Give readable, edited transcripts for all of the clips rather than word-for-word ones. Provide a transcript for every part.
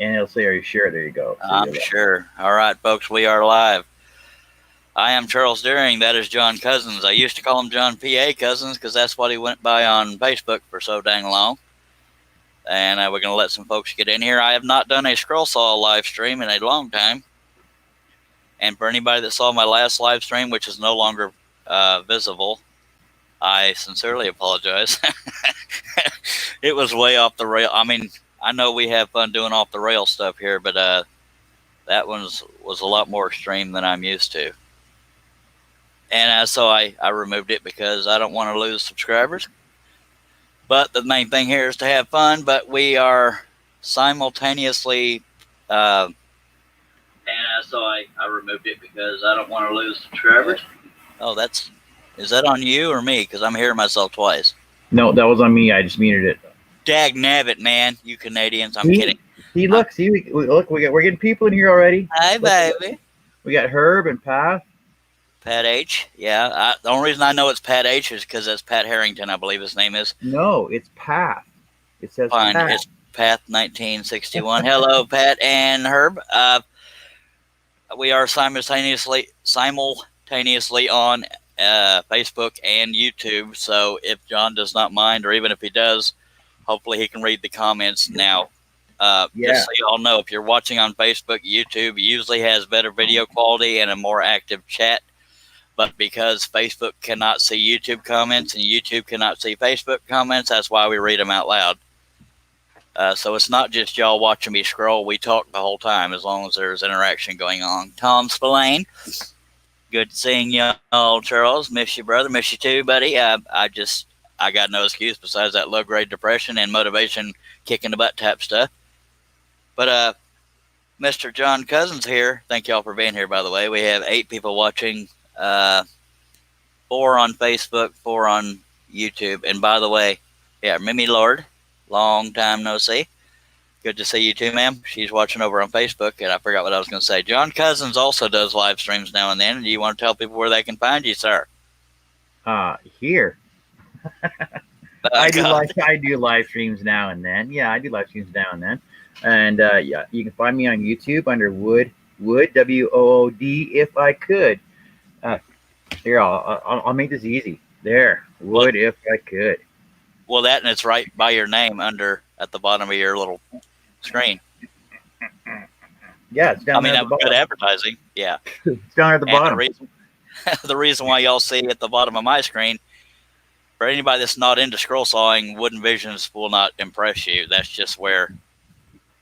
And it'll say, "Are you sure?" There you go. So I'm sure. All right, folks, we are live. I am Charles Deering. That is John Cousins. I used to call him John P.A. Cousins because that's what he went by on Facebook for so dang long. And we're going to let some folks get in here. I have not done a Scroll Saw live stream in a long time. And for anybody that saw my last live stream, which is no longer visible, I sincerely apologize. It was way off the rail. I mean, I know we have fun doing off the rail stuff here, but that one was a lot more extreme than I'm used to. And so I removed it because I don't want to lose subscribers. But the main thing here is to have fun. But we are simultaneously, and so I removed it because I don't want to lose subscribers. Oh, is that on you or me? Because I'm hearing myself twice. No, that was on me. I just muted it. Dag nabbit, man. You Canadians. I'm kidding. Look, we're getting people in here already. Hi, baby. We got Herb and Pat. Pat H. Yeah. The only reason I know it's Pat H is because that's Pat Harrington, I believe his name is. No, it's Pat. It says Fine. Pat. It's Pat 1961. Hello, Pat and Herb. We are simultaneously on Facebook and YouTube. So if John does not mind, or even if he does, hopefully he can read the comments now. Just so you all know, if you're watching on Facebook, YouTube usually has better video quality and a more active chat. But because Facebook cannot see YouTube comments and YouTube cannot see Facebook comments, that's why we read them out loud. So it's not just y'all watching me scroll. We talk the whole time as long as there's interaction going on. Tom Spillane, good seeing y'all, Charles. Miss you, brother. Miss you too, buddy. I got no excuse besides that low-grade depression and motivation kicking the butt tap stuff. But Mr. John Cousins here. Thank y'all for being here, by the way. We have 8 people watching, 4 on Facebook, 4 on YouTube. And by the way, Mimi Lord, long time no see. Good to see you too, ma'am. She's watching over on Facebook, and I forgot what I was going to say. John Cousins also does live streams now and then. And do you want to tell people where they can find you, sir? Here. I do live streams now and then. Yeah, I do live streams now and then. And you can find me on YouTube under Wood WOOD if I could. Here, I'll make this easy. There, Wood if I could. Well, that, and it's right by your name at the bottom of your little screen. Yeah, it's down there. That was good advertising. Yeah, it's down at the bottom. The reason why y'all see at the bottom of my screen, for anybody that's not into scroll sawing, Wooden Visions will not impress you. That's where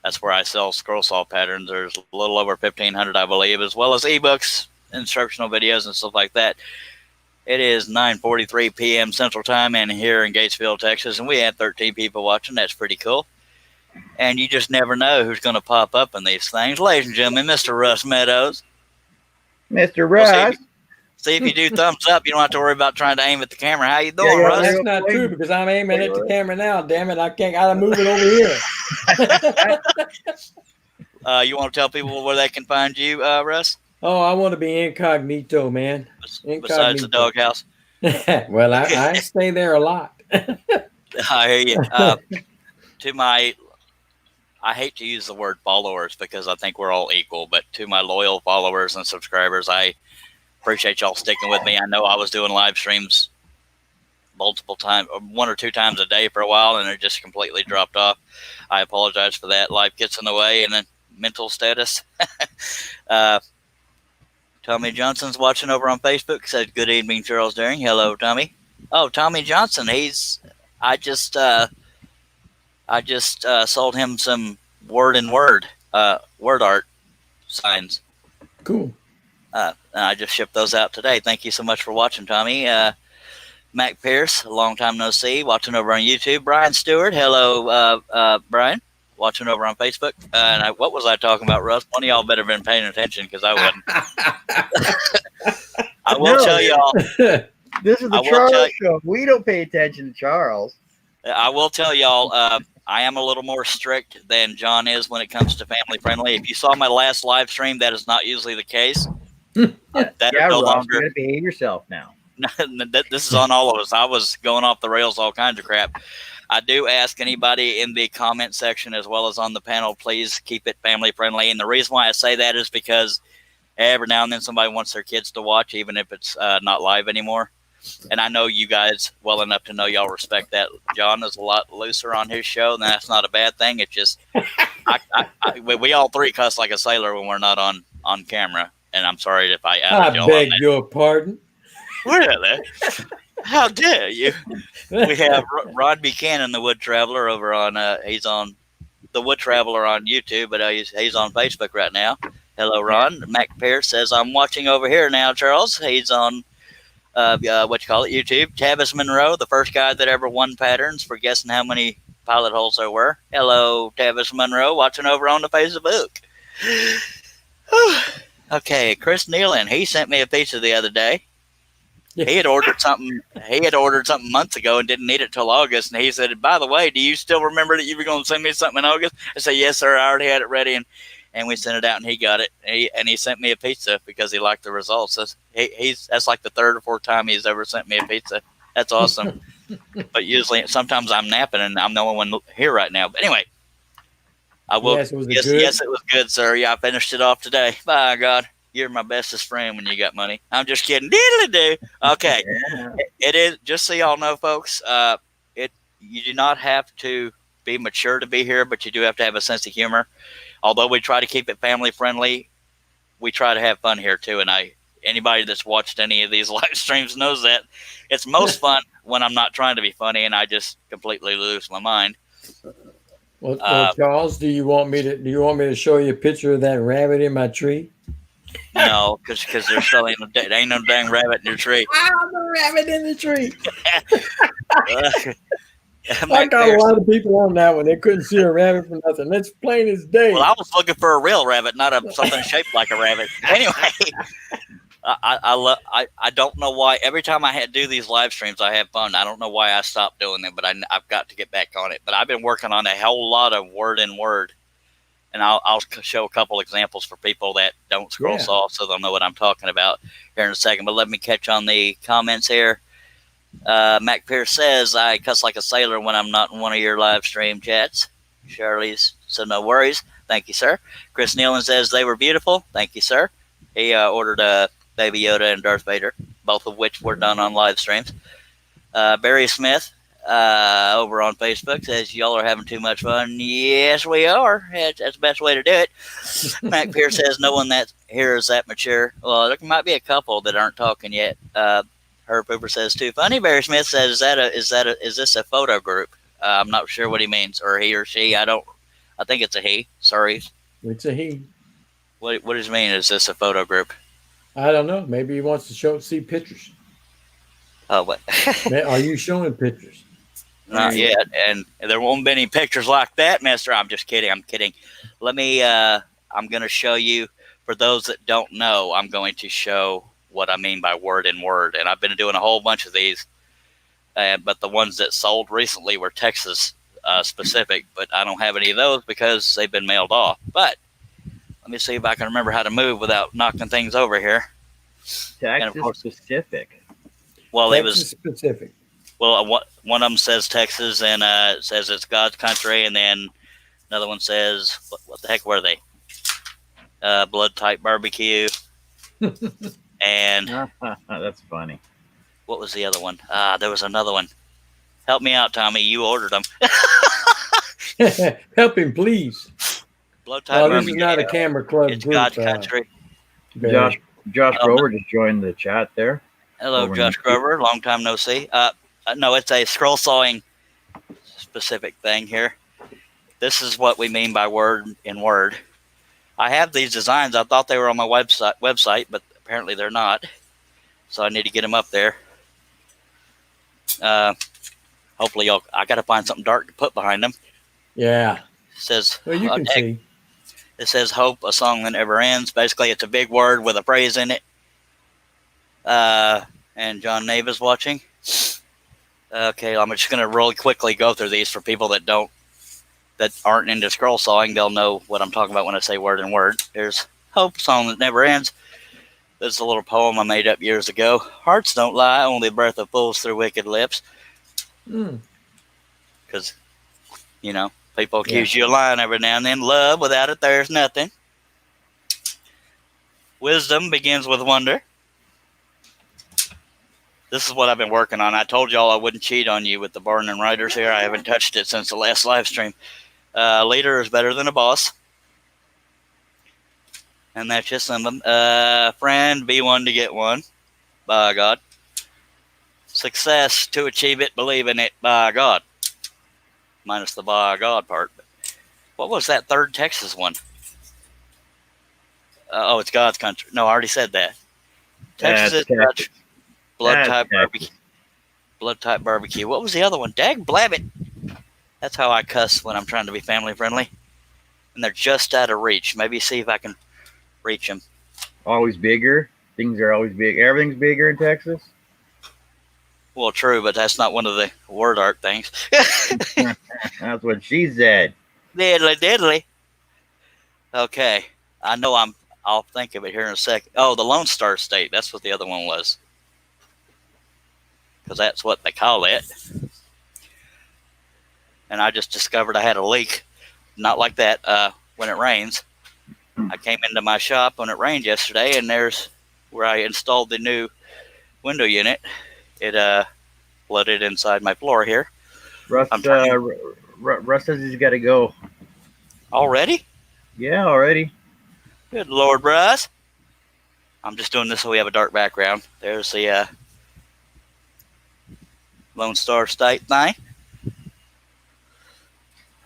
I sell scroll saw patterns. There's a little over 1,500, I believe, as well as ebooks, instructional videos, and stuff like that. It is 9:43 p.m. Central Time, and here in Gatesville, Texas, and we had 13 people watching. That's pretty cool. And you just never know who's going to pop up in these things. Ladies and gentlemen, Mr. Russ Meadows. Mr. Russ. See if you do thumbs up, you don't have to worry about trying to aim at the camera. How you doing, Russ? That's not true because I'm aiming at the camera now. Damn it, I gotta move it over here. You want to tell people where they can find you, Russ? Oh, I want to be incognito, man. Besides the doghouse. Well, I stay there a lot. I hear you. I hate to use the word followers because I think we're all equal, but to my loyal followers and subscribers, I appreciate y'all sticking with me. I know I was doing live streams multiple times, 1 or 2 times a day for a while, and it just completely dropped off. I apologize for that. Life gets in the way, and then mental status. Tommy Johnson's watching over on Facebook. Said, "Good evening, Charles Deering." Hello, Tommy. Oh, Tommy Johnson. I just sold him some word art signs. Cool. I just shipped those out today. Thank you so much for watching, Tommy. Mac Pierce, a long time no see, watching over on YouTube. Brian Stewart, hello, Brian, watching over on Facebook. And what was I talking about, Russ? One of y'all better been paying attention because I wasn't. I will tell y'all. This is the Charles show. We don't pay attention to Charles. I will tell y'all, I am a little more strict than John is when it comes to family friendly. If you saw my last live stream, that is not usually the case. That is no longer. You gotta behave yourself now. This is on all of us. I was going off the rails, all kinds of crap. I do ask anybody in the comment section as well as on the panel, please keep it family friendly. And the reason why I say that is because every now and then somebody wants their kids to watch, even if it's not live anymore. And I know you guys well enough to know y'all respect that. John is a lot looser on his show, and that's not a bad thing. It's just we all three cuss like a sailor when we're not on camera. And I'm sorry if I outed y'all. I beg your pardon. Really? How dare you? We have Ron Buchanan, the Wood Traveler, over on. He's on the Wood Traveler on YouTube, but he's on Facebook right now. Hello, Ron. Mac Pierce says, I'm watching over here now, Charles. He's on, YouTube. Tavis Monroe, the first guy that ever won patterns for guessing how many pilot holes there were. Hello, Tavis Monroe, watching over on the Facebook. Okay, Chris Nealon, he sent me a pizza the other day. He had ordered something. Months ago and didn't need it till August. And he said, "By the way, do you still remember that you were going to send me something in August?" I said, "Yes, sir. I already had it ready." And we sent it out, and he got it. And he sent me a pizza because he liked the results. That's like the third or fourth time he's ever sent me a pizza. That's awesome. But sometimes I'm napping, and I'm the only one here right now. But anyway, I will. Yes, it was good, sir. Yeah, I finished it off today. By God. You're my bestest friend when you got money. I'm just kidding. Diddly-do. Okay. Yeah. It is, just so y'all know, folks, you do not have to be mature to be here, but you do have to have a sense of humor. Although we try to keep it family friendly, we try to have fun here too. And anybody that's watched any of these live streams knows that it's most fun when I'm not trying to be funny and I just completely lose my mind. Well, Charles, do you want me to show you a picture of that rabbit in my tree? No, because there's still ain't no dang rabbit in your tree. I'm a rabbit in the tree. I got a lot of people on that one. They couldn't see a rabbit for nothing. That's plain as day. Well, I was looking for a real rabbit, not something shaped like a rabbit. Anyway, I don't know why. Every time I do these live streams, I have fun. I don't know why I stopped doing them, but I've got to get back on it. But I've been working on a whole lot of word in word. And I'll show a couple examples for people that don't scroll soft so they'll know what I'm talking about here in a second. But let me catch on the comments here. Mac Pierce says, I cuss like a sailor when I'm not in one of your live stream chats. Shirley's, so no worries. Thank you, sir. Chris Nealon says they were beautiful. Thank you, sir. He ordered Baby Yoda and Darth Vader, both of which were done on live streams. Barry Smith. Over on Facebook says y'all are having too much fun. Yes, we are. That's the best way to do it. Mac Pierce says no one that here is that mature. Well, there might be a couple that aren't talking yet. Herb Hoover says too funny. Barry Smith says is this a photo group? I'm not sure what he means, or he or she. I think it's a he. Sorry, it's a he. What does it mean? Is this a photo group? I don't know. Maybe he wants to see pictures. Oh, what? Are you showing pictures? Not yet, and there won't be any pictures like that, mister. I'm just kidding. I'm kidding. Let me, I'm going to show you, for those that don't know, I'm going to show what I mean by word in word. And I've been doing a whole bunch of these, but the ones that sold recently were Texas specific, but I don't have any of those because they've been mailed off. But let me see if I can remember how to move without knocking things over here. Texas specific. Well, Texas it was specific. Well, one of them says Texas, and it says it's God's country, and then another one says, what the heck were they? Blood type barbecue. And that's funny. What was the other one? There was another one. Help me out, Tommy. You ordered them. Help him, please. Blood type barbecue. This is not a camera club it's group. God's country. Josh Grover just joined the chat there. Hello, Josh Grover. Long time no see. No, it's a scroll sawing specific thing here. This is what we mean by word in word. I have these designs. I thought they were on my website, but apparently they're not. So I need to get them up there. Hopefully, I got to find something dark to put behind them. Yeah. It says, well, you can see. It says hope, a song that never ends. Basically, it's a big word with a phrase in it. And John Nave is watching. Okay, I'm just going to really quickly go through these for people that aren't into scroll sawing. They'll know what I'm talking about when I say word in word. There's hope, song that never ends. This is a little poem I made up years ago. Hearts don't lie, only the breath of fools through wicked lips. because, people accuse you of lying every now and then. Love, without it, there's nothing. Wisdom begins with wonder. This is what I've been working on. I told y'all I wouldn't cheat on you with the Barton and Riders here. I haven't touched it since the last live stream. Leader is better than a boss. And that's just some of them. Friend, be one to get one. By God. Success, to achieve it, believe in it. By God. Minus the by God part. What was that third Texas one? It's God's country. No, I already said that. Texas is God's. Blood type barbecue. Blood type barbecue. What was the other one? Dag blabbit. That's how I cuss when I'm trying to be family friendly. And they're just out of reach. Maybe see if I can reach them. Always bigger. Things are always big. Everything's bigger in Texas. Well, true, but that's not one of the word art things. That's what she said. Diddly. Okay. I know I'll think of it here in a second. Oh, the Lone Star State. That's what the other one was. Because that's what they call it. And I just discovered I had a leak. Not like that when it rains. I came into my shop when it rained yesterday, and there's where I installed the new window unit. It flooded inside my floor here. Russ says he's got to go. Already? Yeah, already. Good Lord, Russ. I'm just doing this so we have a dark background. There's the Lone Star State thing.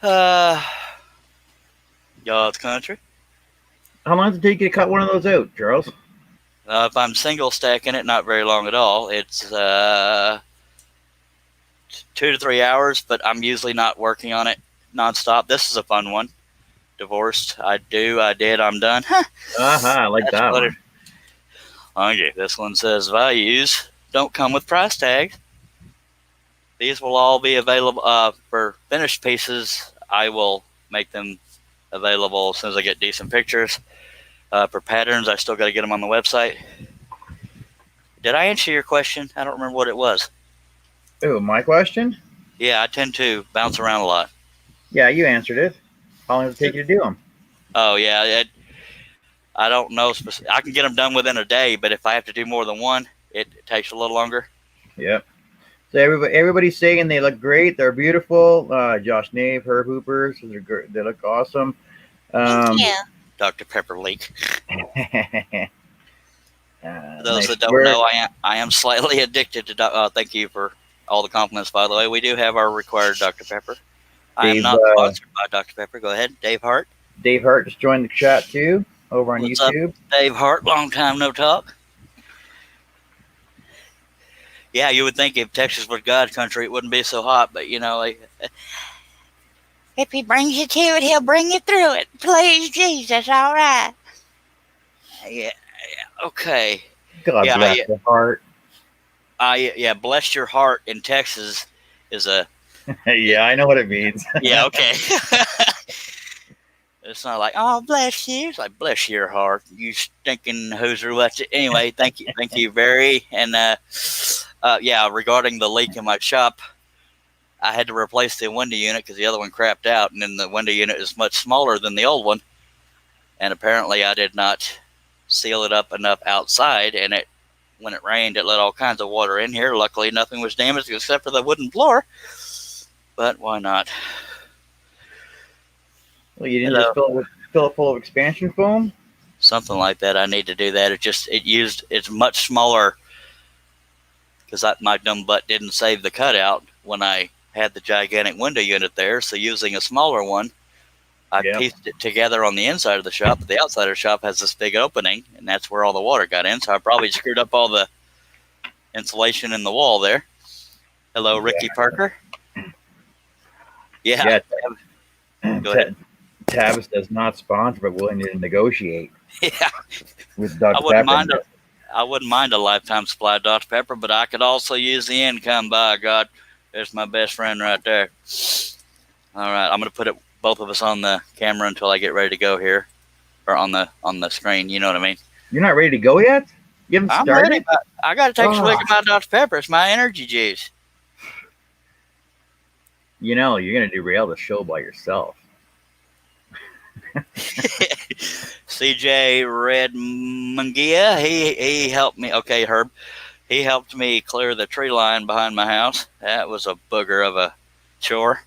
God's country. How long does it take you to cut one of those out, Charles? If I'm single stacking it, not very long at all. It's 2 to 3 hours, but I'm usually not working on it nonstop. This is a fun one. Divorced. I did, I'm done. I like that one. Okay, this one says values don't come with price tags. These will all be available for finished pieces. I will make them available as soon as I get decent pictures. For patterns, I still got to get them on the website. Did I answer your question? I don't remember what it was. Oh, my question? Yeah, I tend to bounce around a lot. Yeah, you answered it. How long does it take you to do them? Oh, yeah. I don't know. I can get them done within a day, but if I have to do more than one, it takes a little longer. Yep. So everybody's saying they look great. They're beautiful. Josh Nave, Herb Hoopers, they look awesome. Thank you. Dr. Pepper leak. Those that don't know, I am slightly addicted to. Thank you for all the compliments, by the way. We do have our required Dr. Pepper. I am not sponsored by Dr. Pepper. Go ahead, Dave Hart. Dave Hart just joined the chat too over on What's YouTube. Up, Dave Hart, long time no talk. Yeah, you would think if Texas was God's country, it wouldn't be so hot, but if he brings you to it, he'll bring you through it. Please, Jesus, all right. Yeah, okay. God bless your heart. Bless your heart in Texas is a... Yeah, I know what it means. Yeah, okay. It's not like, oh, bless you. It's like, bless your heart, you stinking hooser. Anyway, thank you very. And regarding the leak in my shop, I had to replace the window unit because the other one crapped out, and then the window unit is much smaller than the old one. And apparently, I did not seal it up enough outside, and when it rained, it let all kinds of water in here. Luckily, nothing was damaged except for the wooden floor. But why not? Well, you didn't just fill it full of expansion foam? Something like that. I need to do that. It's much smaller because my dumb butt didn't save the cutout when I had the gigantic window unit there. So using a smaller one, I pieced it together on the inside of the shop. But the outside of the shop has this big opening, and that's where all the water got in. So I probably screwed up all the insulation in the wall there. Hello, Ricky Parker. Yeah. Go ahead. Tavis does not sponsor, but willing to negotiate. Yeah. With Dr. Pepper. I wouldn't mind a lifetime supply of Dr. Pepper, but I could also use the income. By God, there's my best friend right there. All right, I'm going to put both of us on the camera until I get ready to go here, or on the screen. You know what I mean? You're not ready to go yet? You haven't started? Ready, I got to take a swig of my Dr. Pepper. It's my energy juice. You know, you're gonna derail the show by yourself. CJ Red Mungia, he helped me. Okay, Herb, he helped me clear the tree line behind my house. That was a booger of a chore.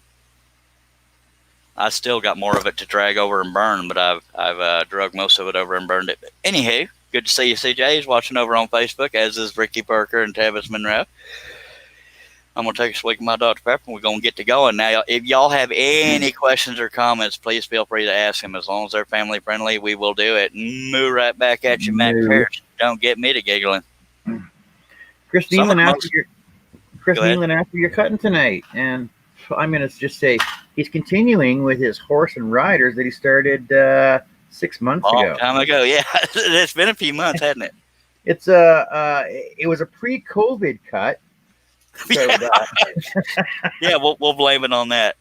I still got more of it to drag over and burn, but I've drug most of it over and burned it. But anywho, good to see you, CJ. He's watching over on Facebook, as is Ricky Parker and Tavis Monroe. I'm going to take a swig of my Dr. Pepper, and we're going to get to going. Now, if y'all have any questions or comments, please feel free to ask them. As long as they're family friendly, we will do it. Moo right back at you, Matt Pierce. Don't get me to giggling. Chris Nealon asked you're cutting tonight, and I'm going to just say he's continuing with his horse and riders that he started 6 months ago. Long time ago, yeah. It's been a few months, hasn't it? It was a pre-COVID cut. So yeah, we'll blame it on that.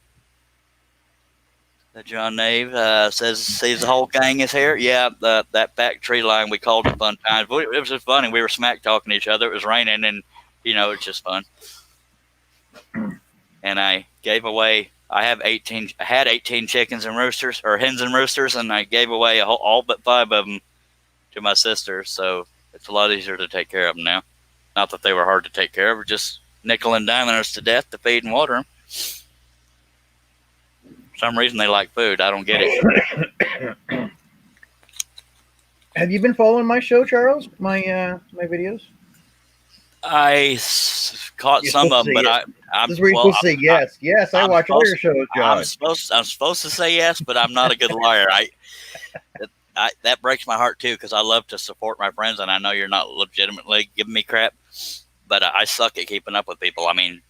John Nave sees the whole gang is here. Yeah, that back tree line, we called it fun times. It was just funny. We were smack talking to each other. It was raining, and it's just fun. And I gave away. I had 18 chickens and roosters, or hens and roosters, and I gave away all but 5 of them to my sister. So it's a lot easier to take care of them now. Not that they were hard to take care of, just nickel and diming us to death to feed and water them. For some reason they like food. I don't get it. Have you been following my show, Charles? My videos? I caught some of them, but this is where you're supposed to say yes. Yes, I watch all your shows, John. I'm supposed to say yes, but I'm not a good liar. That breaks my heart too, because I love to support my friends, and I know you're not legitimately giving me crap, but I suck at keeping up with people. I mean,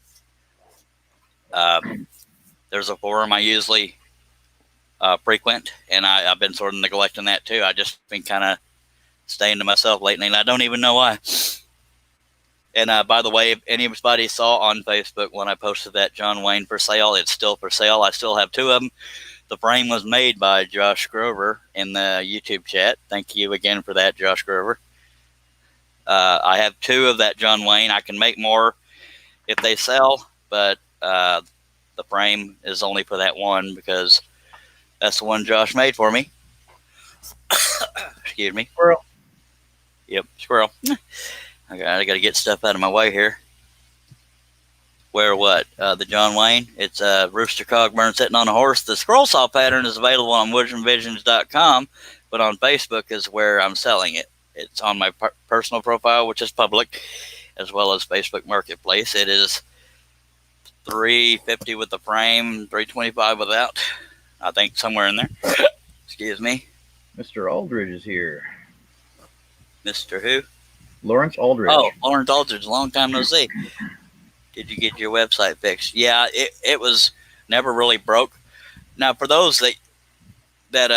there's a forum I usually frequent, and I've been sort of neglecting that too. I just been kind of staying to myself lately, and I don't even know why. And by the way, if anybody saw on Facebook when I posted that John Wayne for sale, it's still for sale. I still have 2 of them. The frame was made by Josh Grover in the YouTube chat. Thank you again for that, Josh Grover. I have 2 of that John Wayne. I can make more if they sell, but the frame is only for that one because that's the one Josh made for me. Excuse me. Squirrel. Yep, squirrel. I got to get stuff out of my way here. Where what? The John Wayne. It's a rooster cogburn sitting on a horse. The scroll saw pattern is available on woodrumvisions.com, but on Facebook is where I'm selling it. It's on my personal profile, which is public, as well as Facebook Marketplace. It is $350 with the frame, $325 without. I think somewhere in there. Excuse me. Mr. Aldridge is here. Mr. who? Lawrence Aldridge. Oh, Lawrence Aldridge. Long time no see. Did you get your website fixed? Yeah, it was never really broke. Now, for those that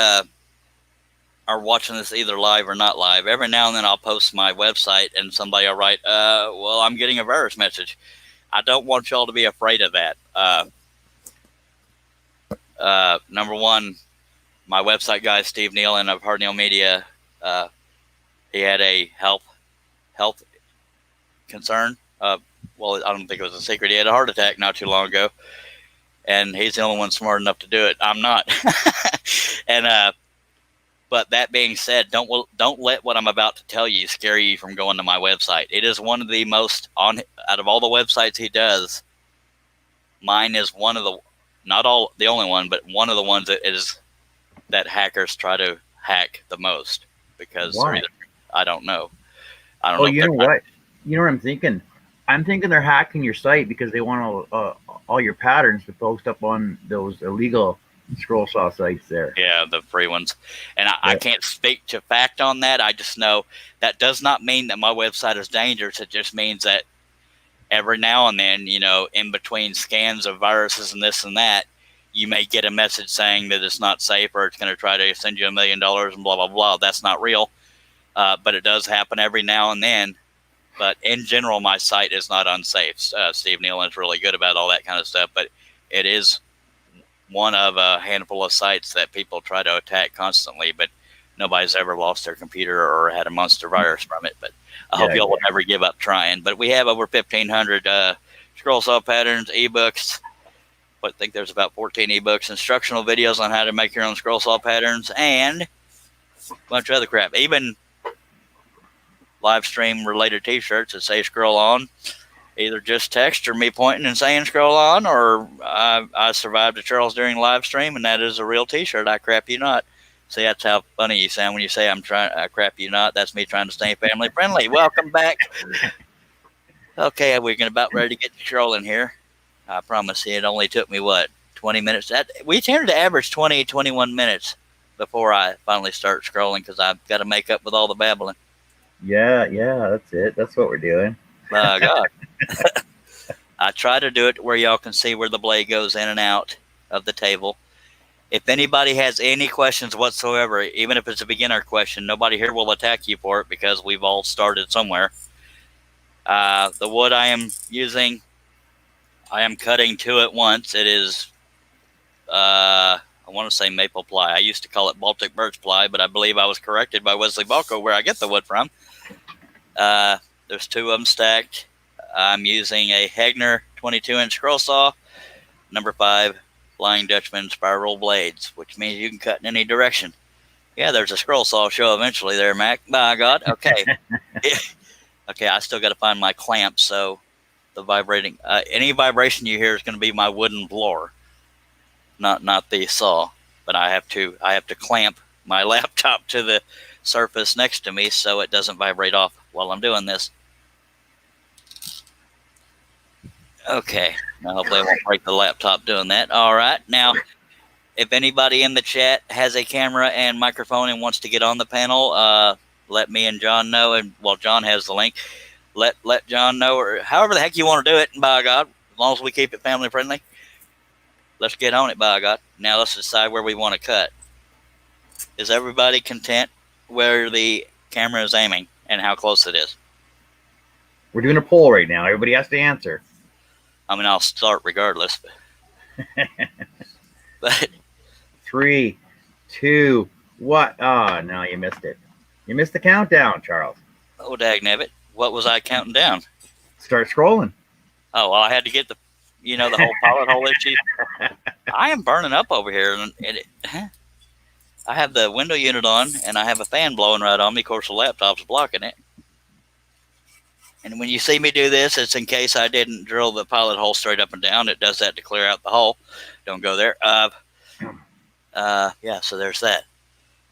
are watching this either live or not live, every now and then I'll post my website and somebody will write, well, I'm getting a virus message. I don't want y'all to be afraid of that. Number one, my website guy, Steve Nealon of Hard Neal Media, he had a health concern. Well, I don't think it was a secret. He had a heart attack not too long ago, and he's the only one smart enough to do it. I'm not. And but that being said, don't let what I'm about to tell you scare you from going to my website. It is one of the most out of all the websites he does. Mine is one of the, not all the only one, but one of the ones that hackers try to hack the most because I don't know. I don't know. You know what? You know what I'm thinking? I'm thinking they're hacking your site because they want all your patterns to post up on those illegal scroll saw sites there. Yeah, the free ones. And I can't speak to fact on that. I just know that does not mean that my website is dangerous. It just means that every now and then, in between scans of viruses and this and that, you may get a message saying that it's not safe or it's going to try to send you $1 million and blah, blah, blah. That's not real. But it does happen every now and then. But in general, my site is not unsafe. Steve Nealon is really good about all that kind of stuff. But it is one of a handful of sites that people try to attack constantly. But nobody's ever lost their computer or had a monster virus from it. But I hope y'all will never give up trying. But we have over 1,500 scroll saw patterns, ebooks, I think there's about 14 ebooks, instructional videos on how to make your own scroll saw patterns, and a bunch of other crap. Even live stream related t-shirts that say scroll on. Either just text or me pointing and saying scroll on, or I survived a Charles during live stream, and that is a real t-shirt. I crap you not. See, that's how funny you sound when you say I crap you not. That's me trying to stay family friendly. Welcome back. Okay, we're about ready to get scrolling here. I promise you, it only took me, 20 minutes? We tended to average 20, 21 minutes before I finally start scrolling, because I've got to make up with all the babbling. Yeah, that's it. That's what we're doing. My God. I try to do it where y'all can see where the blade goes in and out of the table. If anybody has any questions whatsoever, even if it's a beginner question, nobody here will attack you for it, because we've all started somewhere. The wood I am using, I am cutting two at once. It is, I want to say maple ply. I used to call it Baltic birch ply, but I believe I was corrected by Wesley Balco where I get the wood from. There's two of them stacked. I'm using a Hegner 22-inch scroll saw, number 5 Flying Dutchman spiral blades, which means you can cut in any direction. Yeah, there's a scroll saw show eventually there, Mac. By God. Okay. Okay, I still got to find my clamp, so the vibrating, any vibration you hear is going to be my wooden blower, not the saw. But I have to clamp my laptop to the surface next to me so it doesn't vibrate off while I'm doing this. Okay, now hopefully I won't break the laptop doing that. All right, now if anybody in the chat has a camera and microphone and wants to get on the panel, let me and John know. And well, John has the link. Let John know, or however the heck you want to do it. And by God, as long as we keep it family friendly, let's get on it. By God, now let's decide where we want to cut. Is everybody content where the camera is aiming and how close it is? We're doing a poll right now. Everybody has to answer. I mean, I'll start regardless. But 3, 2, what? Oh, no, you missed it. You missed the countdown, Charles. Oh, dagnabbit. What was I counting down? Start scrolling. Oh, well, I had to get the whole pilot hole issue. I am burning up over here. And I have the window unit on, and I have a fan blowing right on me. Of course, the laptop's blocking it. And when you see me do this, it's in case I didn't drill the pilot hole straight up and down. It does that to clear out the hole. Don't go there. Yeah, so there's that.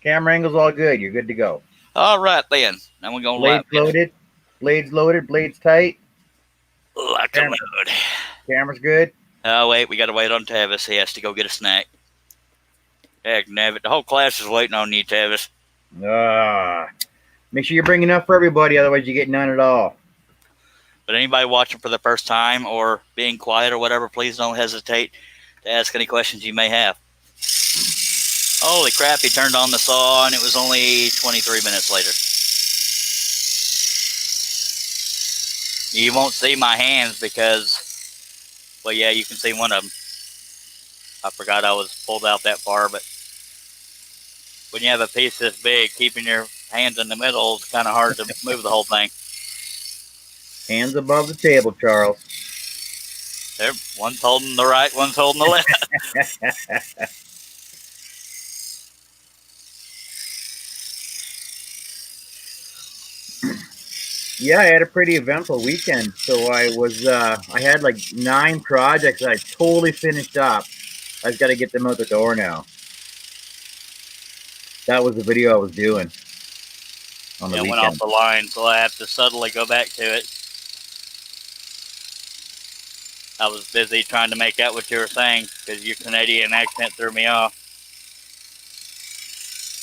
Camera angle's all good. You're good to go. All right, then. Now we're going to loaded. Blades loaded. Blades tight. Like a load. Camera's good. Oh, wait. We got to wait on Tavis. He has to go get a snack. Heck, Nabbit. The whole class is waiting on you, Tavis. Make sure you're bringing enough for everybody. Otherwise, you get none at all. But anybody watching for the first time or being quiet or whatever, please don't hesitate to ask any questions you may have. Holy crap, he turned on the saw and it was only 23 minutes later. You won't see my hands because, well, yeah, you can see one of them. I forgot I was pulled out that far, but when you have a piece this big, keeping your hands in the middle is kind of hard to move the whole thing. Hands above the table, Charles. There, one's holding the right, one's holding the left. Yeah, I had a pretty eventful weekend. So I had like 9 projects that I totally finished up. I just got to get them out the door now. That was the video I was doing on the weekend. Went off the line, so I have to subtly go back to it. I was busy trying to make out what you were saying because your Canadian accent threw me off.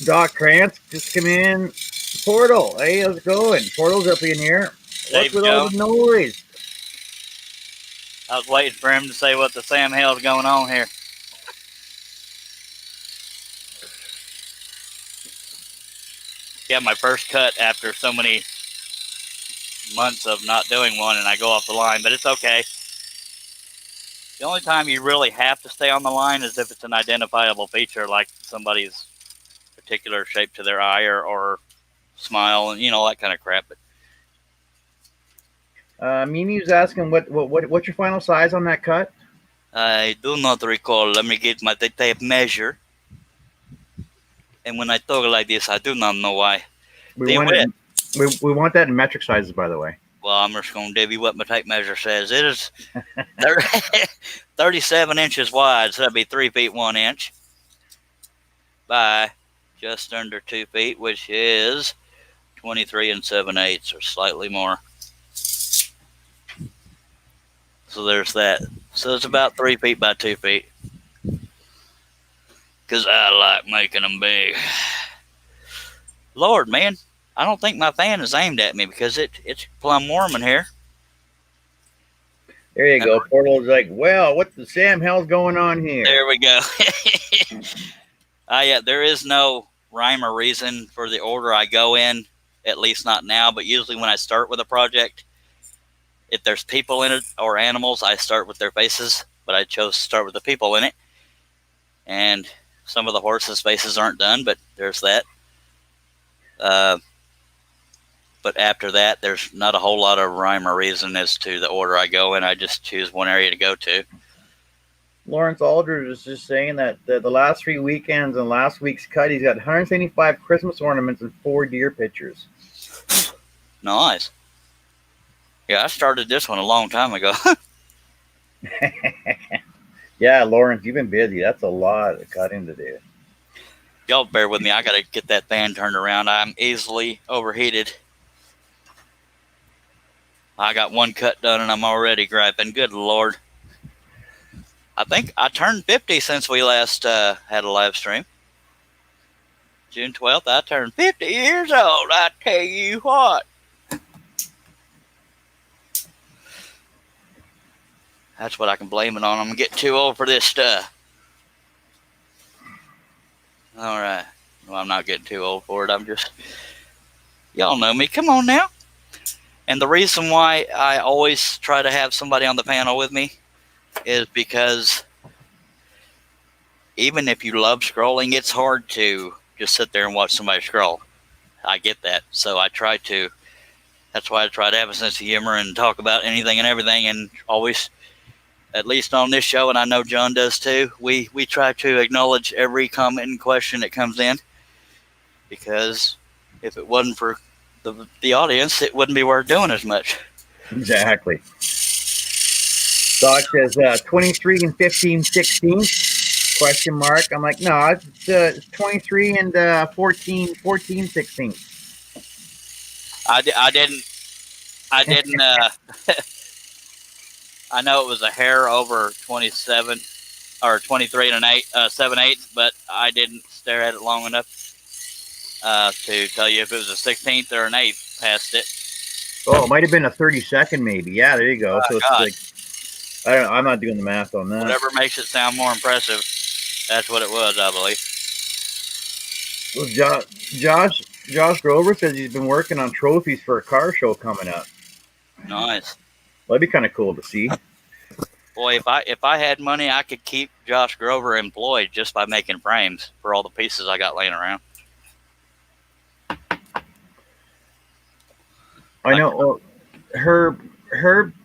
Doc Krantz, just come in. Portal, hey, how's it going? Portal's up in here. What's with all the noise? I was waiting for him to say what the Sam hell's going on here. Yeah, my first cut after so many months of not doing one, and I go off the line, but it's okay. The only time you really have to stay on the line is if it's an identifiable feature, like somebody's particular shape to their eye or smile, and that kind of crap. But Mimi's asking what's your final size on that cut? I do not recall. Let me get my tape measure. And when I talk like this, I do not know why. We want that in metric sizes, by the way. Well, I'm just going to give you what my tape measure says. It is 37 inches wide, so that'd be 3 feet 1 inch by just under 2 feet, which is 23 7/8, or slightly more. So there's that. So it's about 3 feet by 2 feet. Because I like making them big. Lord, man, I don't think my fan is aimed at me because it's plumb warm in here. There you go. Portal's like, well, what the Sam hell's going on here? There we go. Yeah, there is no rhyme or reason for the order I go in, at least not now, but usually when I start with a project, if there's people in it or animals, I start with their faces, but I chose to start with the people in it. And some of the horses' faces aren't done, but there's that. But after that, there's not a whole lot of rhyme or reason as to the order I go in. I just choose one area to go to. Lawrence Aldridge is just saying that the last 3 weekends and last week's cut, he's got 175 Christmas ornaments and 4 deer pictures. Nice. Yeah, I started this one a long time ago. Yeah, Lawrence, you've been busy. That's a lot of cutting to do. Y'all bear with me. I got to get that fan turned around. I'm easily overheated. I got one cut done and I'm already griping. Good Lord. I think I turned 50 since we last had a live stream. June 12th, I turned 50 years old. I tell you what. That's what I can blame it on. I'm getting too old for this stuff. All right. Well, I'm not getting too old for it. I'm just... Y'all know me. Come on now. And the reason why I always try to have somebody on the panel with me is because even if you love scrolling, it's hard to just sit there and watch somebody scroll. I get that. So I try to... That's why I try to have a sense of humor and talk about anything and everything, and always... At least on this show, and I know John does too, we try to acknowledge every comment and question that comes in, because if it wasn't for the audience, it wouldn't be worth doing as much. Exactly. Doc says 23 and 15, 16? Question mark. I'm like, no, it's 23 and 14, 16. I didn't. I know it was a hair over 27 or 23 and 7/8, but I didn't stare at it long enough to tell you if it was a 16th or an 8th past it. Oh, it might have been a 32nd, maybe. Yeah, there you go. So it's like, I'm not doing the math on that. Whatever makes it sound more impressive, that's what it was, I believe. Well, Josh Grover says he's been working on trophies for a car show coming up. Nice. Well, that'd be kind of cool to see. Boy, if I had money, I could keep Josh Grover employed just by making frames for all the pieces I got laying around. I know. Well, Herb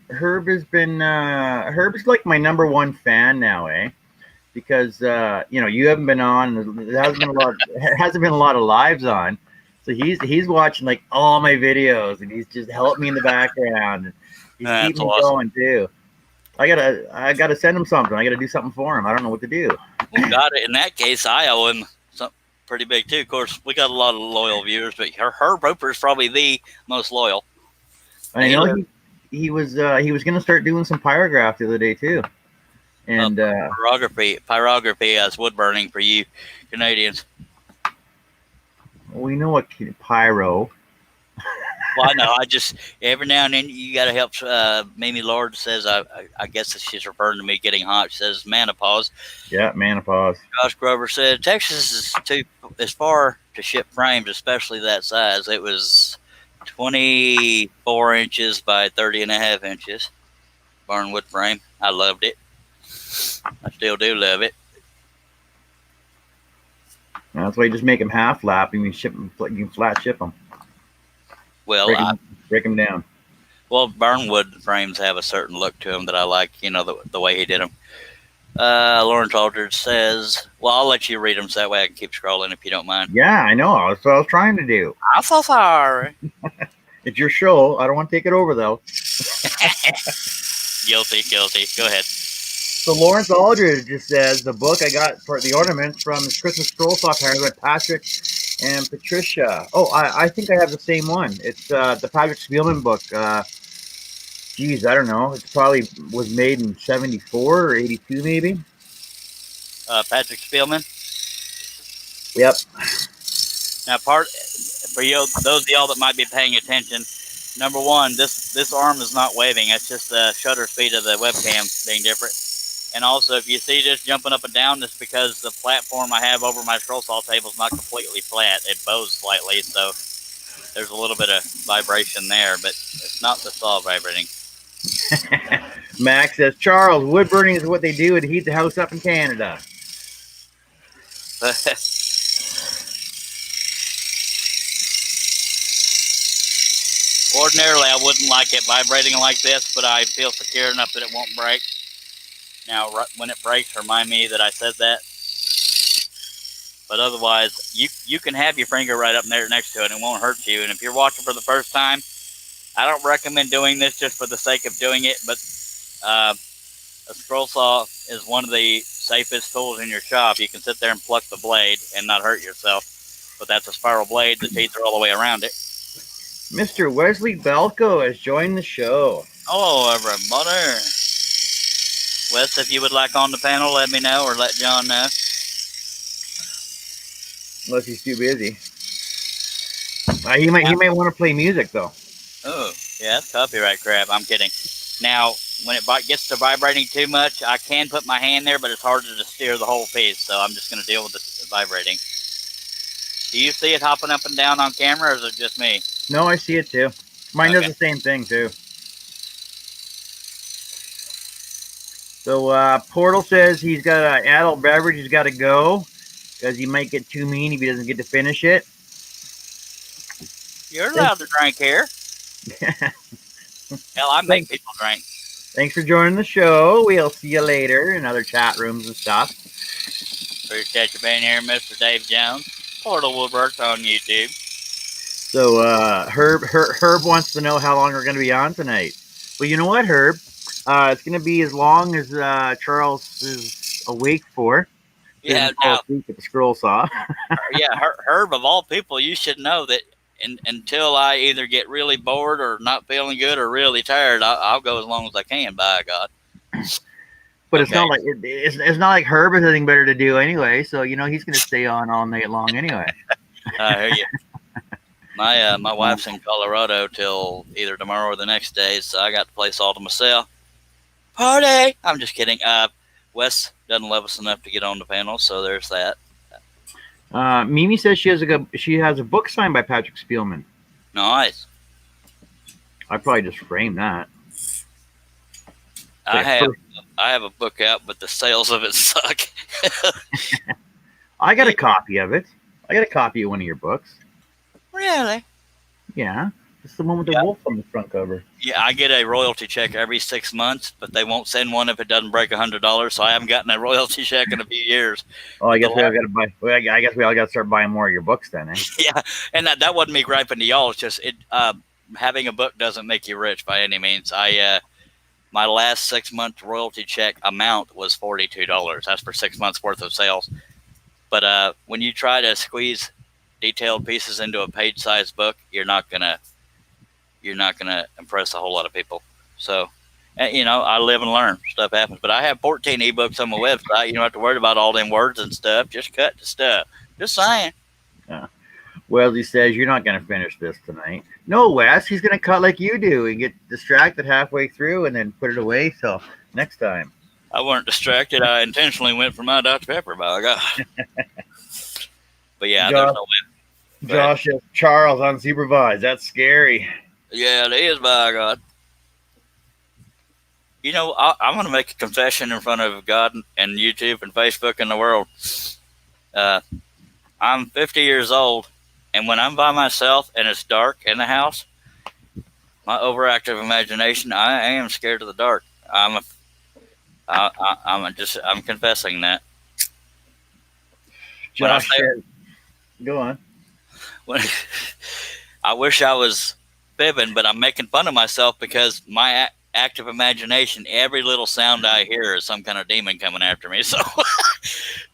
has been Herb's like my number one fan now, eh? Because you haven't been on. There hasn't been a lot of lives on, so he's watching like all my videos, and he's just helping me in the background. And he's keeping me going too. I gotta send him something. I gotta do something for him. I don't know what to do. Well, got it. In that case, I owe him something pretty big too. Of course, we got a lot of loyal viewers, but Herb Roper is probably the most loyal. I know he was gonna start doing some pyrograph the other day too, and pyrography as wood burning for you Canadians. We know what pyro. Well, I know. I just every now and then you got to help. Mimi Lord says, I guess that she's referring to me getting hot. She says menopause. Yeah, menopause. Josh Grover said Texas is far to ship frames, especially that size. It was 24 inches by 30.5 inches. Barnwood frame. I loved it. I still do love it. That's why you just make them half lap and you can flat ship them. Well, break them down. Well, Barnwood frames have a certain look to them that I like. You know, the way he did them. Lawrence Aldridge says, well, I'll let you read them so that way I can keep scrolling if you don't mind. Yeah, I know. That's what I was trying to do. I'm so sorry. It's your show. I don't want to take it over, though. Guilty. Go ahead. So Lawrence Aldridge just says, the book I got for the ornaments from the Christmas Scroll Saw parents by Patrick and Patricia. Oh, I think I have the same one. It's the Patrick Spielman book. Geez, I don't know. It probably was made in 74 or 82, maybe. Patrick Spielman. Yep. Now, for you, those of y'all that might be paying attention, number one, this arm is not waving. That's just the shutter speed of the webcam being different. And also, if you see this jumping up and down, it's because the platform I have over my scroll saw table is not completely flat. It bows slightly, so there's a little bit of vibration there, but it's not the saw vibrating. Max says, Charles, wood burning is what they do to heat the house up in Canada. Ordinarily, I wouldn't like it vibrating like this, but I feel secure enough that it won't break. Now, when it breaks, remind me that I said that. But otherwise, you can have your finger right up there next to it and it won't hurt you. And if you're watching for the first time, I don't recommend doing this just for the sake of doing it, but a scroll saw is one of the safest tools in your shop. You can sit there and pluck the blade and not hurt yourself. But that's a spiral blade. The teeth are all the way around it. Mr. Wesley Belko has joined the show. Hello, everybody. Wes, if you would like on the panel, let me know or let John know. Unless he's too busy. He might want to play music, though. Oh, yeah, that's copyright crap. I'm kidding. Now, when it gets to vibrating too much, I can put my hand there, but it's harder to steer the whole piece, so I'm just going to deal with the vibrating. Do you see it hopping up and down on camera, or is it just me? No, I see it, too. Mine does the same thing, too. So, Portal says he's got an adult beverage he's got to go because he might get too mean if he doesn't get to finish it. You're allowed to drink here. Hell, I make people drink. Thanks for joining the show. We'll see you later in other chat rooms and stuff. Appreciate you being here, Mr. Dave Jones. Portal Woodworks on YouTube. So, Herb wants to know how long we're going to be on tonight. Well, you know what, Herb? It's going to be as long as Charles is awake for. Yeah, now, at the scroll saw. Yeah, Herb, of all people, you should know that until I either get really bored or not feeling good or really tired, I'll go as long as I can, by God. But it's not like it's not like Herb has anything better to do anyway, so he's going to stay on all night long anyway. I hear you. My wife's in Colorado till either tomorrow or the next day, so I got the place all to myself. Party! I'm just kidding. Wes doesn't love us enough to get on the panel, so there's that. Mimi says she has a book signed by Patrick Spielman. Nice. I'd probably just frame that. I have a book out, but the sales of it suck. I got a copy of it. I got a copy of one of your books. Really? Yeah. It's the one with the wolf on the front cover. Yeah, I get a royalty check every 6 months, but they won't send one if it doesn't break $100. So I haven't gotten a royalty check in a few years. Oh, I guess we all got to buy. Well, I guess we all got to start buying more of your books then. Eh? Yeah, and that wasn't me griping to y'all. It's just having a book doesn't make you rich by any means. My last 6 month royalty check amount was $42. That's for 6 months worth of sales. But when you try to squeeze detailed pieces into a page-sized book, you're not gonna impress a whole lot of people. So, I live and learn. Stuff happens. But I have 14 ebooks on my website. You don't have to worry about all them words and stuff. Just cut the stuff. Just saying. Wesley says you're not going to finish this tonight. No, Wes, he's going to cut like you do and get distracted halfway through and then put it away till next time. I weren't distracted. I intentionally went for my Dr. Pepper, by God. But yeah, there's no way. Josh says Charles unsupervised. That's scary. Yeah, it is, by God. I'm going to make a confession in front of God and YouTube and Facebook and the world. I'm 50 years old, and when I'm by myself and it's dark in the house, my overactive imagination, I am scared of the dark. I I'm confessing that. Josh said, go on. When, I wish I was fibbing, but I'm making fun of myself because my active imagination, every little sound I hear is some kind of demon coming after me. So,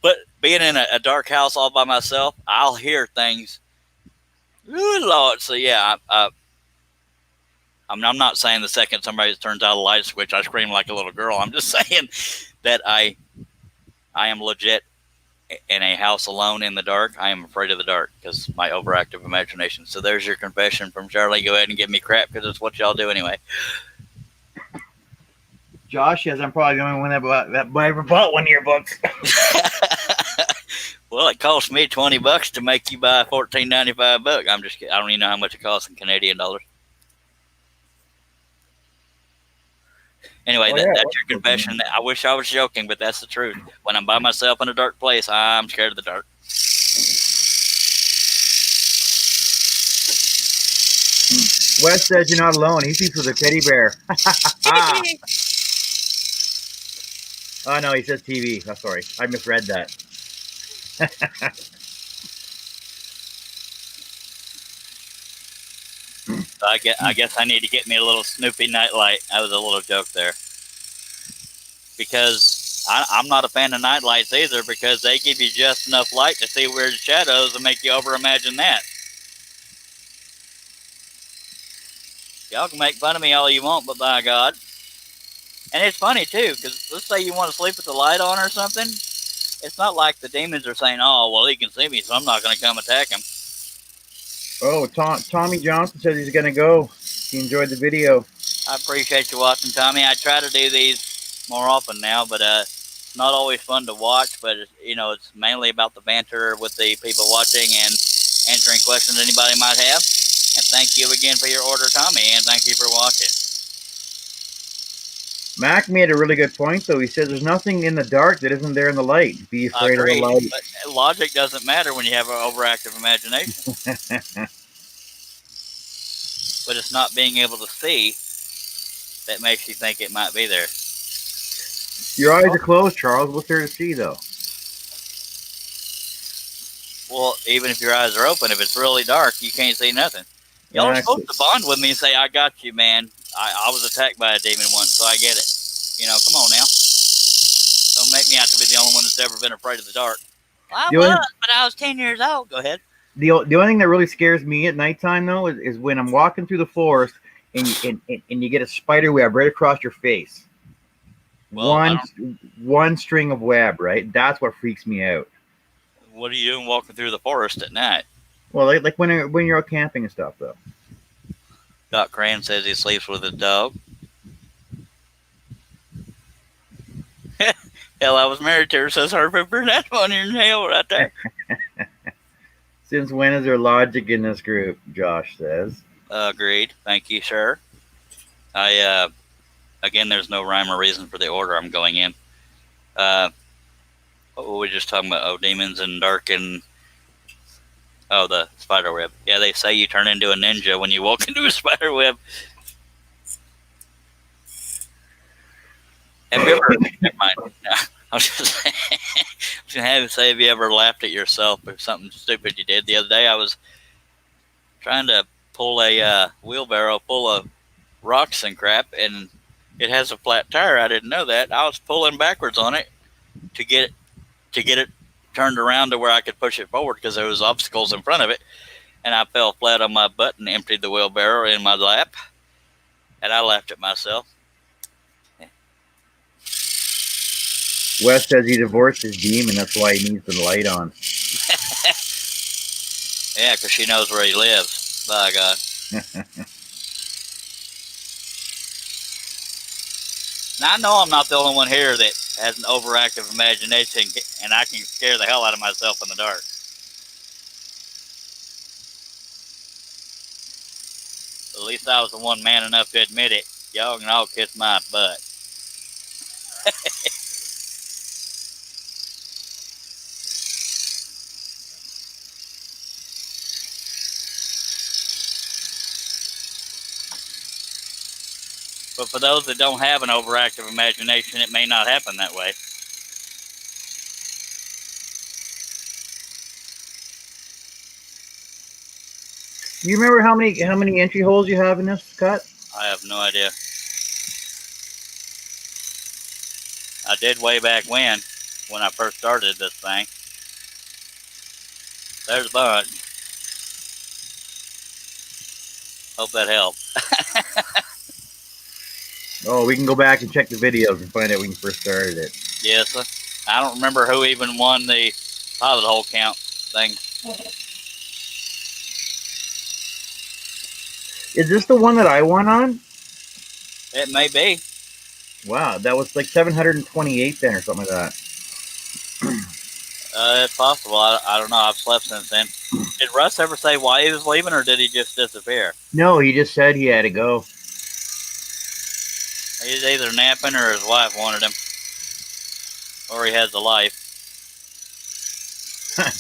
but being in a dark house all by myself, I'll hear things. Good Lord. So yeah, I'm not saying the second somebody turns out a light switch, I scream like a little girl. I'm just saying that I am legit in a house alone in the dark. I am afraid of the dark because my overactive imagination. So there's your confession from Charlie. Go ahead and give me crap because it's what y'all do anyway. Josh says I'm probably the only one that ever bought one of your books. Well, it cost me $20 to make you buy a $14.95 book. I'm just kidding. I don't even know how much it costs in Canadian dollars. Anyway, that's your confession. I wish I was joking, but that's the truth. When I'm by myself in a dark place, I'm scared of the dark. Wes says you're not alone. He sleeps with a teddy bear. Oh, no, he says TV. Oh, sorry. I misread that. I guess I need to get me a little Snoopy nightlight. That was a little joke there. Because I'm not a fan of nightlights either, because they give you just enough light to see weird shadows and make you over-imagine that. Y'all can make fun of me all you want, but by God. And it's funny, too, because let's say you want to sleep with the light on or something. It's not like the demons are saying, oh, well, he can see me, so I'm not going to come attack him. Oh, Tommy Johnson says he's going to go. He enjoyed the video. I appreciate you watching, Tommy. I try to do these more often now, but it's not always fun to watch. But, it's mainly about the banter with the people watching and answering questions anybody might have. And thank you again for your order, Tommy, and thank you for watching. Mac made a really good point, though. He says there's nothing in the dark that isn't there in the light. Be afraid of the light. But logic doesn't matter when you have an overactive imagination. But it's not being able to see that makes you think it might be there. Your eyes are closed, Charles. What's there to see, though? Well, even if your eyes are open, if it's really dark, you can't see nothing. Y'all are supposed to bond with me and say, I got you, man. I was attacked by a demon once, so I get it. Come on now. Don't make me out to be the only one that's ever been afraid of the dark. I was, but I was 10 years old. Go ahead. The only thing that really scares me at nighttime, though, is when I'm walking through the forest and you get a spider web right across your face. Well, one string of web, right? That's what freaks me out. What are you doing walking through the forest at night? Well, like when you're out camping and stuff, though. Doc Crane says he sleeps with his dog. Hell, I was married to her, says Herbert Burnett on your nail right there. Since when is there logic in this group? Josh says. Agreed. Thank you, sir. Again, there's no rhyme or reason for the order I'm going in. What were we just talking about? Oh, demons and dark and... Oh, the spider web. Yeah, they say you turn into a ninja when you walk into a spider web. Have you ever... Never mind. No, I was just going to say, have you ever laughed at yourself or something stupid you did? The other day, I was trying to pull a wheelbarrow full of rocks and crap, and it has a flat tire. I didn't know that. I was pulling backwards on it to get it turned around to where I could push it forward because there was obstacles in front of it, and I fell flat on my butt and emptied the wheelbarrow in my lap, and I laughed at myself. Wes says he divorced his demon, that's why he needs the light on. Yeah, because she knows where he lives. By God. Now, I know I'm not the only one here that has an overactive imagination, and I can scare the hell out of myself in the dark. At least I was the one man enough to admit it. Y'all can all kiss my butt. But for those that don't have an overactive imagination, it may not happen that way. Do you remember how many entry holes you have in this cut? I have no idea. I did way back when I first started this thing. There's a bunch. Hope that helped. Oh, we can go back and check the videos and find out when you first started it. Yes, I don't remember who even won the pilot hole count thing. Is this the one that I won on? It may be. Wow, that was like 728 then or something like that. It's possible. I don't know. I've slept since then. Did Russ ever say why he was leaving, or did he just disappear? No, he just said he had to go. He's either napping or his wife wanted him. Or he has a life.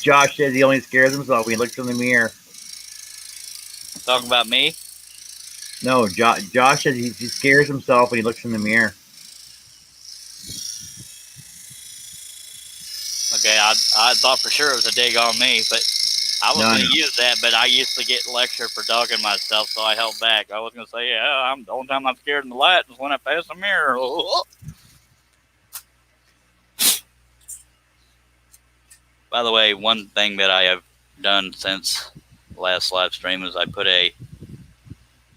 Josh says he only scares himself when he looks in the mirror. Talking about me? No, Josh says he scares himself when he looks in the mirror. Okay, I thought for sure it was a dig on me, but I was going to use that, but I used to get lectured for dogging myself, so I held back. I was going to say, yeah, the only time I'm scared in the light is when I pass the mirror. By the way, one thing that I have done since last live stream is I put a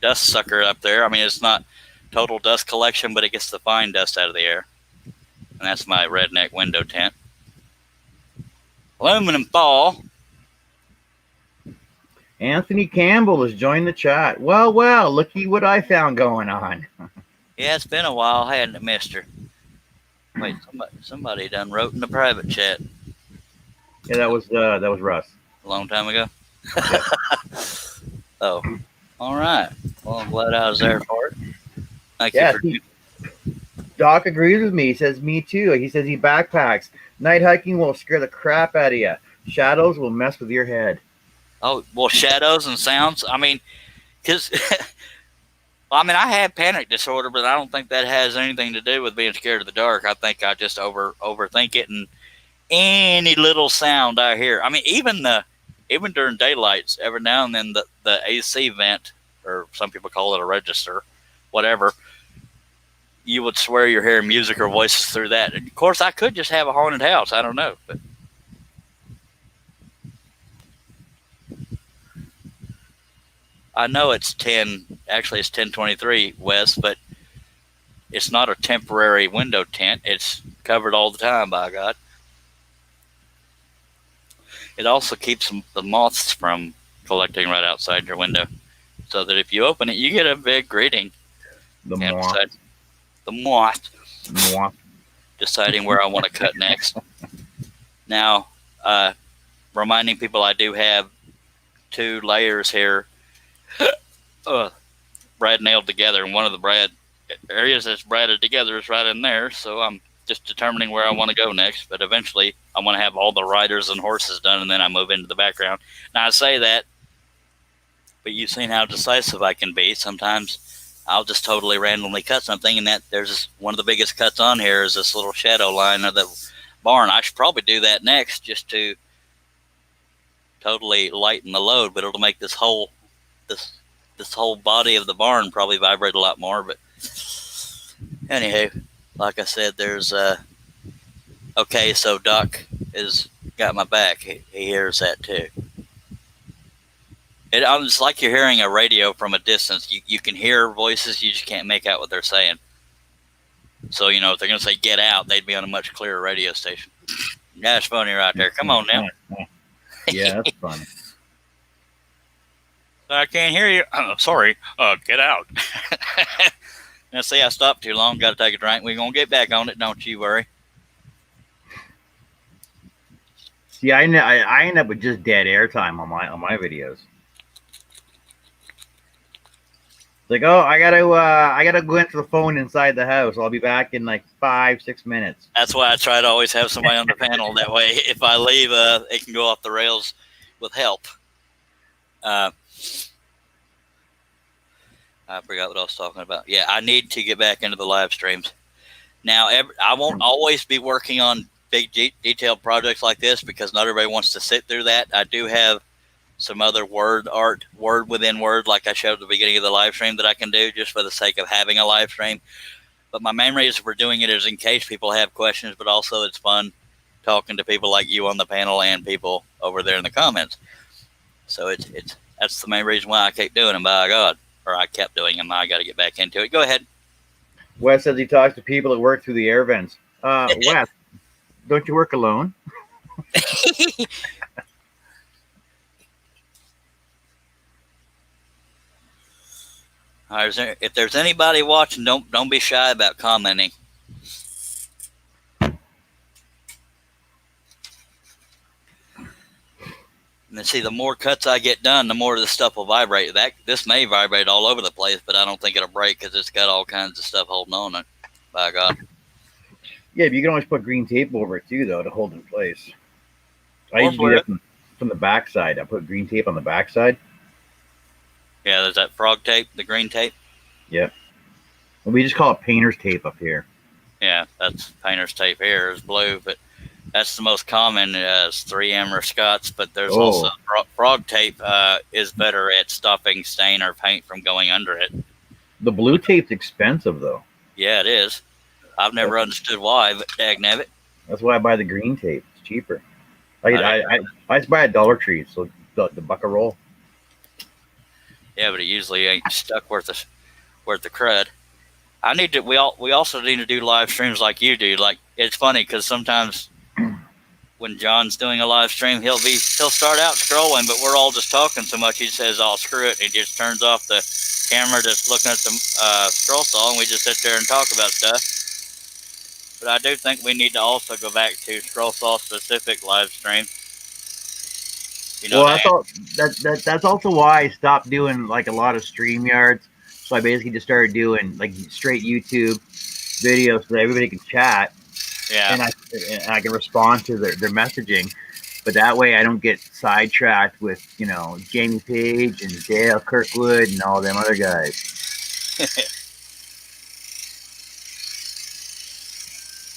dust sucker up there. I mean, it's not total dust collection, but it gets the fine dust out of the air. And that's my redneck window tent. Aluminum fall. Anthony Campbell has joined the chat. Well, looky what I found going on. Yeah, it's been a while, hadn't it, mister? Wait, somebody done wrote in the private chat. Yeah, that was Russ. A long time ago? Yeah. Oh, all right. Well, I'm glad I was there for it. Thank you for... Doc agrees with me. He says, me too. He says he backpacks. Night hiking will scare the crap out of you. Shadows will mess with your head. Oh, well, shadows and sounds. I mean, because, I have panic disorder, but I don't think that has anything to do with being scared of the dark. I think I just overthink it, and any little sound I hear. I mean, even during daylights, every now and then the AC vent, or some people call it a register, whatever, you would swear you're hearing music or voices through that. And of course, I could just have a haunted house. I don't know, but. I know it's 10:23 West, but it's not a temporary window tent. It's covered all the time, by God. It also keeps the moths from collecting right outside your window, so that if you open it, you get a big greeting. The moth. The moth. Deciding where I want to cut next. Now, reminding people I do have 2 layers here. Brad nailed together, and one of the Brad areas that's braided together is right in there, so I'm just determining where I want to go next, but eventually I want to have all the riders and horses done, and then I move into the background. Now I say that, but you've seen how decisive I can be. Sometimes I'll just totally randomly cut something, and that there's one of the biggest cuts on here is this little shadow line of the barn. I should probably do that next just to totally lighten the load, but it'll make this whole body of the barn probably vibrate a lot more. But anywho, like I said, there's okay, so Doc has got my back. He hears that too. It's like you're hearing a radio from a distance. You can hear voices, you just can't make out what they're saying. So, if they're going to say get out, they'd be on a much clearer radio station. That's funny right there. Come on now. Yeah, that's funny. I can't hear you. Sorry. Get out. Now, see, I stopped too long. Got to take a drink. We're going to get back on it. Don't you worry. See, I end up with just dead air time on my videos. Like, oh, I gotta go into the phone inside the house. I'll be back in like 5-6 minutes. That's why I try to always have somebody on the panel. That way, if I leave, it can go off the rails with help. I forgot what I was talking about. Yeah, I need to get back into the live streams. Now, I won't always be working on big detailed projects like this because not everybody wants to sit through that. I do have some other word art, word within word, like I showed at the beginning of the live stream, that I can do just for the sake of having a live stream. But my main reason for doing it is in case people have questions, but also it's fun talking to people like you on the panel and people over there in the comments. So that's the main reason why I keep doing them, by God. Or I kept doing them. I got to get back into it. Go ahead. Wes says he talks to people that work through the air vents. Wes, don't you work alone? If there's anybody watching, don't be shy about commenting. And see, the more cuts I get done, the more of the stuff will vibrate. This may vibrate all over the place, but I don't think it'll break because it's got all kinds of stuff holding on it. By God. Yeah, but you can always put green tape over it too, though, to hold in place. I usually do that from the backside. I put green tape on the backside. Yeah, there's that frog tape, the green tape. Yeah. Well, we just call it painter's tape up here. Yeah, that's painter's tape here is blue, but that's the most common is 3M or Scott's, but there's also frog tape is better at stopping stain or paint from going under it. The blue tape's expensive, though. Yeah, it is. I've never understood why, but dagnabbit. That's why I buy the green tape. It's cheaper. I just buy at Dollar Tree, so the buck a roll. Yeah, but it usually ain't stuck worth the crud. We also need to do live streams like you do. Like, it's funny because sometimes when John's doing a live stream, he'll start out scrolling, but we're all just talking so much. He says, "Oh, screw it," and he just turns off the camera, just looking at the scroll saw, and we just sit there and talk about stuff. But I do think we need to also go back to scroll saw specific live stream. You know, well, that's also why I stopped doing like a lot of StreamYards. So I basically just started doing like straight YouTube videos so that everybody can chat. Yeah. And I can respond to their messaging. But that way I don't get sidetracked with, Jamie Page and Dale Kirkwood and all them other guys.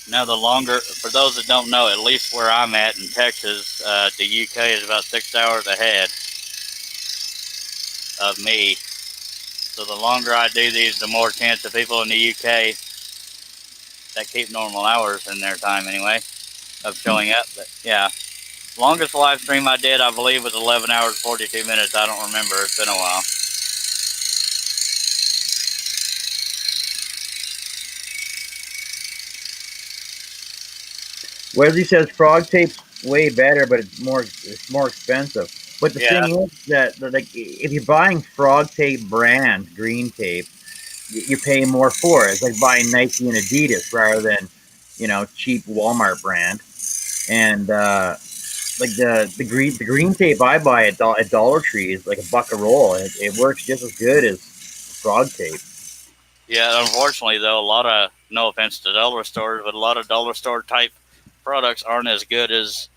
Now, for those that don't know, at least where I'm at in Texas, the UK is about 6 hours ahead of me. So the longer I do these, the more chance of people in the UK that keep normal hours in their time anyway of showing up. But yeah, longest live stream I did, I believe, was 11 hours, 42 minutes. I don't remember. It's been a while. Wesley says frog tape's way better, but it's more expensive. But the thing is that if you're buying frog tape brand green tape, you're paying more for it. It's like buying Nike and Adidas rather than cheap Walmart brand. And like the green tape I buy at Dollar Tree is like a buck a roll. It works just as good as frog tape. Yeah, unfortunately though, a lot of, no offense to dollar stores, but a lot of dollar store type products aren't as good as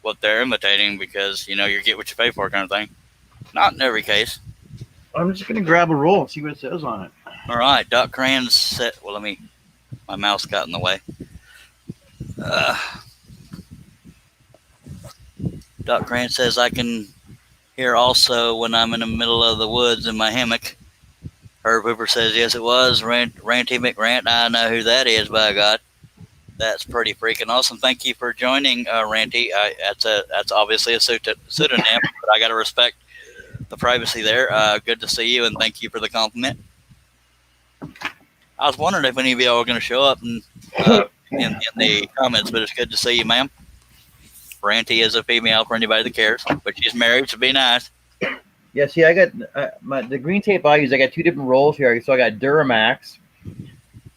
what they're imitating because you get what you pay for kind of thing. Not in every case. I'm just gonna grab a roll and see what it says on it. All right, Doc Cran said. Well, my mouse got in the way. Doc Cran says I can hear also when I'm in the middle of the woods in my hammock. Herb Hooper says yes, it was Ranty McRant. I know who that is. By God. That's pretty freaking awesome. Thank you for joining, Ranty. That's obviously a pseudonym, but I got to respect the privacy there. Good to see you, and thank you for the compliment. I was wondering if any of y'all were going to show up in the comments, but it's good to see you, ma'am. Ranty is a female for anybody that cares, but she's married, so be nice. Yeah, see, I got the green tape I use. I got two different rolls here. So I got Duramax.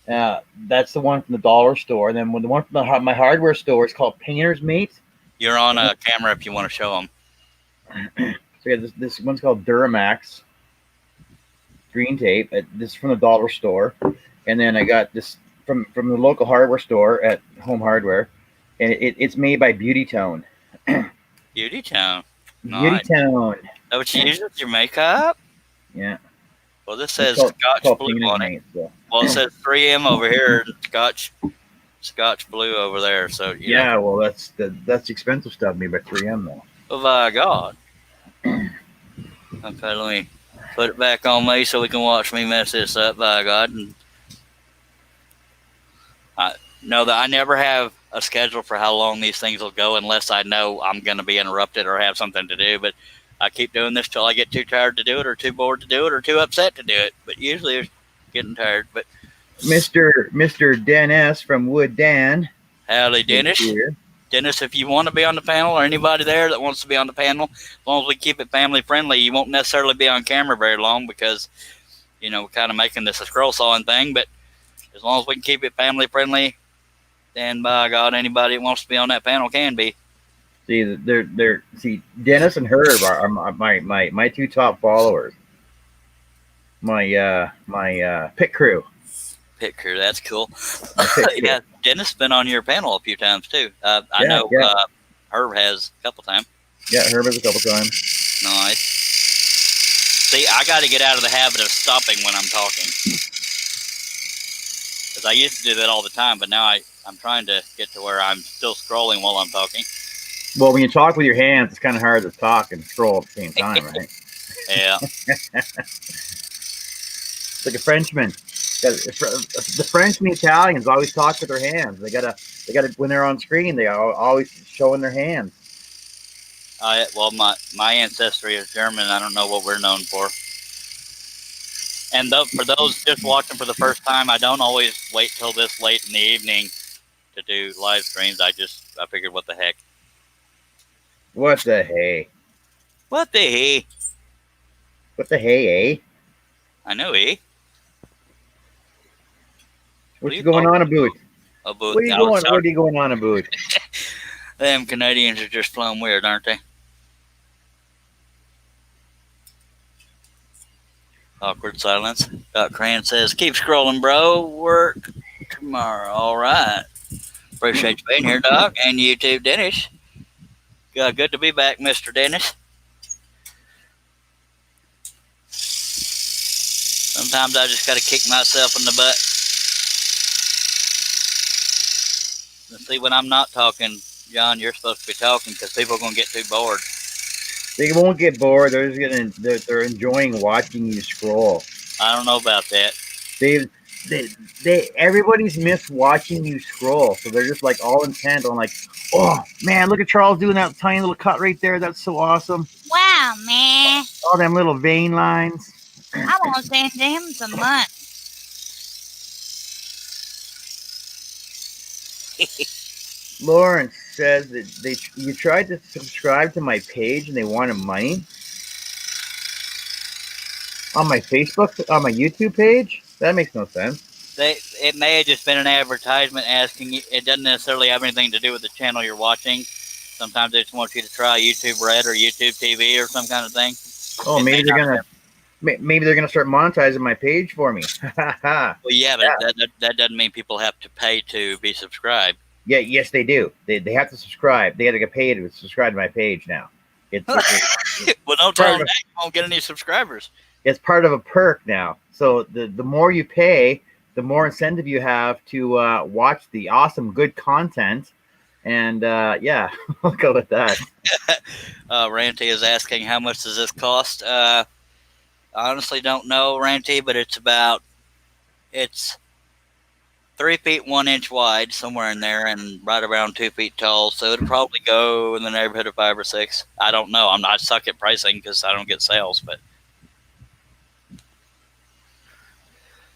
That's the one from the dollar store. And then the one from my hardware store is called Painter's Mate. You're on a camera if you want to show them. So yeah, this one's called Duramax green tape. This is from the dollar store. And then I got this from the local hardware store at Home Hardware. And it's made by Beauty Tone. Beauty Tone. Beauty Tone. That what you use with your makeup? Yeah. Well, this It's says called, Scotch called Blue penis on it. night. So. Well, it says 3M over here, and Scotch Blue over there. So you know. Yeah, well, that's expensive stuff. Maybe by 3M though. Oh my God. Okay, let me put it back on me so we can watch me mess this up. By God, and I know that I never have a schedule for how long these things will go unless I know I'm going to be interrupted or have something to do. But I keep doing this till I get too tired to do it, or too bored to do it, or too upset to do it. But usually it's getting tired. But Mr. Dennis from Wood Dan. howdy, Dennis. Here. Dennis, if you want to be on the panel, or anybody there that wants to be on the panel, as long as we keep it family friendly, you won't necessarily be on camera very long because, you know, we're kind of making this a scroll sawing thing. But as long as we can keep it family friendly, then by God, anybody that wants to be on that panel can be. See, see, Dennis and Herb are my two top followers. My pit crew. Pit crew, that's cool. Yeah, Dennis been on your panel a few times too. I know Herb has a couple times. Yeah, Herb has a couple times. Nice. See, I got to get out of the habit of stopping when I'm talking, because I used to do that all the time, but now I'm trying to get to where I'm still scrolling while I'm talking. Well, when you talk with your hands, it's kind of hard to talk and scroll at the same time, right? Yeah. It's like a Frenchman. The French and the Italians always talk with their hands. They gotta when they're on screen, they are always showing their hands. Well, my ancestry is German. I don't know what we're known for. And for those just watching for the first time, I don't always wait till this late in the evening to do live streams. I figured, what the heck? What the hey? What the hey? What the hey, eh? I know, eh? What's going on about? What are you going on about? Them Canadians are just plumb weird, aren't they? Awkward silence. Doc Cran says, keep scrolling, bro. Work tomorrow. All right. Appreciate you being here, Doc. And you too, Dennis. Good to be back, Mr. Dennis. Sometimes I just got to kick myself in the butt. Let's see, when I'm not talking, John, you're supposed to be talking because people are going to get too bored. They won't get bored. They're enjoying watching you scroll. I don't know about that. Everybody's missed watching you scroll, so they're just like all intent on like, oh man, look at Charles doing that tiny little cut right there. That's so awesome. Wow, man. All them little vein lines. I want to send him some money. Lawrence says that you tried to subscribe to my page and they wanted money on my Facebook, on my YouTube page. That makes no sense. It may have just been an advertisement asking you. It doesn't necessarily have anything to do with the channel you're watching. Sometimes they just want you to try YouTube Red or YouTube TV or some kind of thing. Oh, maybe they're gonna start monetizing my page for me. Well, yeah, but that doesn't mean people have to pay to be subscribed. Yeah, yes, they do. They have to subscribe. They got to get paid to subscribe to my page now. Well, don't tell them that. You won't get any subscribers. It's part of a perk now. So the more you pay, the more incentive you have to watch the awesome, good content. And yeah, I'll go with that. Ranty is asking, how much does this cost? I honestly don't know, Ranty, but it's 3 feet 1 inch wide, somewhere in there, and right around 2 feet tall. So it'd probably go in the neighborhood of $5 or $6. I don't know. I suck at pricing because I don't get sales. But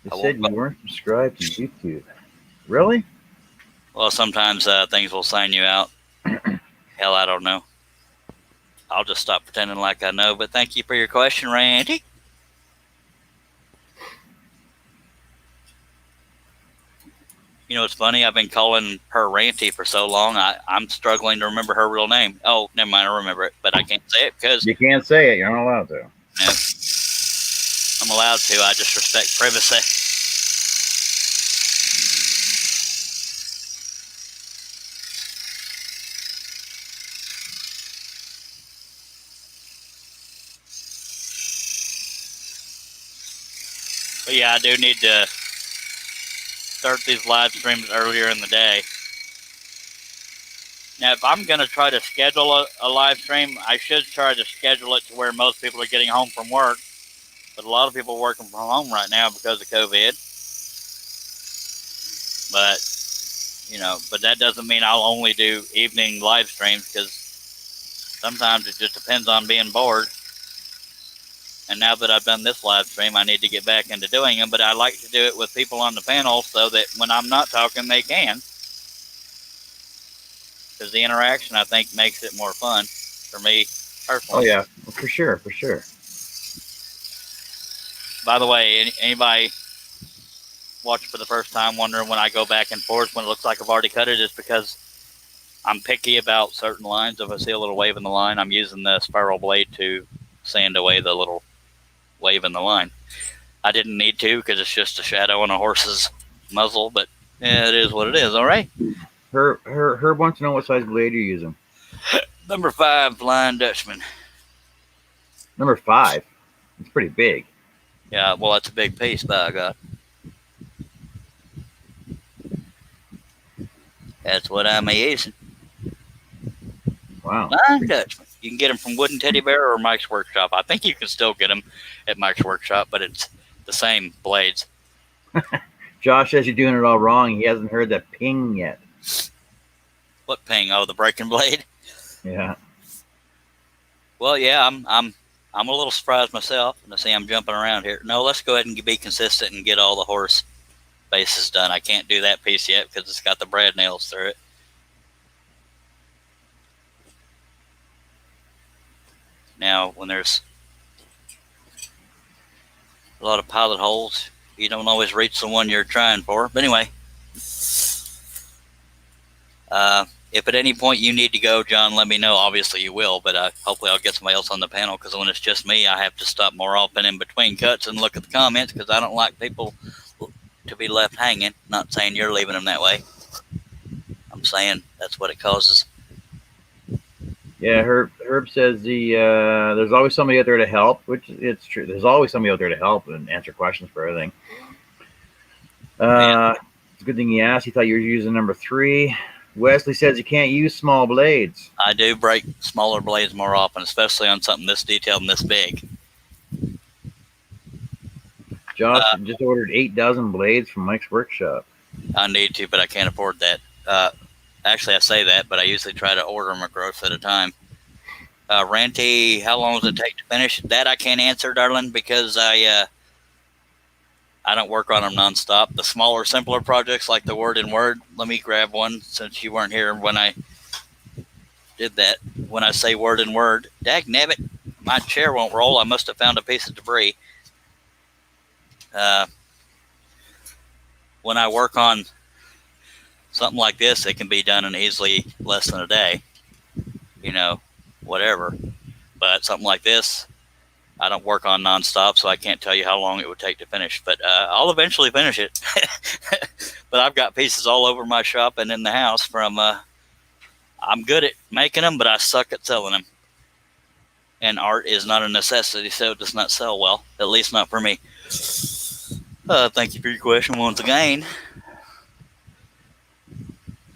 you said you weren't subscribed to YouTube. Really? Well, sometimes things will sign you out. Hell, I don't know. I'll just stop pretending like I know. But thank you for your question, Randy. You know, it's funny. I've been calling her Ranty for so long. I'm struggling to remember her real name. Oh, never mind. I remember it, but I can't say it because you can't say it. You're not allowed to. No, I'm allowed to. I just respect privacy. But yeah, I do need to start these live streams earlier in the day. Now, if I'm going to try to schedule a live stream, I should try to schedule it to where most people are getting home from work. But a lot of people are working from home right now because of COVID. But, but that doesn't mean I'll only do evening live streams, because sometimes it just depends on being bored. And now that I've done this live stream, I need to get back into doing them. But I like to do it with people on the panel so that when I'm not talking, they can. Because the interaction, I think, makes it more fun for me personally. Oh, yeah, for sure, for sure. By the way, anybody watching for the first time wondering when I go back and forth when it looks like I've already cut it, is because I'm picky about certain lines. If I see a little wave in the line, I'm using the spiral blade to sand away the little wave in the line. I didn't need to because it's just a shadow on a horse's muzzle, but yeah, it is what it is. All right. Herb wants to know what size blade you're using. Number 5, Flying Dutchman. Number 5. It's pretty big. Yeah, well, that's a big piece, by God. That's what I'm using. Wow. Flying Dutchman. You can get them from Wooden Teddy Bear or Mike's Workshop. I think you can still get them at Mike's Workshop, but it's the same blades. Josh says you're doing it all wrong. He hasn't heard that ping yet. What ping? Oh, the breaking blade. Yeah. Well, yeah, I'm a little surprised myself to see I'm jumping around here. No, let's go ahead and be consistent and get all the horse bases done. I can't do that piece yet because it's got the brad nails through it. Now, when there's a lot of pilot holes, you don't always reach the one you're trying for. But anyway, if at any point you need to go, John, let me know. Obviously you will, but hopefully I'll get somebody else on the panel, because when it's just me, I have to stop more often in between cuts and look at the comments, because I don't like people to be left hanging. Not saying you're leaving them that way. I'm saying that's what it causes. Yeah, Herb says there's always somebody out there to help, which it's true. There's always somebody out there to help and answer questions for everything. It's a good thing he asked. He thought you were using number 3. Wesley says you can't use small blades. I do break smaller blades more often, especially on something this detailed and this big. Josh just ordered 8 dozen blades from Mike's Workshop. I need to, but I can't afford that. Actually, I say that, but I usually try to order them a gross at a time. Ranty, how long does it take to finish? That I can't answer, darling, because I don't work on them nonstop. The smaller, simpler projects like the Word in Word, let me grab one since you weren't here when I did that. When I say Word in Word, dagnabbit, my chair won't roll. I must have found a piece of debris. When I work on something like this, it can be done in easily less than a day, whatever. But something like this, I don't work on nonstop, so I can't tell you how long it would take to finish. But I'll eventually finish it. But I've got pieces all over my shop and in the house from, I'm good at making them, but I suck at selling them. And art is not a necessity, so it does not sell well, at least not for me. Thank you for your question once again.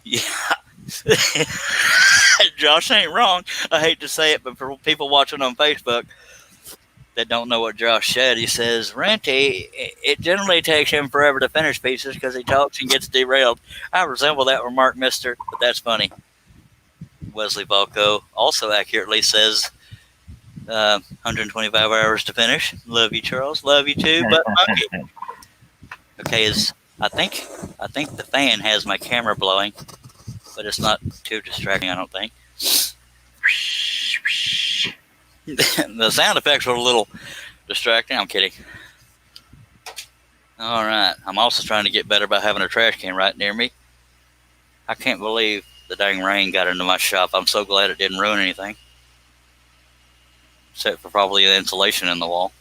Yeah. Josh ain't wrong. I hate to say it, but for people watching on Facebook that don't know what Josh said, he says, Ranty, it generally takes him forever to finish pieces because he talks and gets derailed. I resemble that remark, mister, but that's funny. Wesley Balco also accurately says 125 hours to finish. Love you, Charles. Love you too, but monkey. Okay, I think the fan has my camera blowing, but it's not too distracting, I don't think. The sound effects were a little distracting. I'm kidding. All right. I'm also trying to get better about having a trash can right near me. I can't believe the dang rain got into my shop. I'm so glad it didn't ruin anything, except for probably the insulation in the wall.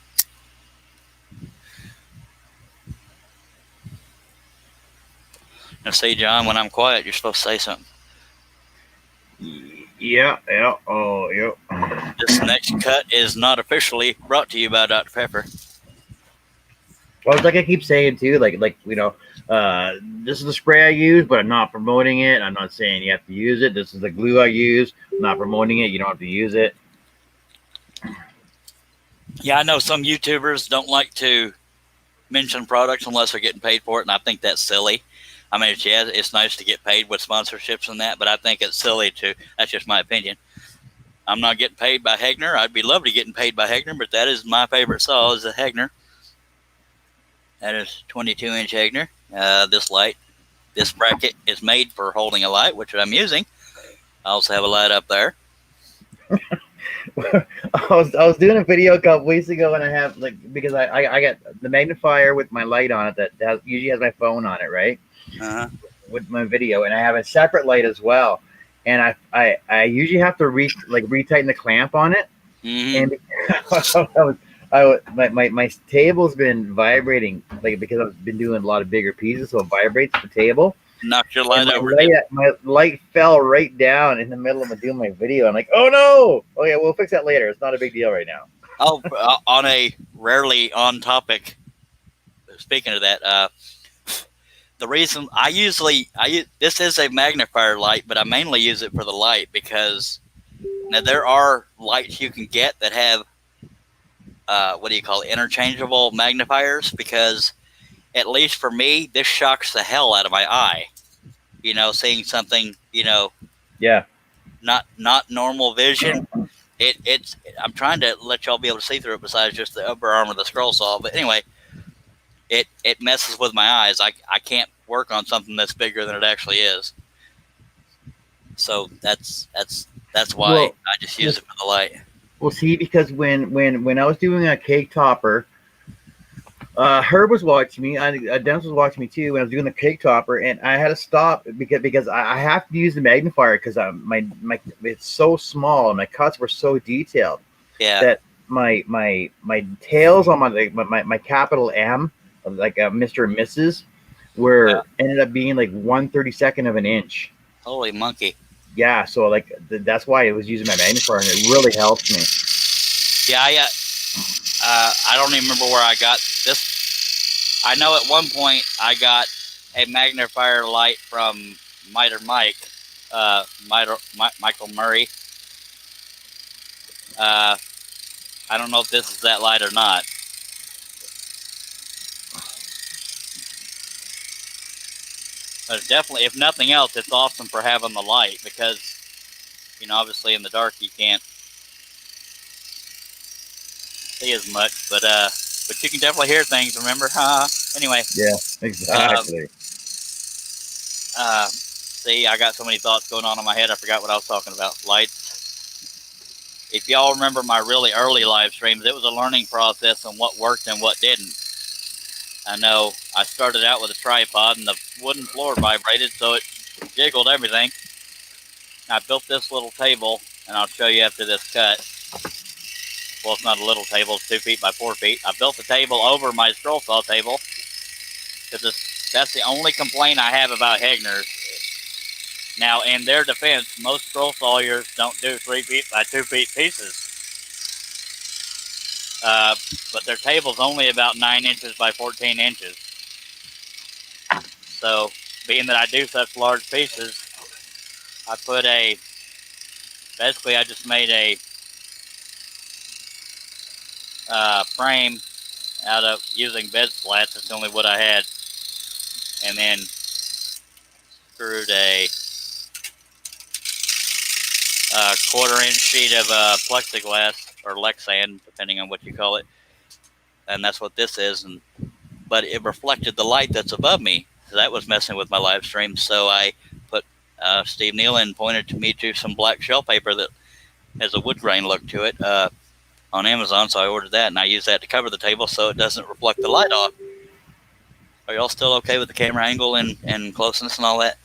Now, see, John, when I'm quiet, you're supposed to say something. Yeah. Oh, yeah. This next cut is not officially brought to you by Dr. Pepper. Well, it's like I keep saying too, this is the spray I use, but I'm not promoting it. I'm not saying you have to use it. This is the glue I use. I'm not promoting it. You don't have to use it. Yeah, I know some YouTubers don't like to mention products unless they're getting paid for it, and I think that's silly. I mean, it's nice to get paid with sponsorships and that, but I think it's silly to. That's just my opinion. I'm not getting paid by Hegner. I'd be lovely getting paid by Hegner, but that is my favorite saw is a Hegner. That is 22-inch Hegner. This bracket is made for holding a light, which I'm using. I also have a light up there. I was doing a video a couple weeks ago, and I have because I got the magnifier with my light on it that usually has my phone on it, right? With my video, and I have a separate light as well. And I usually have to retighten the clamp on it, and my table's been vibrating because I've been doing a lot of bigger pieces, so it vibrates the table. Knocked your light over. My light fell right down in the middle of doing my video. I'm like, oh no! Oh yeah, we'll fix that later. It's not a big deal right now. Oh, on a rarely on topic. Speaking of that, the reason I use this is a magnifier light, but I mainly use it for the light because now there are lights you can get that have interchangeable magnifiers, because at least for me, this shocks the hell out of my eye. Seeing something, not normal vision. I'm trying to let y'all be able to see through it besides just the upper arm of the scroll saw. But anyway, it messes with my eyes. I can't work on something that's bigger than it actually is. So that's why I just use it for the light. Well, see, because when I was doing a cake topper, Herb was watching me. Dennis was watching me too when I was doing the cake topper, and I had to stop because I have to use the magnifier because my it's so small and my cuts were so detailed. Yeah. That my tails on my capital M, like Mr. and Mrs., ended up being like 1/32 of an inch. Holy monkey. Yeah, so that's why I was using my magnifier, and it really helped me. Yeah, I don't even remember where I got this. I know at one point I got a magnifier light from Mitre Mike, Michael Murray. I don't know if this is that light or not. But definitely, if nothing else, it's awesome for having the light because, obviously in the dark you can't see as much, but you can definitely hear things. Remember? Anyway. Yeah, exactly. See, I got so many thoughts going on in my head. I forgot what I was talking about. Lights. If y'all remember my really early live streams, it was a learning process on what worked and what didn't. I know I started out with a tripod and the wooden floor vibrated, so it jiggled everything. I built this little table, and I'll show you after this cut. Well, it's not a little table, it's 2 feet by 4 feet. I built the table over my scroll saw table because that's the only complaint I have about Hegners. Now, in their defense, most scroll sawyers don't do 3 feet by 2 feet pieces. But their table's only about 9 inches by 14 inches. So, being that I do such large pieces, I just made a frame out of using bed slats. That's the only wood I had. And then screwed a 1/4 inch sheet of plexiglass or Lexan, depending on what you call it. And that's what this is. But it reflected the light that's above me. So that was messing with my live stream. So I put Steve Nealon pointed me to some black shell paper that has a wood grain look to it on Amazon. So I ordered that, and I use that to cover the table so it doesn't reflect the light off. Are y'all still okay with the camera angle and closeness and all that?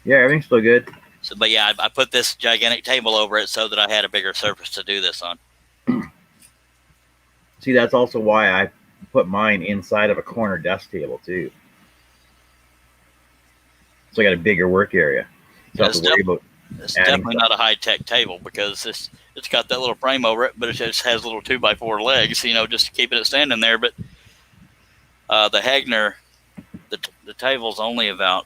Yeah, everything's still good. So, but yeah, I put this gigantic table over it so that I had a bigger surface to do this on. See, that's also why I put mine inside of a corner desk table too. So I got a bigger work area. So It's definitely not a high-tech table because it's got that little frame over it, but it just has little 2x4 legs, just keeping it standing there. But The Hegner, the table's only about,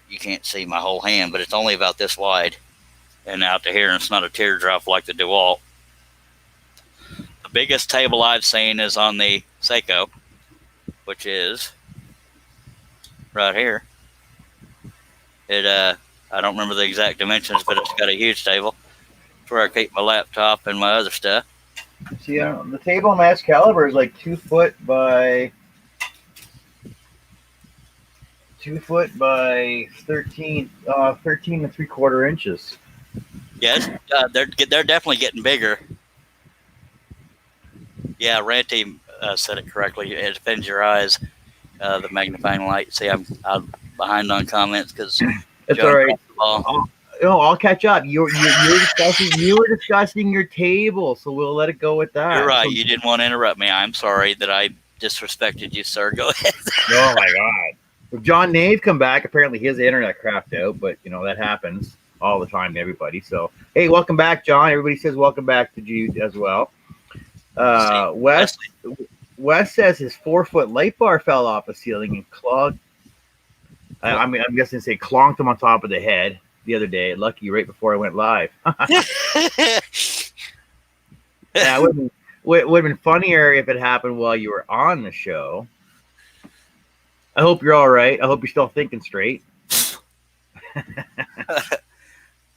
you can't see my whole hand, but it's only about this wide and out to here, and it's not a teardrop like the DeWalt. The biggest table I've seen is on the Seiko, which is right here. I don't remember the exact dimensions, but it's got a huge table. It's where I keep my laptop and my other stuff. See, the table on my Excalibur is like 2 foot by 13 and 3/4 inches. Yes, they're definitely getting bigger. Yeah, Ranty said it correctly. It offends your eyes, the magnifying light. See, I'm behind on comments because it's all right. I'll catch up. You were discussing your table, so we'll let it go with that. You're right. You didn't want to interrupt me. I'm sorry that I disrespected you, sir. Go ahead. Oh my God. If John Nave come back, apparently his internet crapped out, but that happens all the time to everybody. So hey, welcome back, John. Everybody says welcome back to you as well. Wes says his 4-foot light bar fell off the ceiling and clogged. I'm guessing say clonked him on top of the head the other day. Lucky right before I went live. Yeah, it would have been funnier if it happened while you were on the show. I hope you're all right. I hope you're still thinking straight.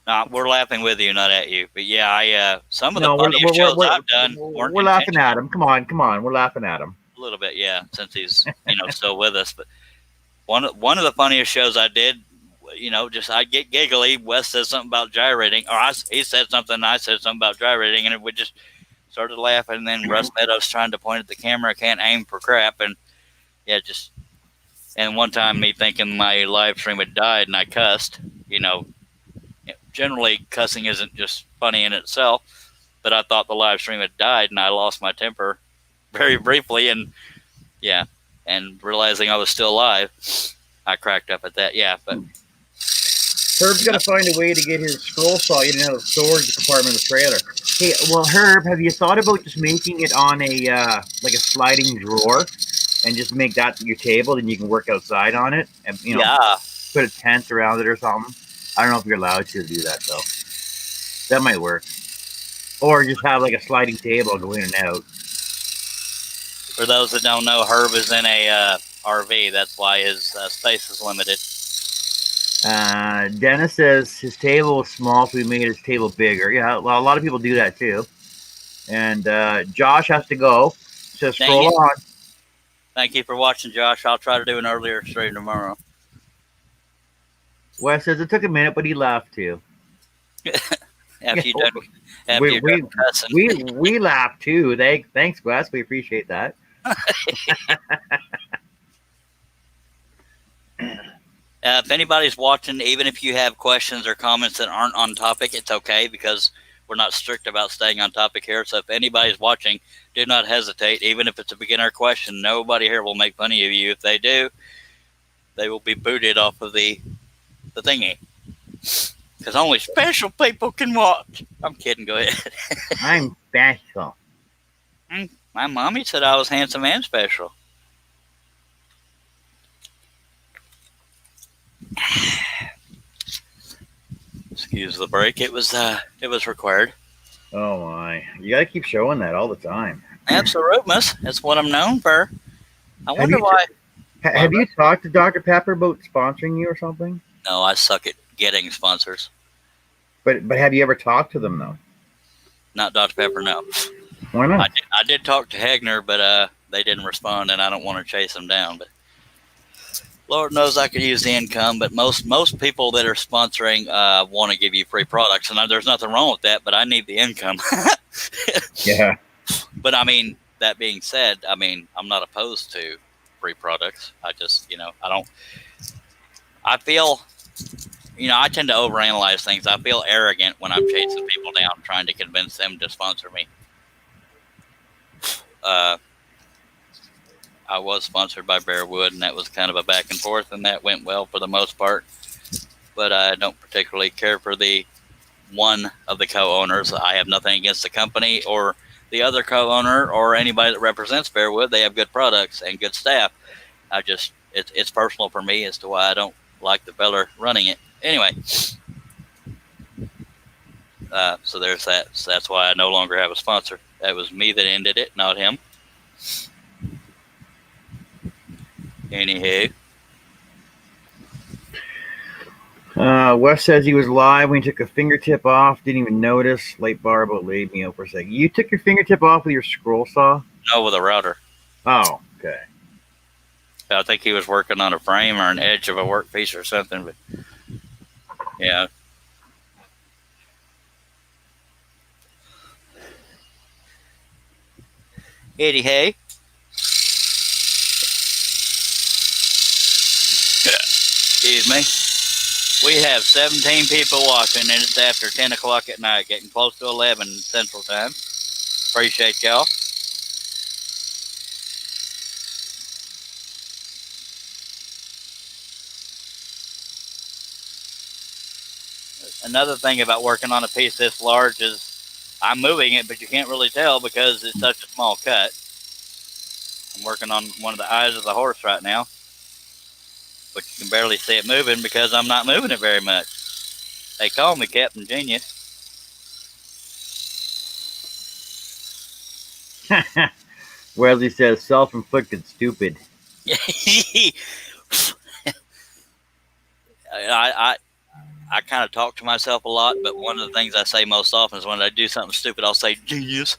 No, we're laughing with you, not at you. But yeah, some of the funniest shows I've done we're laughing at him. Come on. We're laughing at him. A little bit, yeah, since he's still with us. But one of the funniest shows I did, just I get giggly. Wes says something about gyrating, or he said something, and I said something about gyrating, and we just started laughing. And then Russ Meadows trying to point at the camera, can't aim for crap, and yeah, just. And one time, me thinking my live stream had died, and I cussed. Generally, cussing isn't just funny in itself, but I thought the live stream had died, and I lost my temper very briefly, and yeah, and realizing I was still alive, I cracked up at that. Yeah, but Herb's got to find a way to get his scroll saw in and out of the storage compartment of the trailer. Hey, well, Herb, have you thought about just making it on a like a sliding drawer, and just make that your table, then you can work outside on it, and put a tent around it or something? I don't know if you're allowed to do that though. That might work. Or just have like a sliding table go in and out. For those that don't know, Herb is in a RV. That's why his space is limited. Dennis says his table was small, so we made his table bigger. Yeah, well, a lot of people do that too. And Josh has to go. So scroll on. Thank you for watching, Josh. I'll try to do an earlier stream tomorrow. Wes says it took a minute, but he laughed too. We laughed too. Thanks, Wes. We appreciate that. If anybody's watching, even if you have questions or comments that aren't on topic, it's okay, because we're not strict about staying on topic here. So if anybody's watching, do not hesitate. Even if it's a beginner question, nobody here will make fun of you. If they do, they will be booted off of the thingy, because only special people can watch. I'm kidding. Go ahead. I'm special. My mommy said I was handsome and special. Excuse the break. It was required. Oh my! You gotta keep showing that all the time. Absolutely, that's what I'm known for. I wonder why. Have you talked to Dr. Pepper about sponsoring you or something? No, I suck at getting sponsors. But have you ever talked to them though? Not Dr. Pepper, no. Why not? I did talk to Hegner, but they didn't respond, and I don't want to chase them down. But Lord knows I could use the income. But most people that are sponsoring want to give you free products, and there's nothing wrong with that. But I need the income. Yeah. But I mean, that being said, I mean, I'm not opposed to free products. I just, I feel, I tend to overanalyze things. I feel arrogant when I'm chasing people down, trying to convince them to sponsor me. I was sponsored by Bearwood, and that was kind of a back and forth, and that went well for the most part. But I don't particularly care for the one of the co-owners. I have nothing against the company or the other co-owner or anybody that represents Bearwood. They have good products and good staff. It's personal for me as to why I don't like the fella running it. Anyway, so there's that. So that's why I no longer have a sponsor. That was me that ended it, not him. Anywho. Wes says he was live when he took a fingertip off. Didn't even notice. Late Barbo laid me out for a second. You took your fingertip off with your scroll saw? No, with a router. Oh, okay. I think he was working on a frame or an edge of a workpiece or something. But yeah. Eddie, hey. Excuse me. We have 17 people watching, and it's after 10 o'clock at night, getting close to 11 Central Time. Appreciate y'all. Another thing about working on a piece this large is I'm moving it, but you can't really tell because it's such a small cut. I'm working on one of the eyes of the horse right now, but you can barely see it moving because I'm not moving it very much. They call me Captain Genius. Wesley says self-inflicted stupid. I kind of talk to myself a lot, but one of the things I say most often is when I do something stupid, I'll say, genius.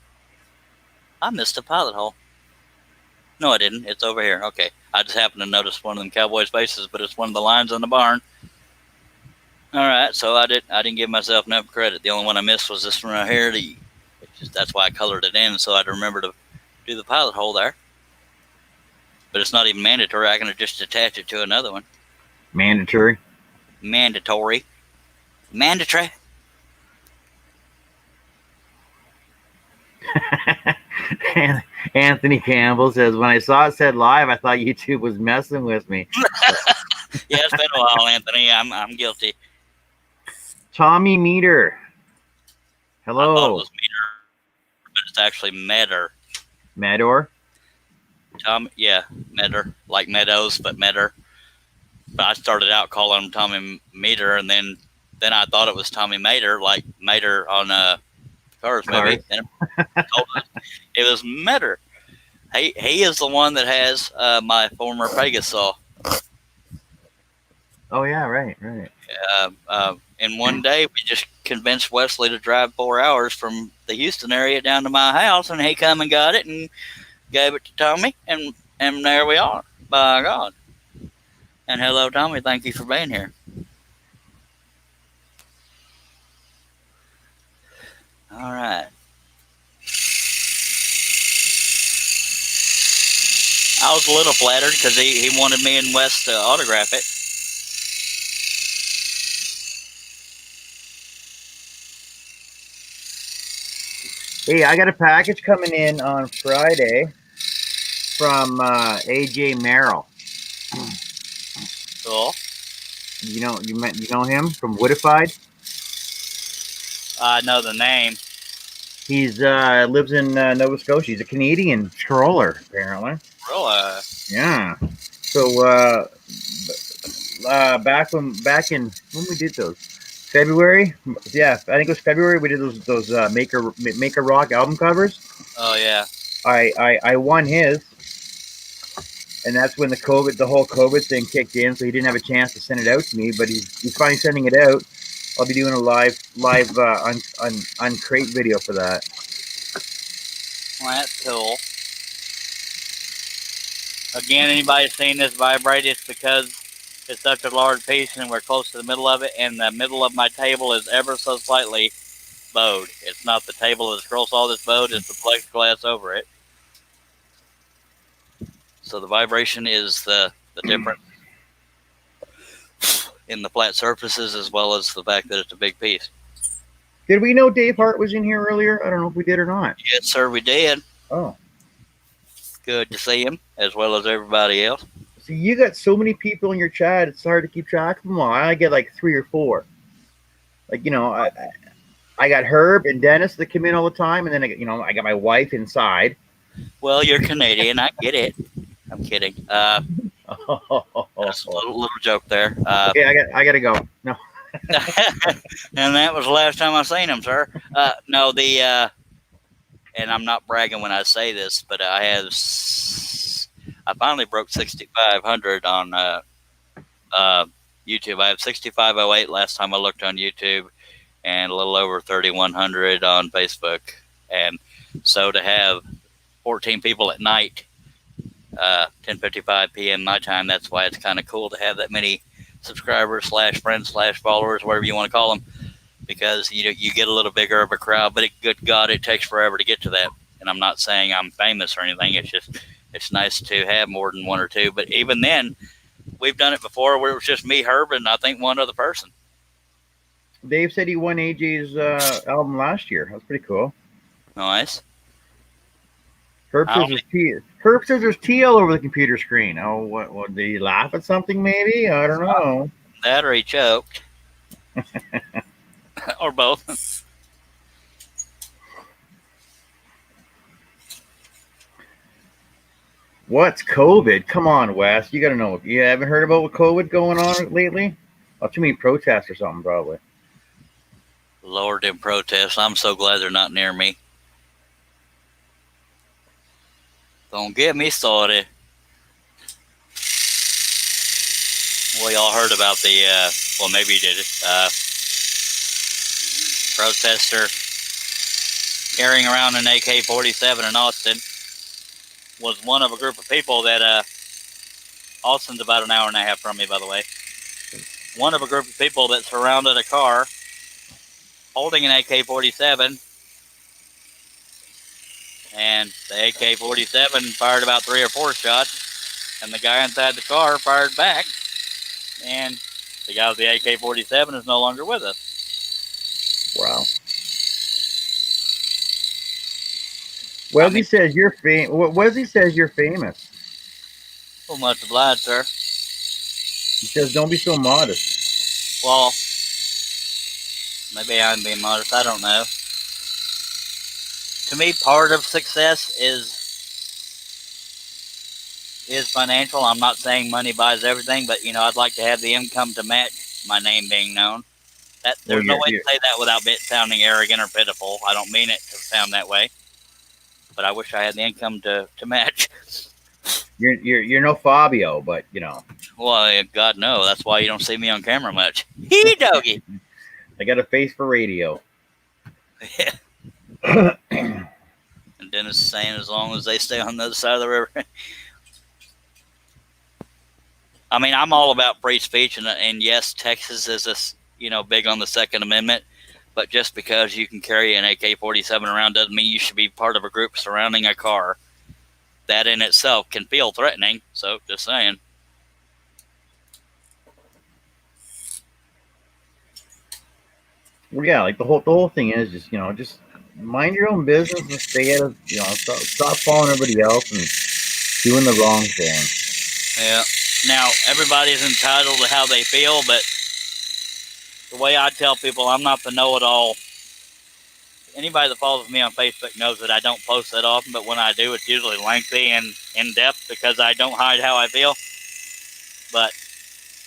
I missed a pilot hole. No, I didn't. It's over here. Okay. I just happened to notice one of them Cowboys' faces, but it's one of the lines on the barn. All right. So I didn't give myself enough credit. The only one I missed was this one right here. That's why I colored it in, so I'd remember to do the pilot hole there. But it's not even mandatory. I can just attach it to another one. Mandatory. Mandatory. Mandatory. Anthony Campbell says, when I saw it said live, I thought YouTube was messing with me. Yeah, it's been a while, Anthony. I'm guilty. Tommy Meter. Hello. I thought it was Meter, but it's actually Metter. Medor? Yeah, Metter. Like Meadows, but Metter. But I started out calling him Tommy Meter, and then I thought it was Tommy Mater, like Mater on Cars movie. And it was Metter. He is the one that has my former Pegasus saw. Oh yeah, right. And one day we just convinced Wesley to drive 4 hours from the Houston area down to my house, and he come and got it and gave it to Tommy, and there we are. By God. And hello, Tommy. Thank you for being here. All right. I was a little flattered because he wanted me and Wes to autograph it. Hey, I got a package coming in on Friday from AJ Merrill. Cool. You know him from Woodified? I know the name. He's lives in Nova Scotia. He's a Canadian troller, apparently. Really? Yeah. So back in when we did those, February. Yeah, I think it was February. We did those Maker Rock album covers. Oh yeah. I won his, and that's when the whole COVID thing kicked in. So he didn't have a chance to send it out to me, but he's finally sending it out. I'll be doing a live on crate video for that. Well, that's cool. Again, anybody seen this vibrate? It's because it's such a large piece and we're close to the middle of it, and the middle of my table is ever so slightly bowed. It's not the table of the scroll saw that's bowed, it's the plexiglass over it. So the vibration is the difference in the flat surfaces, as well as the fact that it's a big piece. Did we know Dave Hart was in here earlier? I don't know if we did or not. Yes, sir, we did. Oh. Good to see him, as well as everybody else. So you got so many people in your chat, it's hard to keep track of them all. I get like 3 or 4. Like, I got Herb and Dennis that come in all the time, and then I got my wife inside. Well, you're Canadian. I get it. I'm kidding. Just a little joke there. Okay, I got to go. No. And that was the last time I seen him, sir. No, and I'm not bragging when I say this, but I finally broke 6,500 on YouTube. I have 6,508 last time I looked on YouTube, and a little over 3,100 on Facebook. And so to have 14 people at night, 10:55 p.m. my time, that's why it's kind of cool to have that many subscribers / friends / followers, whatever you want to call them, because you get a little bigger of a crowd. But good God, it takes forever to get to that. And I'm not saying I'm famous or anything. It's just it's nice to have more than one or two. But even then, we've done it before where it was just me, Herb, and I think one other person. Dave said he won AJ's album last year. That's pretty cool. Nice. Herb says there's tea all over the computer screen. Oh, what? Did he laugh at something? Maybe, I don't know. That or he choked, or both. What's COVID? Come on, Wes. You got to know. You haven't heard about what COVID going on lately? Oh, too many protests or something, probably. Lord, them protests. I'm so glad they're not near me. Don't get me started. Well, y'all heard about the, well, maybe you did it, protester carrying around an AK-47 in Austin was one of a group of people that, Austin's about an hour and a half from me, by the way. One of a group of people that surrounded a car holding an AK-47, and the AK-47 fired about 3 or 4 shots, and the guy inside the car fired back, and the guy with the AK-47 is no longer with us. Wow. Wesley says you're famous. Wesley says you're famous. So much obliged, sir. He says don't be so modest. Well, maybe I'm being modest. I don't know. To me, part of success is financial. I'm not saying money buys everything, but I'd like to have the income to match my name being known. There's no way to say that without sounding arrogant or pitiful. I don't mean it to sound that way, but I wish I had the income to match. You're no Fabio, but Well, God no. That's why you don't see me on camera much. Hee doggy. I got a face for radio. Yeah. And Dennis is saying as long as they stay on the other side of the river. I mean, I'm all about free speech, and yes, Texas is big on the Second Amendment, but just because you can carry an AK-47 around doesn't mean you should be part of a group surrounding a car. That in itself can feel threatening, so just saying. Well, yeah, like the whole thing is just just mind your own business and stay out of stop following everybody else and doing the wrong thing. Yeah. Now everybody's entitled to how they feel, but the way I tell people, I'm not the know-it-all. Anybody that follows me on Facebook knows that I don't post that often, but when I do, it's usually lengthy and in-depth because I don't hide how I feel. But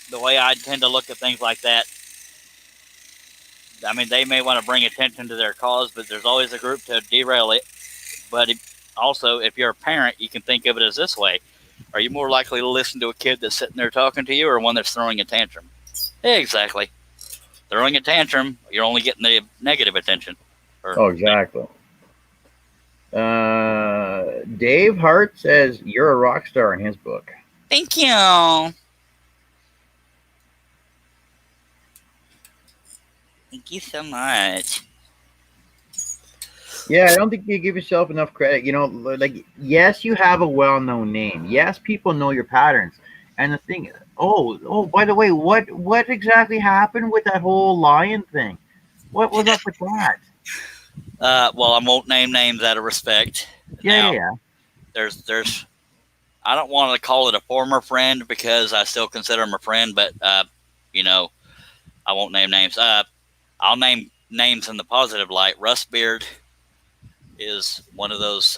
the way I tend to look at things like that, I mean, they may want to bring attention to their cause, but there's always a group to derail it. But also, if you're a parent, you can think of it as this way. Are you more likely to listen to a kid that's sitting there talking to you or one that's throwing a tantrum? Exactly. Throwing a tantrum, you're only getting the negative attention. Exactly. Dave Hart says you're a rock star in his book. Thank you. Thank you so much. Yeah, I don't think you give yourself enough credit. Like, yes, you have a well-known name. Yes, people know your patterns. And the thing, by the way, what exactly happened with that whole lion thing? What was up with that? Well, I won't name names out of respect. Yeah. There's I don't want to call it a former friend because I still consider him a friend, but I won't name names. I'll name names in the positive light. Rustbeard is one of those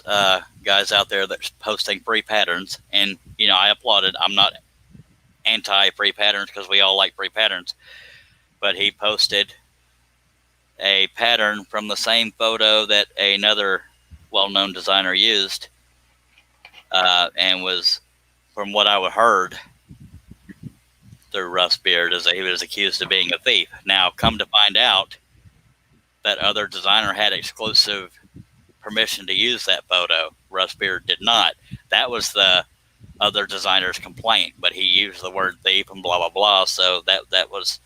guys out there that's posting free patterns, and I applaud it. I'm not anti free patterns because we all like free patterns, but he posted a pattern from the same photo that another well-known designer used, and was, from what I heard through Rustbeard, is that he was accused of being a thief. Now, come to find out, that other designer had exclusive permission to use that photo. Rustbeard did not. That was the other designer's complaint, but he used the word thief and blah blah blah. So that was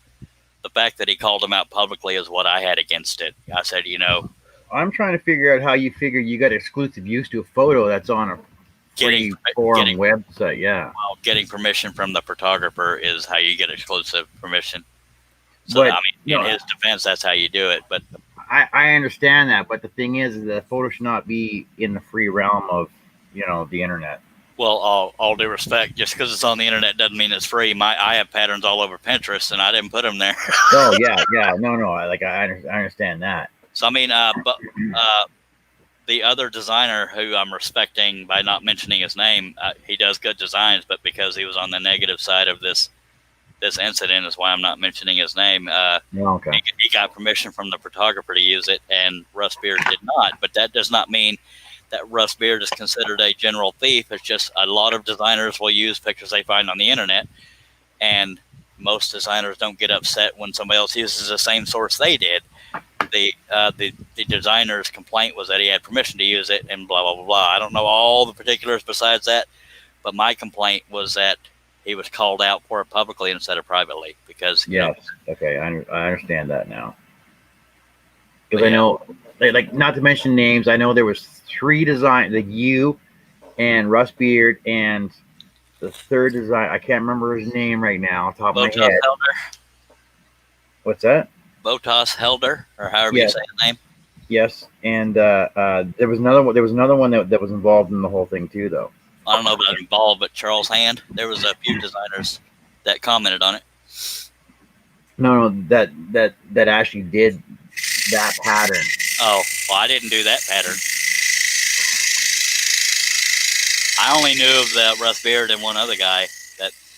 the fact that he called him out publicly is what I had against it. I said, I'm trying to figure out how you figure you got exclusive use to a photo that's on a free forum website. Yeah. Well, getting permission from the photographer is how you get exclusive permission. So, but, in his defense, that's how you do it. But I understand that. But the thing is that the photo should not be in the free realm of, the internet. Well, all due respect, just because it's on the internet doesn't mean it's free. I have patterns all over Pinterest, and I didn't put them there. Oh, yeah. No. I understand that. So, but the other designer who I'm respecting by not mentioning his name, he does good designs, but because he was on the negative side of this incident is why I'm not mentioning his name. Okay. He got permission from the photographer to use it, and Rustbeard did not. But that does not mean that Rustbeard is considered a general thief. It's just a lot of designers will use pictures they find on the internet, and most designers don't get upset when somebody else uses the same source they did. The designer's complaint was that he had permission to use it, and blah blah blah blah. I don't know all the particulars besides that, but my complaint was that he was called out for it publicly instead of privately because okay, I understand that now. Because I know, like, not to mention names, I know there was 3 design, you and Rustbeard, and the third design, I can't remember his name right now off the top of my head. Helder. What's that? Botas Helder, or however you say his name. Yes, and there was another one. There was another one that was involved in the whole thing too, though. I don't know about involved, but Charles Hand. There was a few designers that commented on it. No, that actually did that pattern. Oh, well, I didn't do that pattern. I only knew of the Rustbeard and one other guy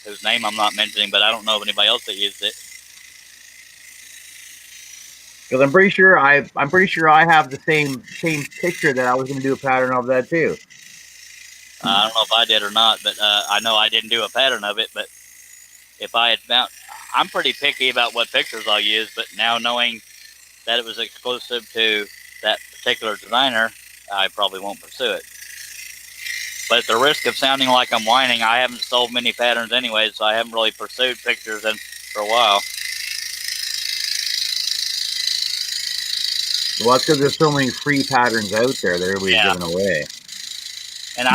whose name I'm not mentioning, but I don't know of anybody else that used it. Because I'm pretty sure I have the same picture that I was going to do a pattern of that too. I don't know if I did or not, but I know I didn't do a pattern of it. But if I had found, I'm pretty picky about what pictures I'll use. But now knowing that it was exclusive to that particular designer, I probably won't pursue it. But at the risk of sounding like I'm whining, I haven't sold many patterns anyway, so I haven't really pursued pictures for a while. Well, that's because there's so many free patterns out there that everybody's giving away. And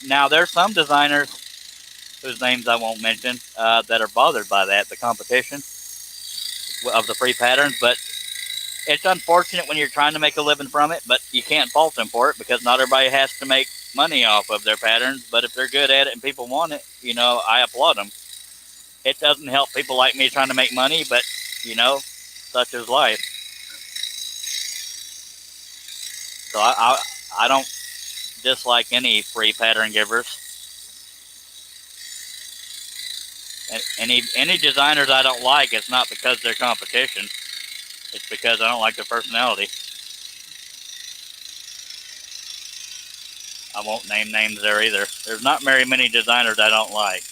now there's some designers whose names I won't mention that are bothered by the competition of the free patterns. But it's unfortunate when you're trying to make a living from it, but you can't fault them for it because not everybody has to make money off of their patterns. But if they're good at it and people want it, I applaud them. It doesn't help people like me trying to make money, but such is life. So I don't dislike any free pattern givers. And any designers I don't like, it's not because they're competition. It's because I don't like their personality. I won't name names there either. There's not very many designers I don't like.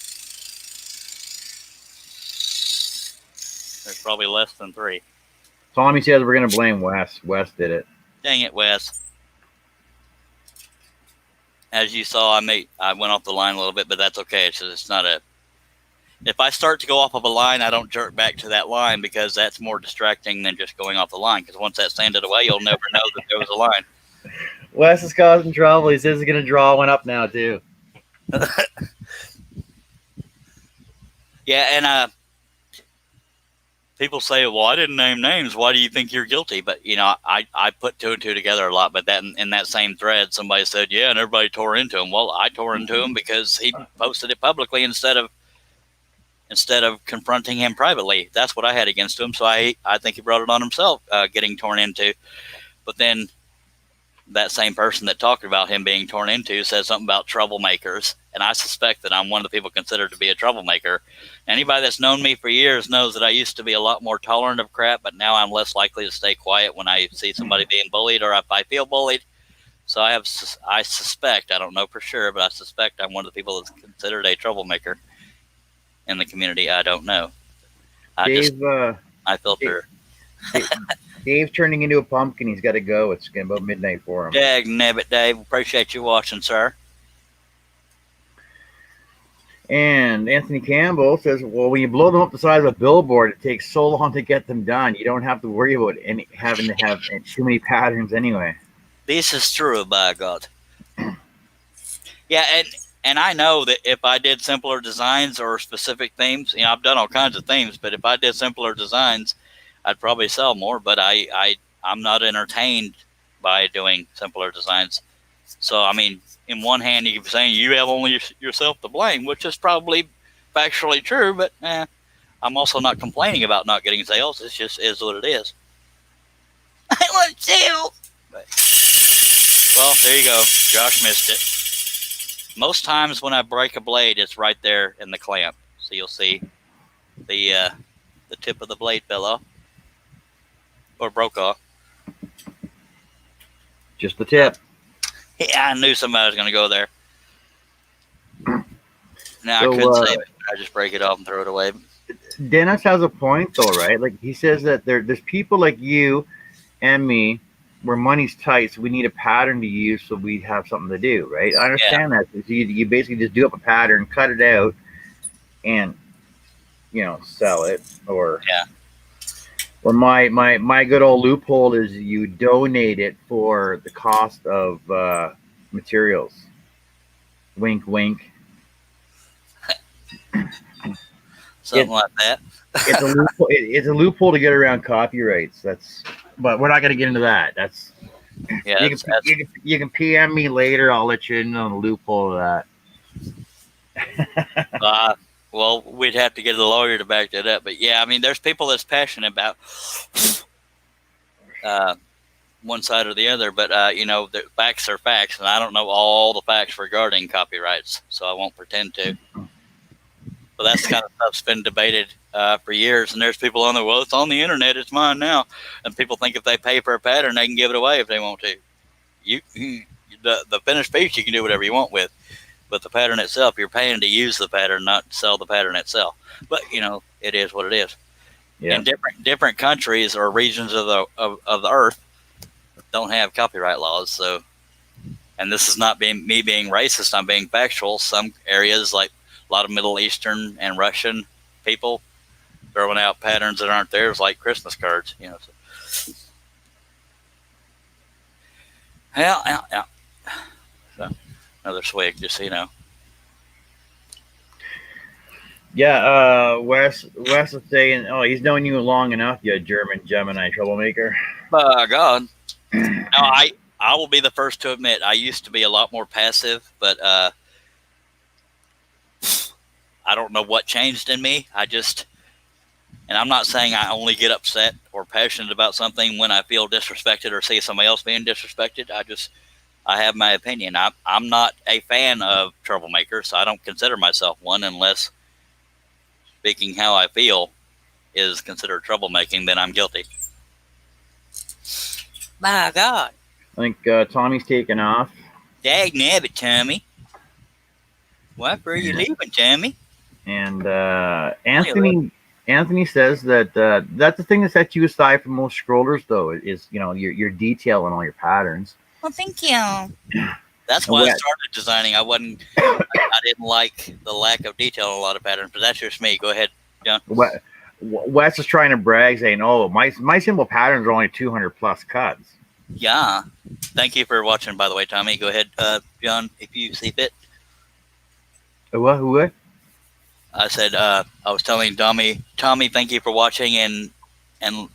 There's probably less than 3. Tommy says we're going to blame Wes. Wes did it. Dang it, Wes. As you saw, I went off the line a little bit, but that's okay. It's not a... If I start to go off of a line, I don't jerk back to that line because that's more distracting than just going off the line. Because once that's sanded away, you'll never know that there was a line. Wes is causing trouble. He says he's going to draw one up now, too. Yeah, and people say, well, I didn't name names. Why do you think you're guilty? But, I put 2 and 2 together a lot. But that in that same thread, somebody said, yeah, and everybody tore into him. Well, I tore into him because he posted it publicly instead of instead of confronting him privately. That's what I had against him. So I think he brought it on himself, getting torn into. But then that same person that talked about him being torn into said something about troublemakers. And I suspect that I'm one of the people considered to be a troublemaker. Anybody that's known me for years knows that I used to be a lot more tolerant of crap, but now I'm less likely to stay quiet when I see somebody being bullied or if I feel bullied. So I suspect, I don't know for sure, but I suspect I'm one of the people that's considered a troublemaker in the community. I don't know. I filter. Dave's turning into a pumpkin. He's got to go. It's getting about midnight for him. Dag nabbit, Dave. Appreciate you watching, sir. And Anthony Campbell says, well, when you blow them up the size of a billboard, it takes so long to get them done. You don't have to worry about having to have too many patterns anyway. This is true, by God. Yeah, and I know that if I did simpler designs or specific themes, I've done all kinds of themes, but if I did simpler designs, I'd probably sell more. But I'm not entertained by doing simpler designs. So, in one hand, you can be saying you have only yourself to blame, which is probably factually true, but I'm also not complaining about not getting sales. It just is what it is. I want sales. Well, there you go. Josh missed it. Most times when I break a blade, it's right there in the clamp. So you'll see the tip of the blade fell off or broke off. Just the tip. Yeah, I knew somebody was going to go there. Now I couldn't save it. I just break it off and throw it away. Dennis has a point, though, right? Like he says that there's people like you and me where money's tight, so we need a pattern to use so we have something to do, right? I understand that. You basically just do up a pattern, cut it out, and sell it. Or my good old loophole is you donate it for the cost of materials. Wink, wink. Something like that. It's a loophole to get around copyrights. But we're not going to get into that. You can PM me later. I'll let you in on the loophole of that. Well, we'd have to get a lawyer to back that up. But yeah, there's people that's passionate about one side or the other. But the facts are facts, and I don't know all the facts regarding copyrights, so I won't pretend to. But that's kind of stuff's been debated for years, and there's people on there. Well, it's on the internet; it's mine now. And people think if they pay for a pattern, they can give it away if they want to. The finished piece, you can do whatever you want with, but the pattern itself, you're paying to use the pattern, not sell the pattern itself. But it is what it is. Yeah. And different countries or regions of the earth don't have copyright laws. So, and this is not me being racist. I'm being factual. Some areas like a lot of Middle Eastern and Russian people throwing out patterns that aren't theirs, like Christmas cards, So. Yeah. So, another swig, just so you know. Yeah, Wes is saying, he's known you long enough, you German Gemini troublemaker. By God. No, I will be the first to admit I used to be a lot more passive, but I don't know what changed in me. And I'm not saying I only get upset or passionate about something when I feel disrespected or see somebody else being disrespected. I have my opinion. I'm not a fan of troublemakers, so I don't consider myself one unless speaking how I feel is considered troublemaking, then I'm guilty. My God. I think Tommy's taking off. Dag nabbit, Tommy. Why are you leaving, Tommy? And Anthony says that that's the thing that sets you aside from most scrollers, though, is your detail and all your patterns. Well, thank you. That's why I started designing. I didn't like the lack of detail in a lot of patterns, but that's just me. Go ahead, John. Wes is trying to brag, saying, "Oh, my simple patterns are only 200 plus cuts." Yeah. Thank you for watching, by the way, Tommy. Go ahead, John, if you see fit. What? Who? I said I was telling Tommy, thank you for watching and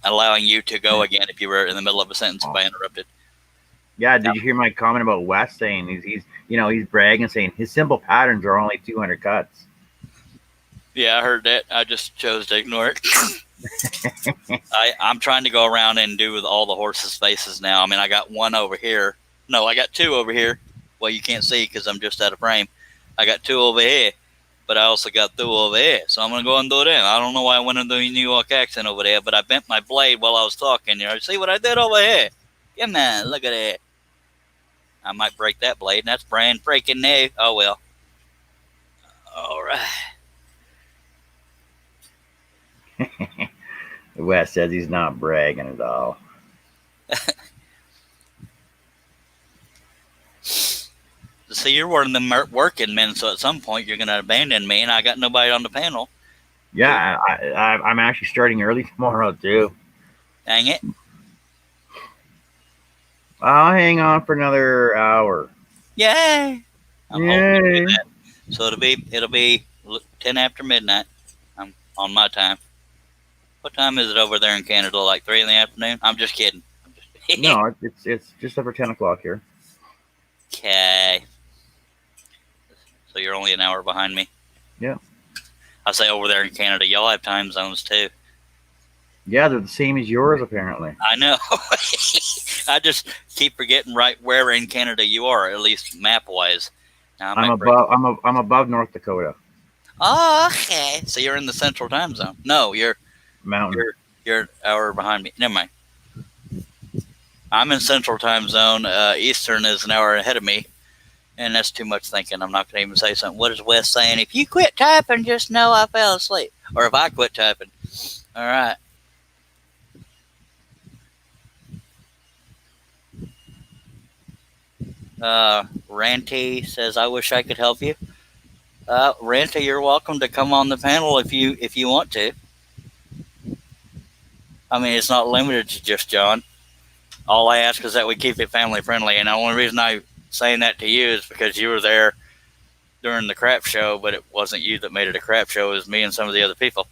allowing you to go again if you were in the middle of a sentence if I interrupted. Yeah, did you hear my comment about Wes saying he's bragging, saying his simple patterns are only 200 cuts? Yeah, I heard that. I just chose to ignore it. I'm trying to go around and do with all the horses' faces now. I mean, I got one over here. No, I got two over here. Well, you can't see because I'm just out of frame. I got two over here, but I also got two over here. So I'm going to go and do them. I don't know why I went into the New York accent over there, but I bent my blade while I was talking. You know, see what I did over here? Come on, look at that. I might break that blade, and that's brand breaking new. Oh, well. All right. Wes says he's not bragging at all. So you're one of them working men, so at some point you're going to abandon me, and I got nobody on the panel. Yeah, I'm actually starting early tomorrow, too. Dang it. I'll hang on for another hour. Yay! I'm hoping to Yay. do that. So it'll be 10 after midnight. I'm on my time. What time is it over there in Canada? Like 3 in the afternoon? I'm just kidding. No, it's just over 10 o'clock here. Okay. So you're only an hour behind me. Yeah. I say over there in Canada, y'all have time zones too. Yeah, they're the same as yours, apparently. I know. I just keep forgetting right where in Canada you are, at least map wise. Now, I'm above North Dakota. Oh, okay. So you're in the central time zone. No, you're Mountain. You're an hour behind me. Never mind. I'm in central time zone. Eastern is an hour ahead of me. And that's too much thinking. I'm not going to even say something. What is Wes saying? If you quit typing, just know I fell asleep. Or if I quit typing. All right. Ranty says, I wish I could help you. Ranty, you're welcome to come on the panel if you want to. I mean, it's not limited to just John. All I ask is that we keep it family friendly. And the only reason I'm saying that to you is because you were there during the crap show, but it wasn't you that made it a crap show. It was me and some of the other people.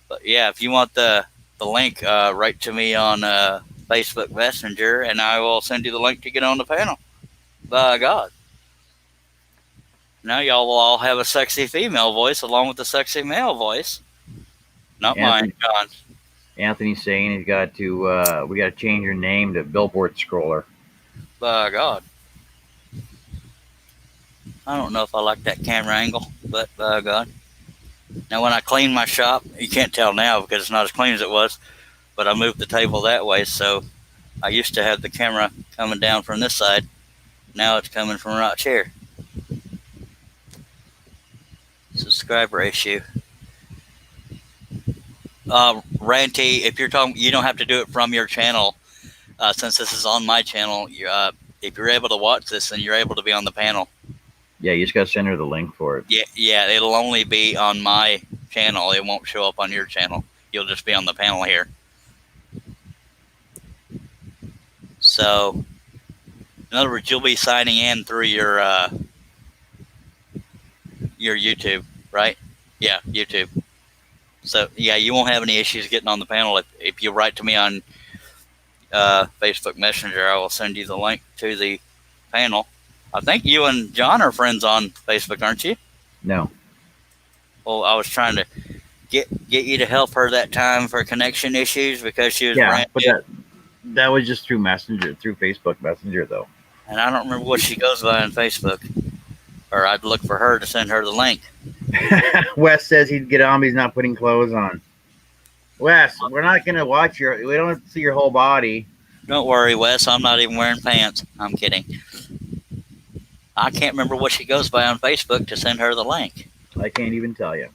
But yeah, if you want the link, write to me on Facebook Messenger, and I will send you the link to get on the panel. By God. Now y'all will all have a sexy female voice along with the sexy male voice. Not mine, John's. Anthony's saying we got to change your name to Billboard Scroller. By God. I don't know if I like that camera angle, but by God. Now when I clean my shop, you can't tell now because it's not as clean as it was, but I moved the table that way, so I used to have the camera coming down from this side. Now it's coming from right here. Subscriber issue. Ranty, if you're talking, you don't have to do it from your channel. Since this is on my channel, if you're able to watch this, then you're able to be on the panel. Yeah, you just got to send her the link for it. Yeah, it'll only be on my channel. It won't show up on your channel. You'll just be on the panel here. So, in other words, you'll be signing in through your YouTube, right? Yeah, YouTube. So, yeah, you won't have any issues getting on the panel. If you write to me on Facebook Messenger, I will send you the link to the panel. I think you and John are friends on Facebook, aren't you? No. Well, I was trying to get you to help her that time for connection issues because she was brand new. But that was just through Messenger, through Facebook Messenger, though. And I don't remember what she goes by on Facebook. Or I'd look for her to send her the link. Wes says he'd get on, but he's not putting clothes on. Wes, we're not going to watch we don't have to see your whole body. Don't worry, Wes. I'm not even wearing pants. I'm kidding. I can't remember what she goes by on Facebook to send her the link. I can't even tell you.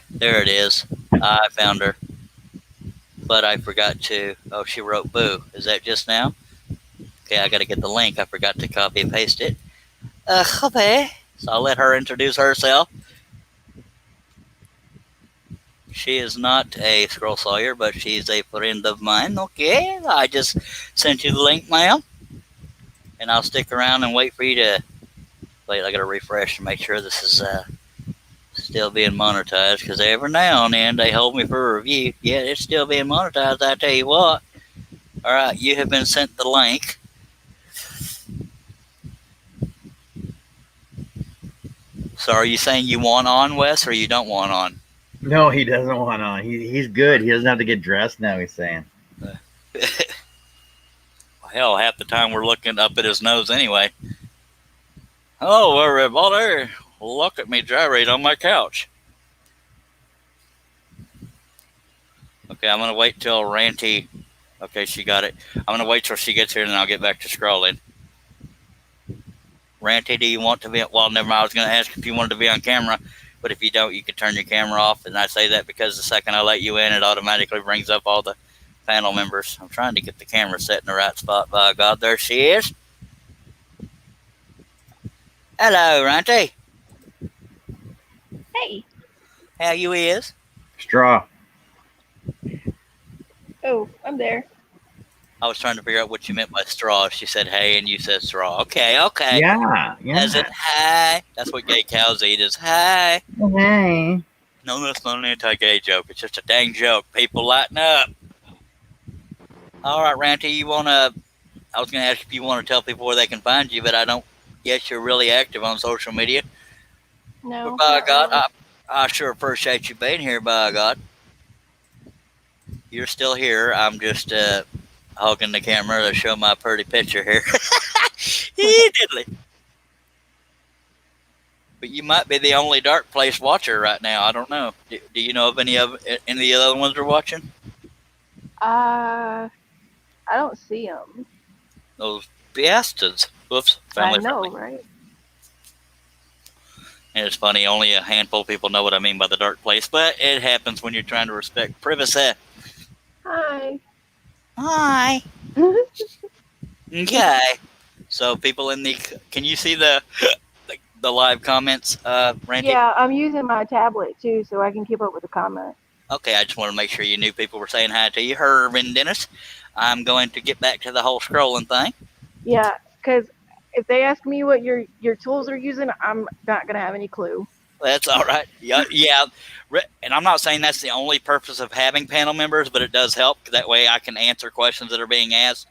There it is. I found her. But I forgot to... Oh, she wrote boo. Is that just now? Okay, I got to get the link. I forgot to copy and paste it. Okay. So I'll let her introduce herself. She is not a scroll sawyer, but she's a friend of mine. Okay, I just sent you the link, ma'am. And I'll stick around and wait for you to... Wait, I got to refresh to make sure this is still being monetized, because every now and then they hold me for a review. Yeah, it's still being monetized, I tell you what. All right, you have been sent the So are you saying you want on, Wes, or you don't want on? No, he doesn't want on. He's good. He doesn't have to get dressed now. He's saying. Hell, half the time we're looking up at his nose anyway. Hello, everybody. Look at me gyrate on my couch. Okay, I'm going to wait till Ranty... Okay, she got it. I'm going to wait till she gets here, and then I'll get back to scrolling. Ranty, do you want to be... Well, never mind. I was going to ask if you wanted to be on camera, but if you don't, you can turn your camera off. And I say that because the second I let you in, it automatically brings up all the panel members. I'm trying to get the camera set in the right spot. By God, there she is. Hello, Ranty. Hey. How you is? Straw. Oh, I'm there. I was trying to figure out what you meant by straw. She said hey, and you said straw. Okay. Yeah. As in hi. That's what gay cows eat is hi. Hey. No, that's not an anti-gay joke. It's just a dang joke. People lighten up. All right, Ranty, I was going to ask if you want to tell people where they can find you, but I don't guess you're really active on social media. No. But by not God, really. I sure appreciate you being here, by God. You're still here. I'm just hogging the camera to show my pretty picture here. Diddly. But you might be the only Dark Place watcher right now. I don't know. Do you know of any of the other ones we're watching? I don't see them. Those bastards. Whoops. I know, friendly. right? And it's funny, only a handful of people know what I mean by the Dark Place, but it happens when you're trying to respect privacy. Hi. Hi. Okay. So people in the... Can you see the live comments, Randy? Yeah, I'm using my tablet too, so I can keep up with the comments. Okay, I just want to make sure you knew people were saying hi to you. Herb and Dennis. I'm going to get back to the whole scrolling thing. Yeah, because if they ask me what your tools are using, I'm not gonna have any clue. That's all right. Yeah. And I'm not saying that's the only purpose of having panel members, but it does help. That way I can answer questions that are being asked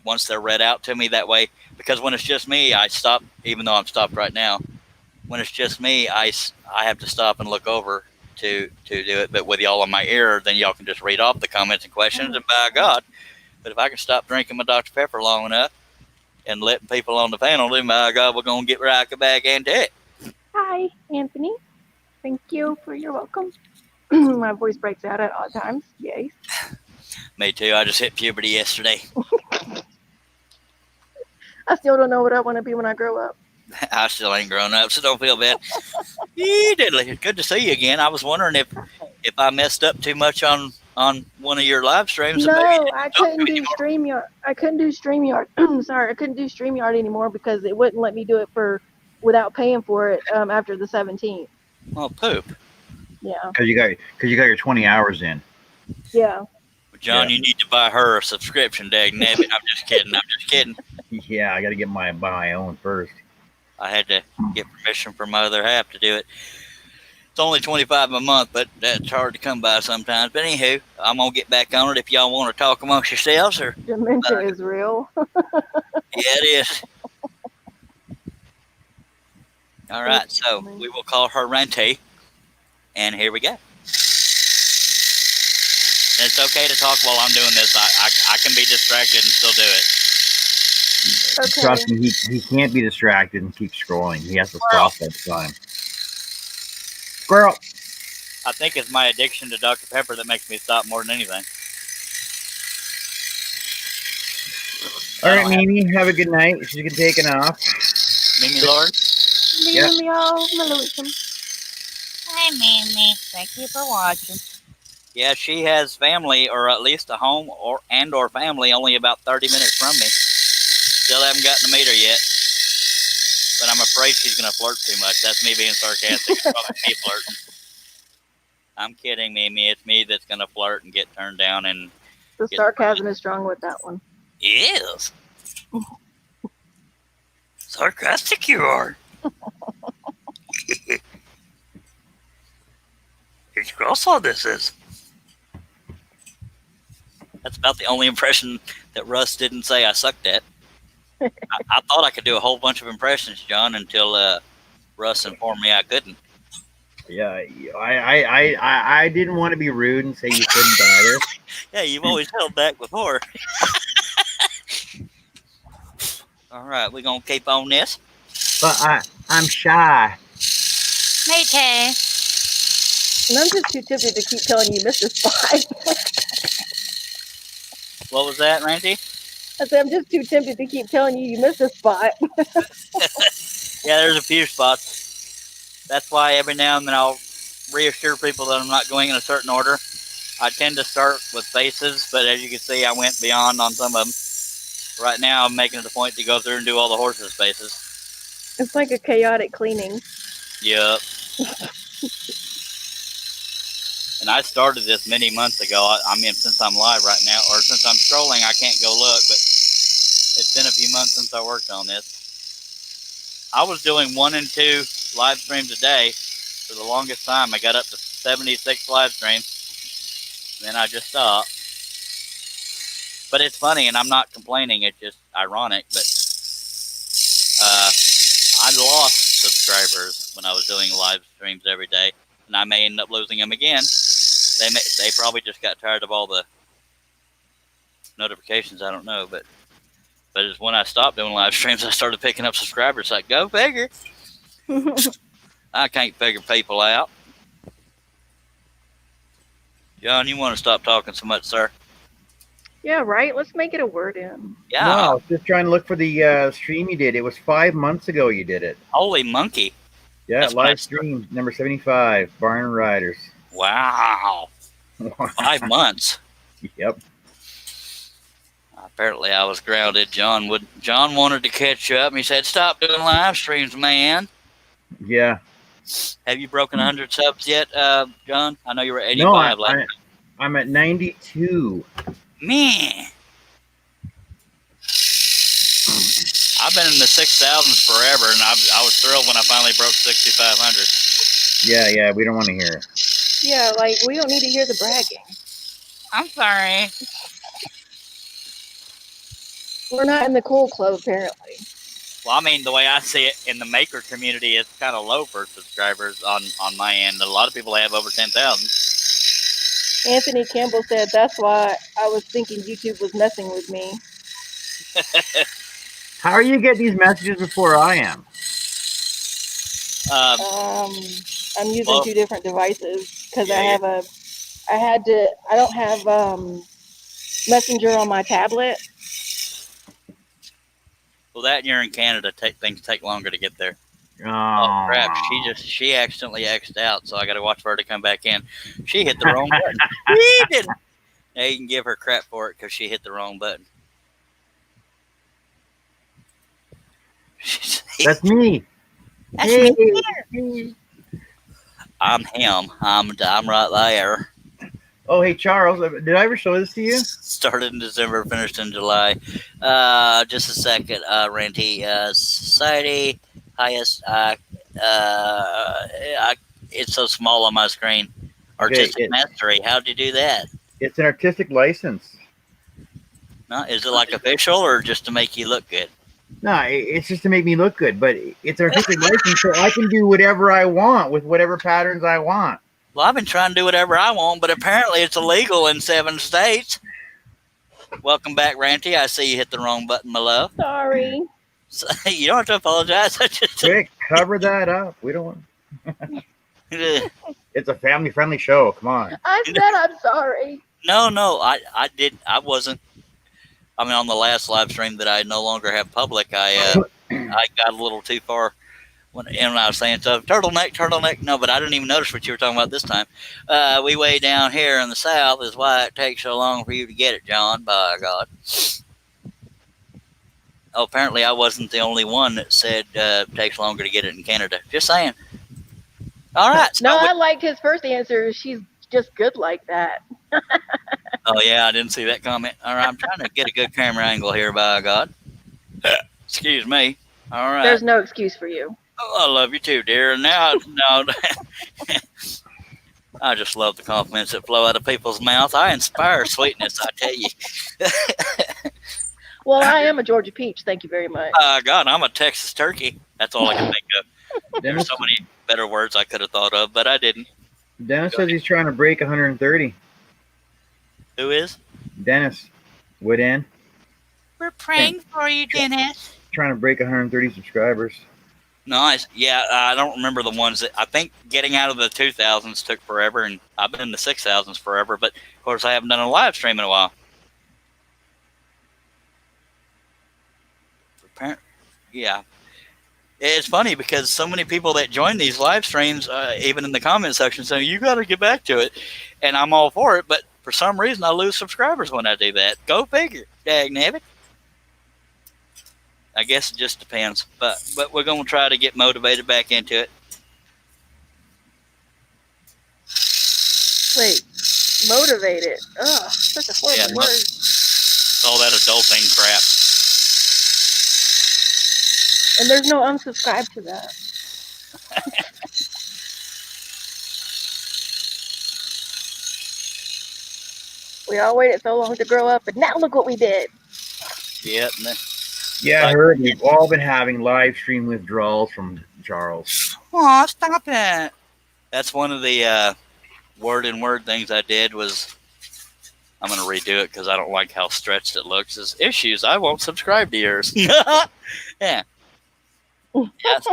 once they're read out to me that way. Because when it's just me, I stop, even though I'm stopped right now. When it's just me, I have to stop and look over to do it. But with y'all in my ear, then y'all can just read off the comments and questions, and by God. But if I can stop drinking my Dr. Pepper long enough and letting people on the panel, then by God, we're going to get right back into it. Hi, Anthony. Thank you for your welcome. My voice breaks out at odd times. Yay. Me too. I just hit puberty yesterday. I still don't know what I want to be when I grow up. I still ain't grown up, so don't feel bad. Diddly. Good to see you again. I was wondering if I messed up too much on one of your live streams. No, I couldn't do StreamYard. I couldn't do StreamYard. Sorry, I couldn't do StreamYard anymore because it wouldn't let me do it without paying for it after the 17th. Oh, poop. Yeah. Because you got your 20 hours in. Yeah. John, Yeah. you need to buy her a subscription, dag nabbit. I'm just kidding. Yeah, I got to get buy my own first. I had to get permission from my other half to do it. It's only $25 a month, but that's hard to come by sometimes. But anywho, I'm gonna get back on it if y'all want to talk amongst yourselves. Or Dementia is real. yeah, it is. All right, so we will call her Ranty, and here we go. And it's okay to talk while I'm doing this. I can be distracted and still do it. Okay. Trust me, he can't be distracted and keep scrolling. He has to stop that time. Squirrel. I think it's my addiction to Dr. Pepper that makes me stop more than anything. All right, Mimi, have a good night. She's getting taken off. Mimi Lord? Yeah. Leave me all my lonesome. Hi, Mimi. Thank you for watching. Yeah, she has family, or at least a home or family, only about 30 minutes from me. Still haven't gotten to meet her yet. But I'm afraid she's going to flirt too much. That's me being sarcastic. It's probably me flirting. I'm kidding, Mimi. It's me that's going to flirt and get turned down. And The sarcasm is strong with that one. yes. Sarcastic you are. Here's gross all this is. That's about the only impression that Russ didn't say I sucked at. I thought I could do a whole bunch of impressions, John, until Russ informed me I couldn't. Yeah, I didn't want to be rude and say you couldn't either. Yeah, you've always held back before. All right, we're gonna keep on this. But I'm shy. Me too. And I'm just too tempted to keep telling you you missed a spot. What was that, Randy? I said I'm just too tempted to keep telling you you missed a spot. Yeah, there's a few spots. That's why every now and then I'll reassure people that I'm not going in a certain order. I tend to start with faces, but as you can see, I went beyond on some of them. Right now, I'm making it a point to go through and do all the horses' faces. It's like a chaotic cleaning. Yep. And I started this many months ago. I mean, since I'm live right now, or since I'm scrolling, I can't go look, but it's been a few months since I worked on this. I was doing 1 and 2 live streams a day for the longest time. I got up to 76 live streams. Then I just stopped. But it's funny, and I'm not complaining. It's just ironic. But I lost subscribers when I was doing live streams every day, and I may end up losing them again. They probably just got tired of all the notifications. I don't know, but it's when I stopped doing live streams, I started picking up subscribers. Like, go figure. I can't figure people out. John, you want to stop talking so much, sir? Yeah, right? Let's make it a word in. Yeah. No, I was just trying to look for the stream you did. It was 5 months ago you did it. Holy monkey. Yeah, That's when I live stream number 75, Barn Riders. Wow. 5 months. Yep. Apparently I was grounded. John wanted to catch up, and he said, stop doing live streams, man. Yeah. Have you broken 100 subs yet, John? I know you were at 85 No, last. I'm at 92. Man. I've been in the 6,000s forever, and I was thrilled when I finally broke 6,500. Yeah, we don't want to hear it. Yeah, like, we don't need to hear the bragging. I'm sorry. We're not in the cool club, apparently. Well, I mean, the way I see it in the maker community, it's kind of low for subscribers on my end. A lot of people have over 10,000. Anthony Campbell said that's why I was thinking YouTube was messing with me. How are you getting these messages before I am? I'm using 2 different devices because I don't have Messenger on my tablet. Well, that and you're in Canada, things take longer to get there. Oh, Crap! She accidentally X'd out, so I got to watch for her to come back in. She hit the wrong button. She didn't. Now you can give her crap for it because she hit the wrong button. That's me. That's Hey. me. I'm him. I'm right there. Oh, hey, Charles, did I ever show this to you? Started in December, finished in July. Just a second, Ranty. Society, highest. It's so small on my screen. Artistic Mastery. How'd you do that? It's an artistic license. No, is it like official or just to make you look good? No, it's just to make me look good, but it's an artistic license, so I can do whatever I want with whatever patterns I want. Well, I've been trying to do whatever I want, but apparently it's illegal in 7 states. Welcome back, Ranty. I see you hit the wrong button, my love. Sorry. So, you don't have to apologize. Quick, cover that up. We don't want. It's a family-friendly show. Come on. I said I'm sorry. No, I wasn't. I mean, on the last live stream that I no longer have public, I got a little too far when I was saying stuff. Turtleneck. No, but I didn't even notice what you were talking about this time. We way down here in the south is why it takes so long for you to get it, John. By God. Oh, apparently I wasn't the only one that said it takes longer to get it in Canada. Just saying. All right. So No, I liked his first answer. She's just good like that. Oh, yeah, I didn't see that comment. All right, I'm trying to get a good camera angle here, by God. Excuse me. All right. There's no excuse for you. Oh, I love you too, dear. Now, no. I just love the compliments that flow out of people's mouths. I inspire sweetness, I tell you. Well, I am a Georgia peach. Thank you very much. God, I'm a Texas turkey. That's all I can think of. There's so many better words I could have thought of, but I didn't. Dennis says he's trying to break 130. Who is? Dennis Woodan. We're praying for you, Dennis. Trying to break 130 subscribers. Nice. Yeah, I don't remember the ones that I think getting out of the 2000s took forever, and I've been in the 6000s forever. But of course, I haven't done a live stream in a while. Yeah, it's funny because so many people that join these live streams, even in the comment section, say you got to get back to it, and I'm all for it. But for some reason, I lose subscribers when I do that. Go figure. Dag nabbit. I guess it just depends, but we're going to try to get motivated back into it. Wait, motivated. Ugh, such a horrible word. All that adulting crap. And there's no unsubscribe to that. We all waited so long to grow up, and now look what we did. Yep. Yeah, I heard we've all been having live stream withdrawals from Charles. Aw, stop it. That's one of the word things I did was, I'm going to redo it because I don't like how stretched it looks, is issues. I won't subscribe to yours. Yeah. Yes.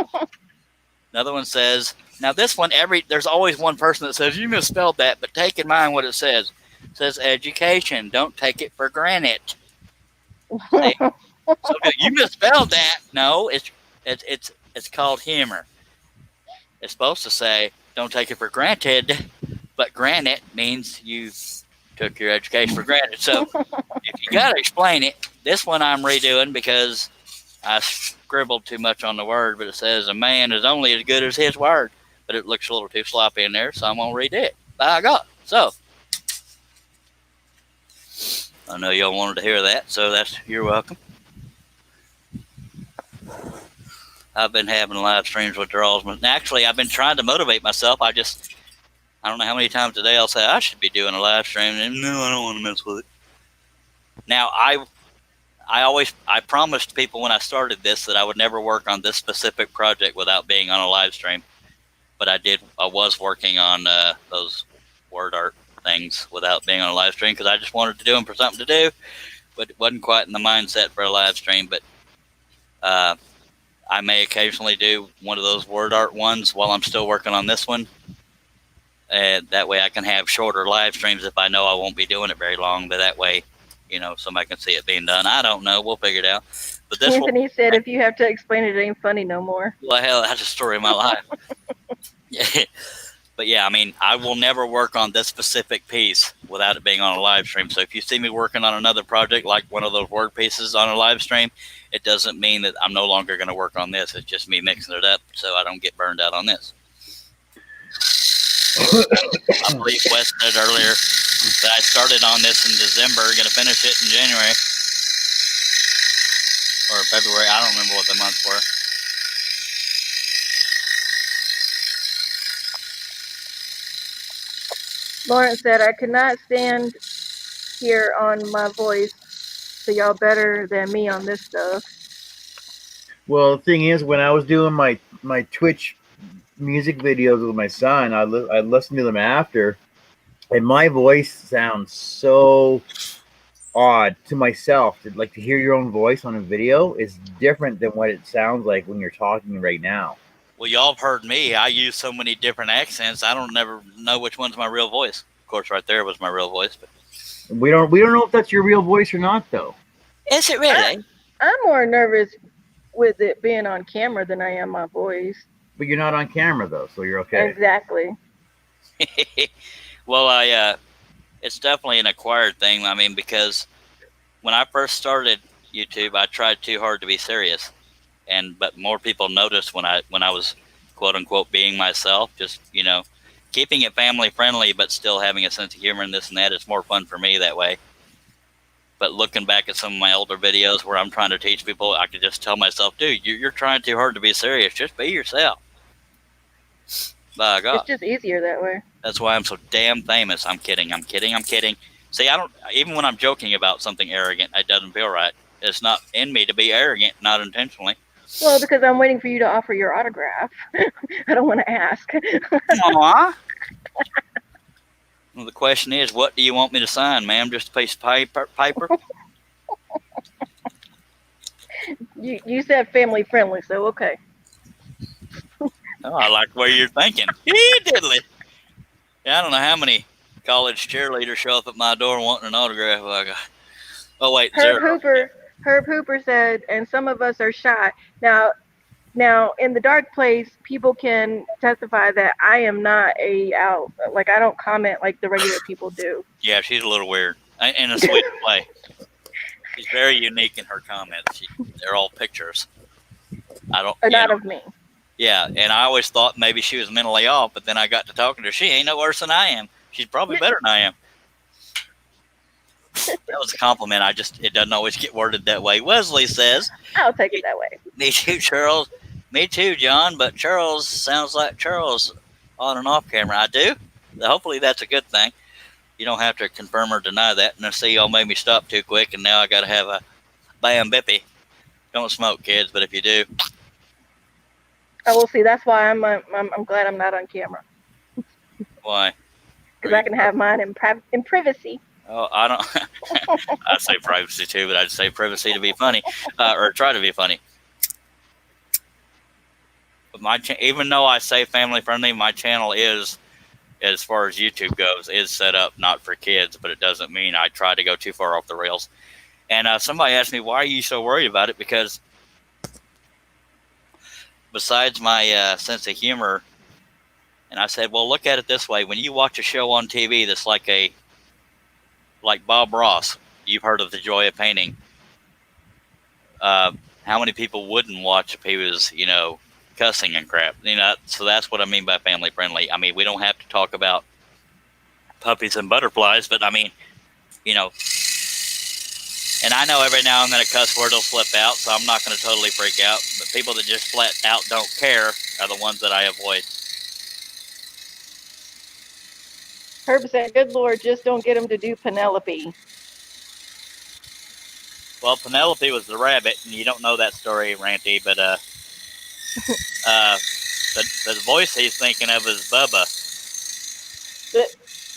Another one says, now this one, there's always one person that says, you misspelled that, but take in mind what it says. It says education. Don't take it for granted. Hey, so you misspelled that. No, it's called humor. It's supposed to say, don't take it for granted, but granted means you took your education for granted. So if you got to explain it, this one I'm redoing because I scribbled too much on the word, but it says a man is only as good as his word, but it looks a little too sloppy in there, so I'm going to redo it. By God. So I know y'all wanted to hear that, so you're welcome. I've been having live streams withdrawals. Actually, I've been trying to motivate myself. I don't know how many times a day I'll say I should be doing a live stream, and no, I don't want to mess with it. Now, I promised people when I started this that I would never work on this specific project without being on a live stream. But I was working on those word art things without being on a live stream because I just wanted to do them for something to do, but it wasn't quite in the mindset for a live stream. But I may occasionally do one of those word art ones while I'm still working on this one. And that way I can have shorter live streams if I know I won't be doing it very long. But that way, somebody can see it being done. I don't know. We'll figure it out. But this Anthony said, if you have to explain it, it ain't funny no more. Well, hell, that's a story of my life. Yeah. But yeah, I mean, I will never work on this specific piece without it being on a live stream. So if you see me working on another project, like one of those word pieces on a live stream, it doesn't mean that I'm no longer going to work on this. It's just me mixing it up so I don't get burned out on this. I believe Wes said earlier that I started on this in December, going to finish it in January or February. I don't remember what the months were. Lawrence said, I could not stand here on my voice, so y'all better than me on this stuff. Well, the thing is, when I was doing my Twitch music videos with my son, I listened to them after, and my voice sounds so odd to myself. To hear your own voice on a video is different than what it sounds like when you're talking right now. Well, y'all have heard me. I use so many different accents. I don't never know which one's my real voice. Of course, right there was my real voice. But we don't know if that's your real voice or not, though. Is it really? I'm more nervous with it being on camera than I am my voice. But you're not on camera, though, so you're okay. Exactly. Well, it's definitely an acquired thing. I mean, because when I first started YouTube, I tried too hard to be serious. But more people noticed when I was quote unquote being myself, just keeping it family friendly, but still having a sense of humor and this and that. It's more fun for me that way. But looking back at some of my older videos where I'm trying to teach people, I could just tell myself, dude, you're trying too hard to be serious. Just be yourself. By God. It's just easier that way. That's why I'm so damn famous. I'm kidding. See, even when I'm joking about something arrogant, it doesn't feel right. It's not in me to be arrogant, not intentionally. Well, because I'm waiting for you to offer your autograph. I don't want to ask. Aw. Well, the question is, what do you want me to sign, ma'am? Just a piece of paper? You said family friendly, so okay. Oh, I like the way you're thinking. Diddly. Yeah, I don't know how many college cheerleaders show up at my door wanting an autograph. Oh wait, Herb zero. Hooper said, and some of us are shy. Now, in the dark place, people can testify that I am not I don't comment like the regular people do. Yeah, she's a little weird in a sweet way. She's very unique in her comments. They're all pictures. Not of me. Yeah, and I always thought maybe she was mentally off, but then I got to talking to her. She ain't no worse than I am. She's probably better than I am. That was a compliment. It doesn't always get worded that way. Wesley says, I'll take it that way. "Me too, Charles. Me too, John. But Charles sounds like Charles on and off camera. I do. Hopefully that's a good thing. You don't have to confirm or deny that. And I see y'all made me stop too quick, and now I got to have a bam bippy. Don't smoke, kids, but if you do." Oh, we'll see. That's why I'm glad I'm not on camera. Why? Because I can have mine in privacy. Oh, I don't. I say privacy too, but I'd say privacy to be funny, or try to be funny. But even though I say family friendly, my channel is, as far as YouTube goes, is set up not for kids. But it doesn't mean I try to go too far off the rails. And somebody asked me, "Why are you so worried about it?" Because besides my sense of humor, and I said, well, look at it this way: when you watch a show on TV that's like Bob Ross, you've heard of The Joy of Painting. How many people wouldn't watch if he was, cussing and crap? So that's what I mean by family friendly. I mean, we don't have to talk about puppies and butterflies, but I mean, and I know every now and then a cuss word will slip out, so I'm not going to totally freak out. But people that just flat out don't care are the ones that I avoid. Herb said, good Lord, just don't get him to do Penelope. Well, Penelope was the rabbit, and you don't know that story, Ranty, but the voice he's thinking of is Bubba.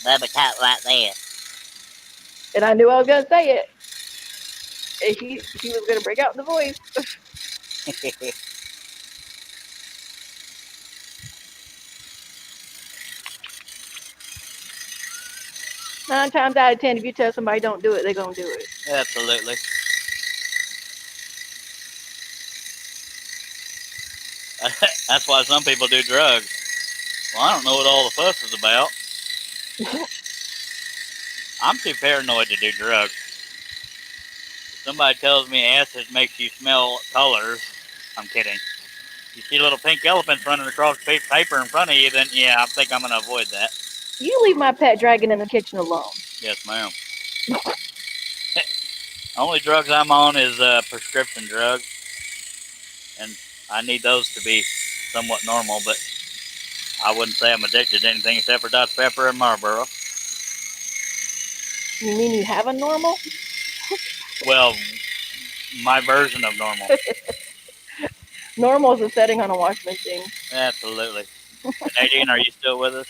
Bubba cat right there. And I knew I was going to say it. And she was going to break out in the voice. 9 times out of 10, if you tell somebody don't do it, they're going to do it. Absolutely. That's why some people do drugs. Well, I don't know what all the fuss is about. I'm too paranoid to do drugs. If somebody tells me acid makes you smell colors, I'm kidding. You see little pink elephants running across paper in front of you, then yeah, I think I'm going to avoid that. You leave my pet dragon in the kitchen alone. Yes, ma'am. Only drugs I'm on is prescription drugs, and I need those to be somewhat normal, but I wouldn't say I'm addicted to anything except for Dr. Pepper and Marlboro. You mean you have a normal? Well, my version of normal. Normal is a setting on a washing machine. Absolutely. Nadine, are you still with us?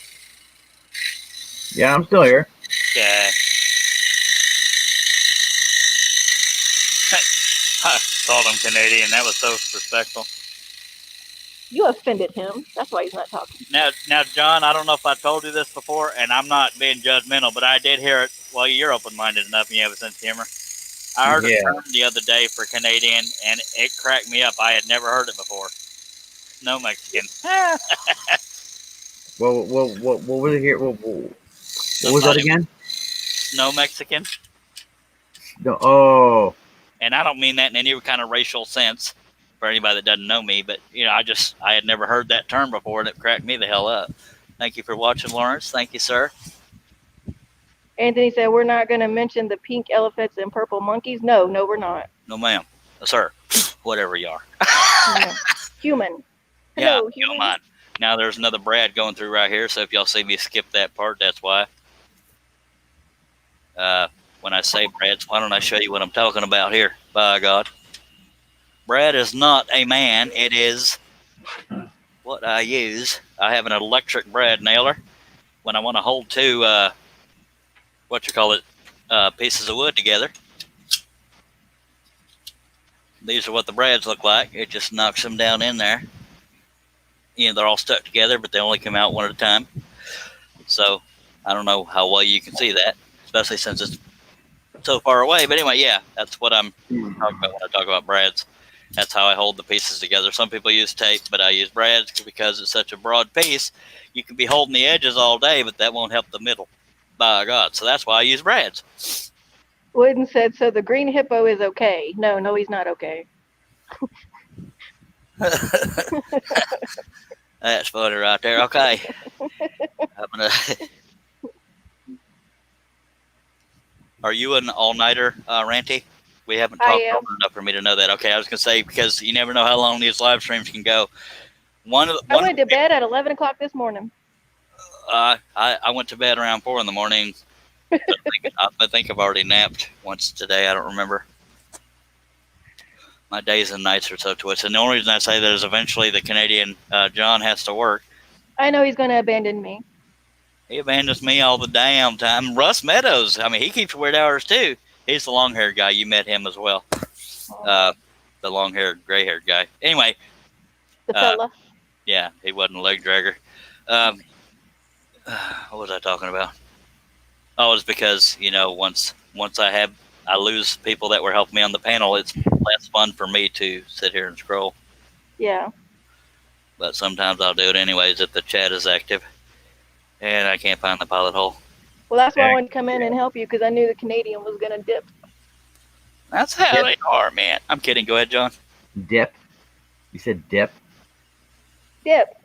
Yeah, I'm still here. Okay. I called him Canadian. That was so respectful. You offended him. That's why he's not talking. Now, John, I don't know if I told you this before, and I'm not being judgmental, but I did hear it. Well, you're open-minded enough and you have a sense of humor. I heard a term the other day for Canadian, and it cracked me up. I had never heard it before. No Mexican. Well, what was it here? What was that again? No Mexican. No, oh. And I don't mean that in any kind of racial sense for anybody that doesn't know me, but I had never heard that term before, and it cracked me the hell up. Thank you for watching, Lawrence. Thank you, sir. Anthony said, we're not going to mention the pink elephants and purple monkeys. No, we're not. No, ma'am. Sir. Whatever you are. No. Human. Yeah, Hello, you don't mind. Now there's another Brad going through right here, so if y'all see me skip that part, that's why. When I say Brad, why don't I show you what I'm talking about here? By God. Brad is not a man. It is what I use. I have an electric brad nailer when I want to hold two, pieces of wood together. These are what the brads look like. It just knocks them down in there. You know, they're all stuck together, but they only come out one at a time. So I don't know how well you can see that, especially since it's so far away. But anyway, yeah, that's what I'm talking about when I talk about brads. That's how I hold the pieces together. Some people use tape, but I use brads because it's such a broad piece. You can be holding the edges all day, but that won't help the middle. By God. So that's why I use brads. Wooden said, so the green hippo is okay. No, he's not okay. That's funny right there. Okay. Are you an all-nighter, Ranty? We haven't talked long enough for me to know that. Okay, I was going to say, because you never know how long these live streams can go. I went to bed at 11 o'clock this morning. I went to bed around 4 in the morning. I think I've already napped once today. I don't remember. My days and nights are so twisted. And the only reason I say that is eventually the Canadian John has to work. I know he's going to abandon me. He abandons me all the damn time. Russ Meadows, I mean, he keeps weird hours too. He's the long-haired guy. You met him as well. The long-haired, gray-haired guy. Anyway. The fella. Yeah, he wasn't a leg dragger. What was I talking about? Oh, it's because, you know, once I lose people that were helping me on the panel, it's less fun for me to sit here and scroll. Yeah. But sometimes I'll do it anyways if the chat is active. And I can't find the pilot hole. Well, that's why I wanted to come in and help you, because I knew the Canadian was going to dip. That's how they are, man. I'm kidding. Go ahead, John. Dip. You said dip. Dip.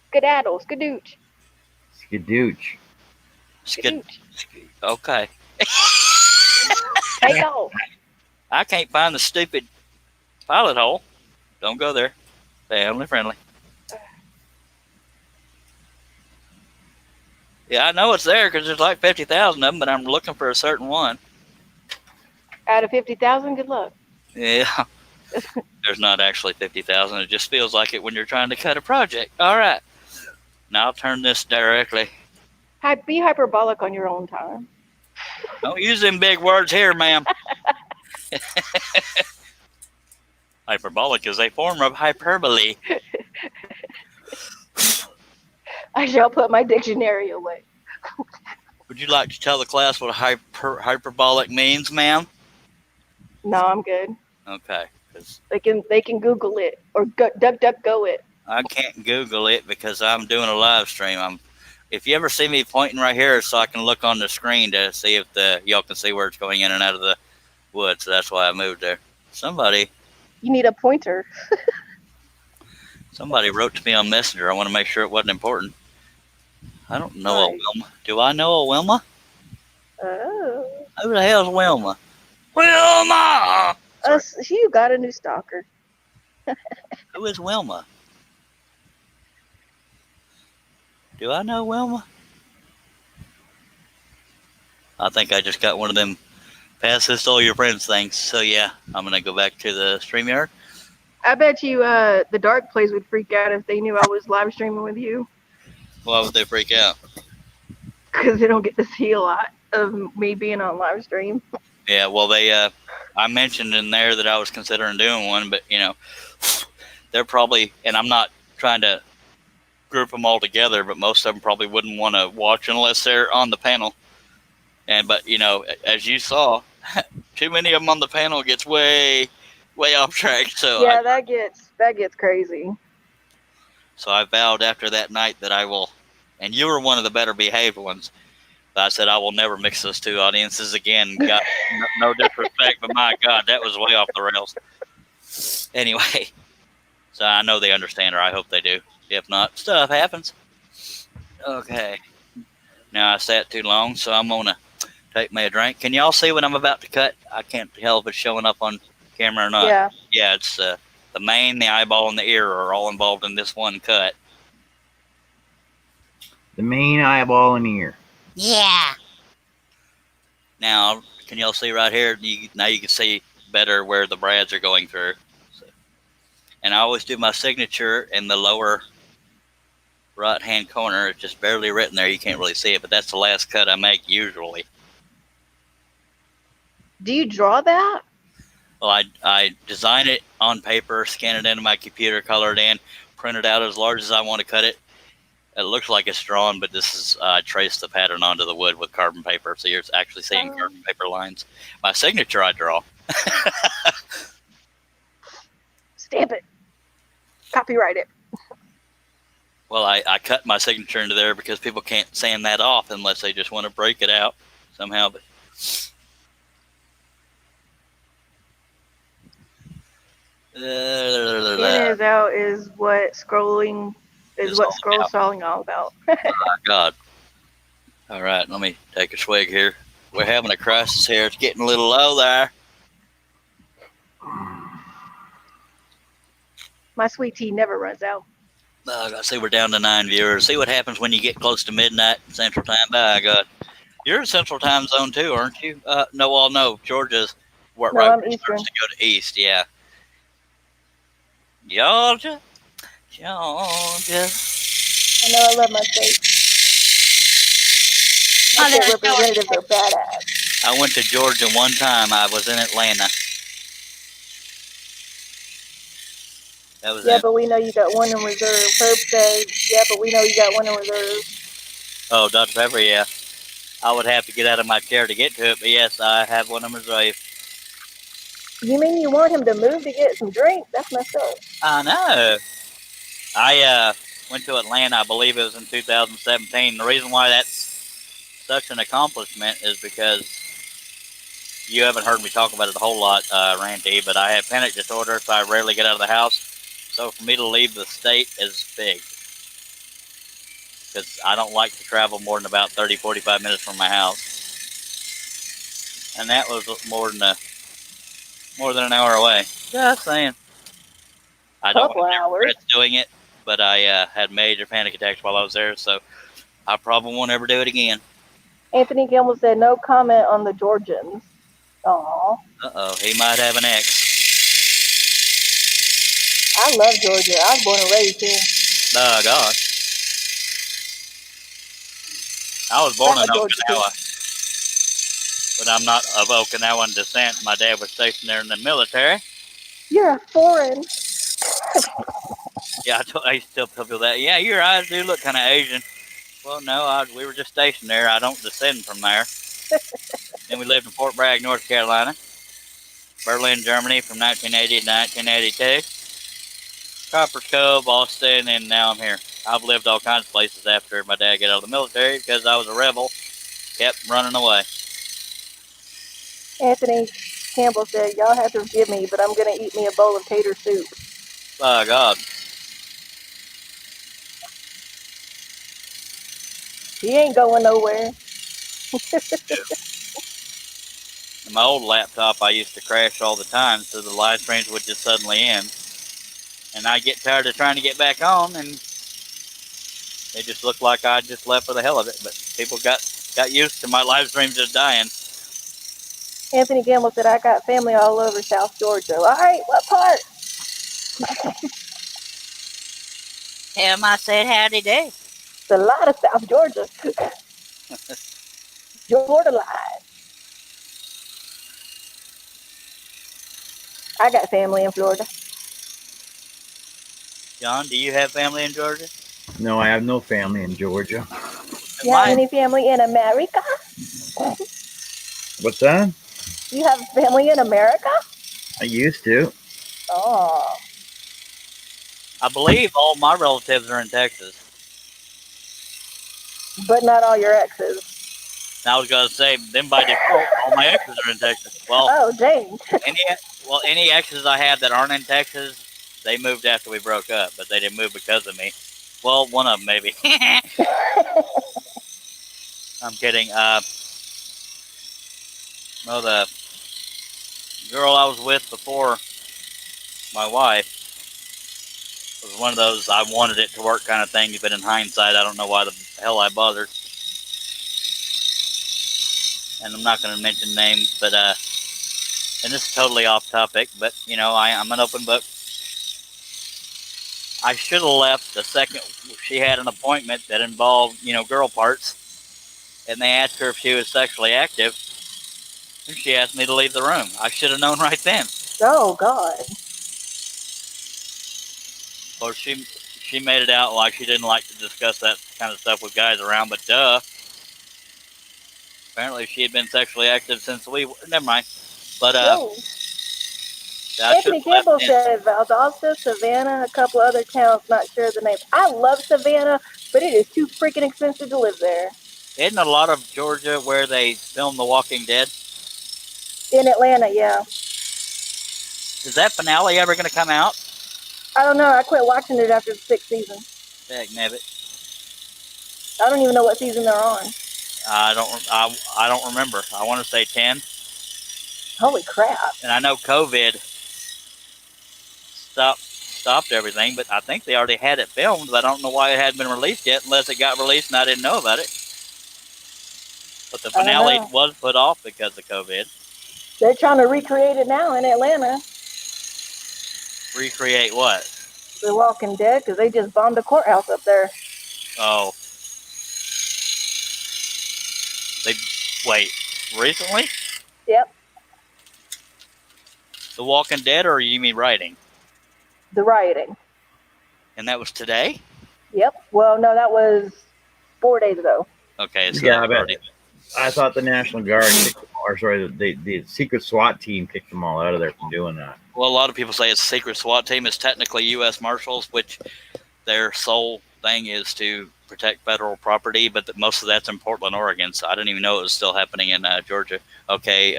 Skedaddle. Skadooch. Skadooch. Skadooch. Okay. Take off. I can't find the stupid pilot hole. Don't go there. Family friendly. Yeah, I know it's there because there's like 50,000 of them, but I'm looking for a certain one. Out of 50,000, good luck. Yeah. There's not actually 50,000. It just feels like it when you're trying to cut a project. All right. Now I'll turn this directly. Be hyperbolic on your own time. Don't use them big words here, ma'am. Hyperbolic is a form of hyperbole. I shall put my dictionary away. Would you like to tell the class what hyperbolic means, ma'am? No, I'm good. Okay. They can Google it or DuckDuckGo it. I can't Google it because I'm doing a live stream. If you ever see me pointing right here, so I can look on the screen to see if y'all can see where it's going in and out of the wood. So that's why I moved there. You need a pointer. Somebody wrote to me on Messenger. I want to make sure it wasn't important. I don't know a Wilma. Do I know a Wilma? Oh. Who the hell's Wilma? Wilma! You got a new stalker. Who is Wilma? Do I know Wilma? I think I just got one of them pass this to all your friends things. So yeah, I'm going to go back to the StreamYard. I bet you the Dark Place would freak out if they knew I was live streaming with you. Why would they freak out? Because they don't get to see a lot of me being on live stream. Yeah, well, I mentioned in there that I was considering doing one, but, you know, they're probably, and I'm not trying to group them all together, but most of them probably wouldn't want to watch unless they're on the panel. But, you know, as you saw, too many of them on the panel gets way off track. So yeah, that gets crazy. So I vowed after that night that I will, and you were one of the better behaved ones. But I said I will never mix those two audiences again. God, no disrespect, but my God, that was way off the rails. Anyway, so I know they understand, or I hope they do. If not, stuff happens. Okay. Now I sat too long, so I'm gonna take me a drink. Can y'all see what I'm about to cut? I can't tell if it's showing up on camera or not. Yeah. Yeah, it's the mane, the eyeball, and the ear are all involved in this one cut. The main eyeball and ear. Yeah. Now, can y'all see right here? Now you can see better where the brads are going through. So, and I always do my signature in the lower right-hand corner. It's just barely written there. You can't really see it, but that's the last cut I make usually. Do you draw that? Well, I design it on paper, scan it into my computer, color it in, print it out as large as I want to cut it. It looks like it's drawn, but this is trace the pattern onto the wood with carbon paper, so you're actually seeing carbon paper lines. My signature I draw. Stamp it. Copyright it. Well, I cut my signature into there because people can't sand that off unless they just want to break it out somehow. But In is out is what scrolling is what scroll stalling all about. Oh my God. All right, let me take a swig here. We're having a crisis here. It's getting a little low there. My sweet tea never runs out. I see we're down to 9 viewers. See what happens when you get close to midnight Central Time. By God, you're in Central Time Zone too, aren't you? No. Georgia's No, right. I'm Eastern. To go to East, yeah. Georgia. I know I love my state. My state representatives are badass. I went to Georgia one time. I was in Atlanta. That was it. But we know you got one in reserve. Herb says, yeah, but we know you got one in reserve. Oh, Dr. Pepper, yeah. I would have to get out of my chair to get to it, but yes, I have one in reserve. You mean you want him to move to get some drink? That's messed up. I know. I went to Atlanta, I believe it was in 2017. The reason why that's such an accomplishment is because you haven't heard me talk about it a whole lot, Randy, but I have panic disorder, so I rarely get out of the house. So for me to leave the state is big. Because I don't like to travel more than about 30, 45 minutes from my house. And that was more than an hour away. Just saying. I don't regret doing it, but I had major panic attacks while I was there, so I probably won't ever do it again. Anthony Gilmore said no comment on the Georgians. Aw. Uh-oh, he might have an ex. I love Georgia. I was born and raised here. Oh, God. I was born in Okinawa, but I'm not of Okinawan descent. My dad was stationed there in the military. You're a foreign. Yeah, I used to tell people that. Yeah, your eyes do look kind of Asian. Well, no, we were just stationed there. I don't descend from there. Then we lived in Fort Bragg, North Carolina. Berlin, Germany from 1980 to 1982. Copper's Cove, Austin, and now I'm here. I've lived all kinds of places after my dad got out of the military because I was a rebel. Kept running away. Anthony Campbell said, y'all have to forgive me, but I'm going to eat me a bowl of tater soup. Oh, God. He ain't going nowhere. In my old laptop, I used to crash all the time, so the live streams would just suddenly end. And I get tired of trying to get back on, and it just looked like I just left for the hell of it. But people got used to my live streams just dying. Anthony Gamble said, I got family all over South Georgia. All right, what part? Tim, I said howdy do. It's a lot of South Georgia. Georgia line. I got family in Florida. John, do you have family in Georgia? No, I have no family in Georgia. You have any family in America? What's that? You have family in America? I used to. Oh. I believe all my relatives are in Texas. But not all your exes. I was going to say, then by default, all my exes are in Texas. Well, oh, dang. any exes I have that aren't in Texas, they moved after we broke up, but they didn't move because of me. Well, one of them maybe. I'm kidding. Well, the girl I was with before my wife was one of those I wanted it to work kind of things, but in hindsight, I don't know why the hell I bothered. And I'm not going to mention names, but and this is totally off topic, but I'm an open book. I should have left the second she had an appointment that involved, girl parts, and they asked her if she was sexually active, and she asked me to leave the room. I should have known right then. Oh God. Or she made it out like she didn't like to discuss that kind of stuff with guys around, but duh. Apparently she had been sexually active since never mind. But Anthony Campbell said Valdosta, Savannah, a couple other towns, not sure the name. I love Savannah, but it is too freaking expensive to live there. Isn't a lot of Georgia where they filmed The Walking Dead? In Atlanta, yeah. Is that finale ever going to come out? I don't know. I quit watching it after the 6th season. Dagnabbit. I don't even know what season they're on. I don't remember. I want to say 10. Holy crap. And I know COVID stopped everything, but I think they already had it filmed, but I don't know why it hadn't been released yet unless it got released and I didn't know about it. But the finale was put off because of COVID. They're trying to recreate it now in Atlanta. Recreate what? The Walking Dead, because they just bombed a courthouse up there. Oh. Wait, recently? Yep. The Walking Dead, or you mean writing? The rioting. And that was today? Yep. Well, no, that was 4 days ago. Okay, so yeah, I thought the National Guard the secret SWAT team kicked them all out of there from doing that. Well, a lot of people say it's a secret SWAT team. It's technically U.S. Marshals, which their sole thing is to protect federal property, but most of that's in Portland, Oregon, so I didn't even know it was still happening in Georgia. Okay,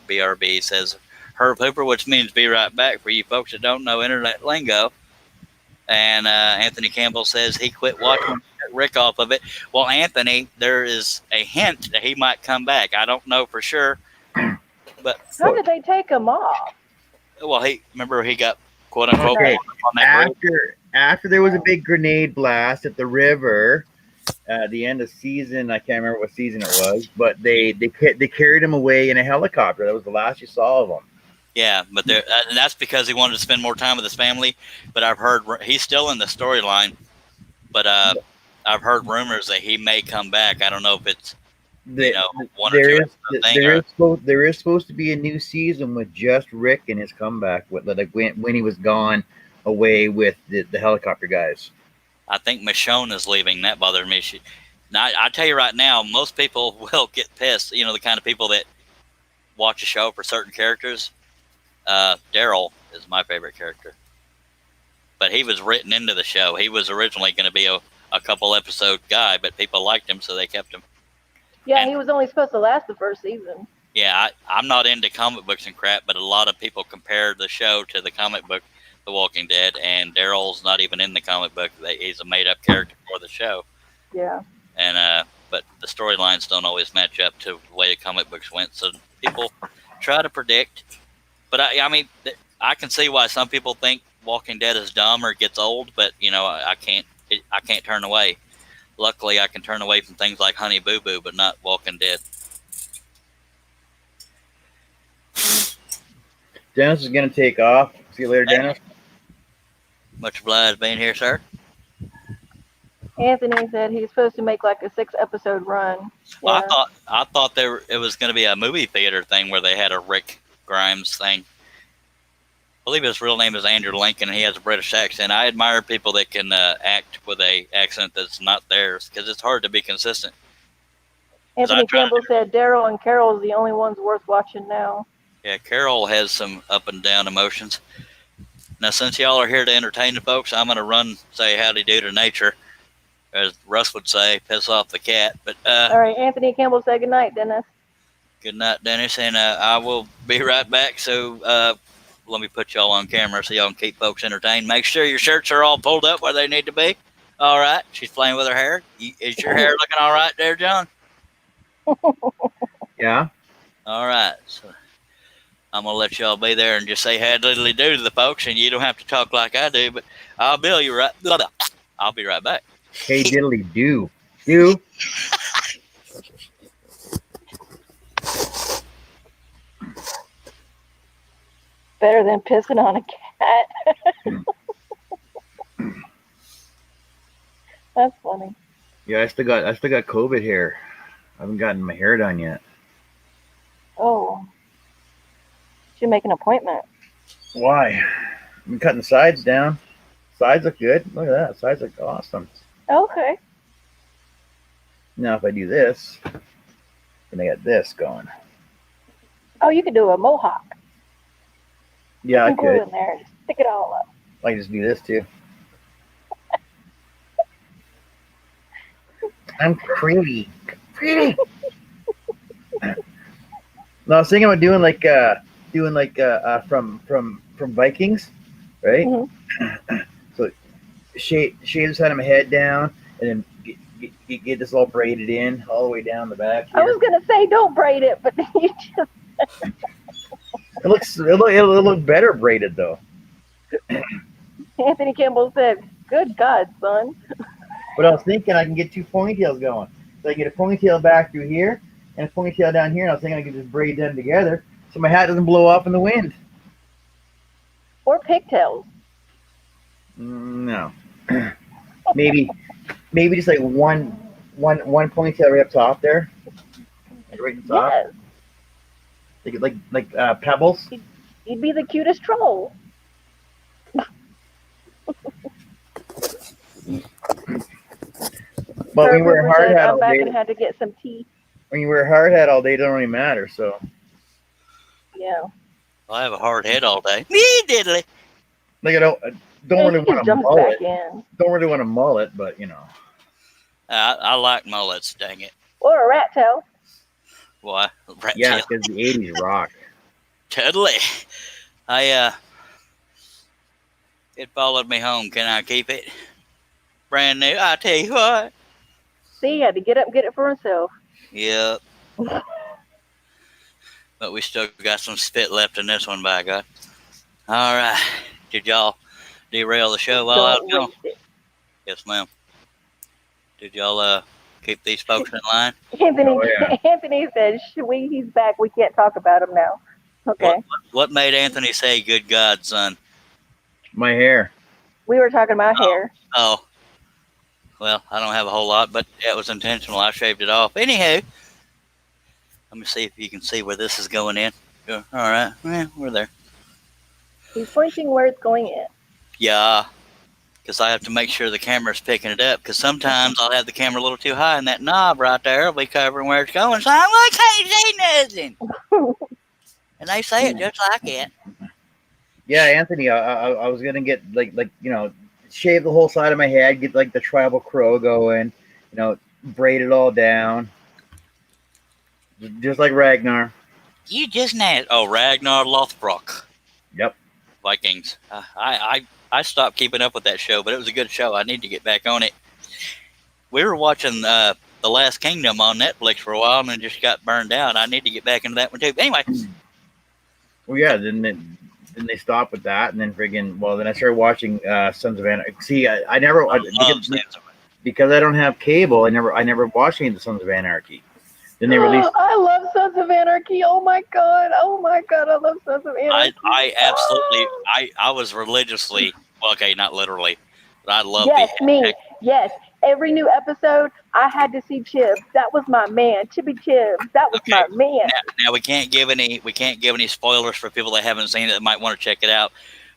BRB says Herb Hooper, which means be right back for you folks that don't know internet lingo. And Anthony Campbell says he quit watching Rick off of it. Well, Anthony, there is a hint that he might come back. I don't know for sure, but how did they take him off? Well, he got quote unquote okay. on that after there was a big grenade blast at the river. The end of season, I can't remember what season it was, but they carried him away in a helicopter. That was the last you saw of him. Yeah, but and that's because he wanted to spend more time with his family. But I've heard he's still in the storyline. But I've heard rumors that he may come back. I don't know if it's one or two. There is supposed to be a new season with just Rick and his comeback, with like when he was gone away with the helicopter guys. I think Michonne is leaving. That bothered me. I tell you right now, most people will get pissed. The kind of people that watch a show for certain characters. Daryl is my favorite character, but he was written into the show. He was originally going to be a couple episode guy, but people liked him, so they kept him. Yeah, and he was only supposed to last the first season. Yeah, I'm not into comic books and crap, but a lot of people compare the show to the comic book, The Walking Dead, and Daryl's not even in the comic book. He's a made-up character for the show. Yeah. And but the storylines don't always match up to the way the comic books went, so people try to predict. But I mean, I can see why some people think Walking Dead is dumb or gets old, but I can't turn away. Luckily, I can turn away from things like Honey Boo Boo, but not Walking Dead. Dennis is going to take off. See you later, Dennis. Much obliged being here, sir. Anthony said he's supposed to make like a 6-episode run. Well, Yeah. I thought it was going to be a movie theater thing where they had a Rick Grimes thing. I believe his real name is Andrew Lincoln, and he has a British accent. I admire people that can act with a accent that's not theirs, because it's hard to be consistent. Anthony Campbell said Daryl and Carol is the only ones worth watching now. Yeah, Carol has some up and down emotions. Now, since y'all are here to entertain the folks, I'm going to say howdy do to nature, as Russ would say, piss off the cat. But all right, Anthony Campbell said good night, Dennis. Good night, Dennis, and I will be right back. So let me put y'all on camera so y'all can keep folks entertained. Make sure your shirts are all pulled up where they need to be. All right, she's playing with her hair. Is your hair looking all right there, John? Yeah. All right, so I'm going to let y'all be there and just say how diddly do to the folks, and you don't have to talk like I do, but I'll be right back. Hey, diddly do. Do. better than pissing on a cat. That's funny. Yeah, I still got COVID hair. I haven't gotten my hair done yet. Oh. Should make an appointment. Why? I've been cutting the sides down. Sides look good. Look at that. Sides look awesome. Okay. Now if I do this, then I got this going. Oh, you could do a mohawk. Yeah, I Some glue could. in there and stick it all up. I can just do this too. I'm pretty. Pretty. No, I was thinking about doing from Vikings, right? Mm-hmm. So shave the side of my head down, and then get this all braided in all the way down the back. Here. I was gonna say don't braid it, but you just It'll look better braided though. Anthony Kimball said, "Good God, son." But I was thinking I can get 2 ponytails going. So I get a ponytail back through here and a ponytail down here, and I was thinking I could just braid them together so my hat doesn't blow off in the wind. Or pigtails. No. maybe just like one ponytail right up top there. Like right at the top. Yes. Like pebbles. You'd be the cutest troll. But when you wear a hard hat I'm all back day, and had to get some tea. when you wear a hard hat all day, it don't really matter. So Yeah. I have a hard head all day. Me diddly. like I don't really He just want a jumps mullet. back in. Don't really want a mullet, but you know. I like mullets, dang it. Or a rat tail. Why? Rat Yeah, tail. because the '80s rock. Totally. It followed me home. Can I keep it? Brand new. I tell you what. See, he had to get up and get it for himself. Yep. But we still got some spit left in this one, by God. All right. Did y'all derail the show while I was Don't gone? waste it. Yes, ma'am. Did y'all keep these folks in line? Anthony, Oh, yeah. Anthony said, he's back. We can't talk about him now. Okay. What made Anthony say, "Good God, son"? My hair. We were talking about hair. Oh. Well, I don't have a whole lot, but it was intentional. I shaved it off. Anywho, let me see if you can see where this is going in. Yeah, all right. Yeah, we're there. He's pointing where it's going in. Yeah, because I have to make sure the camera's picking it up. Because sometimes I'll have the camera a little too high, and that knob right there will be covering where it's going. So I'm like, I can't see nothing. And they say it just like it. Yeah, Anthony. I was gonna get like shave the whole side of my head, get like the tribal crow going, braid it all down, just like Ragnar. You just nailed. Oh, Ragnar Lothbrok. Yep. Vikings. I stopped keeping up with that show, but it was a good show. I need to get back on it. We were watching The Last Kingdom on Netflix for a while, and then just got burned out. I need to get back into that one too. Anyway. Well, yeah. Then they stopped with that, and then then I started watching Sons of Anarchy. See, I never because I don't have cable. I never watched any of the Sons of Anarchy. Then they released. I love Sons of Anarchy. Oh my god. I love Sons of Anarchy. I absolutely. I was religiously. Well, okay, not literally, but I love. Yes, me. Yes. Every new episode, I had to see Chibs. That was my man. Chibi Chibs. That was my man. Now we can't give any spoilers for people that haven't seen it that might want to check it out.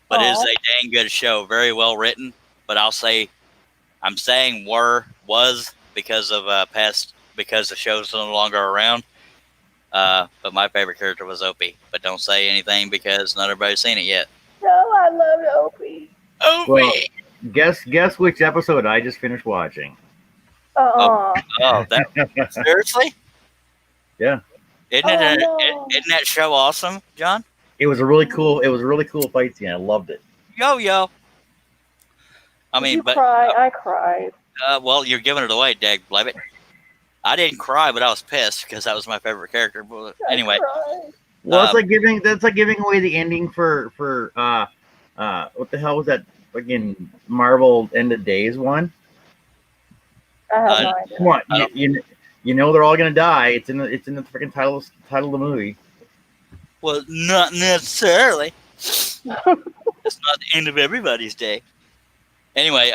But it is a dang good show, very well written. But I'm saying was because of because the show's no longer around. But my favorite character was Opie. But don't say anything because not everybody's seen it yet. No, I love Opie. Opie. Well, guess which episode I just finished watching. Oh, that seriously? Yeah. Isn't that show awesome, John? It was a really cool fight scene. I loved it. Yo. I mean, but cry? I cried. Well, you're giving it away, Dag Blevitt. I didn't cry, but I was pissed because that was my favorite character. But anyway, well, that's like giving away the ending for what the hell was that fucking Marvel End of Days one? I have no idea. Come on, you know they're all gonna die. It's in the freaking title of the movie. Well, not necessarily. It's not the end of everybody's day. Anyway,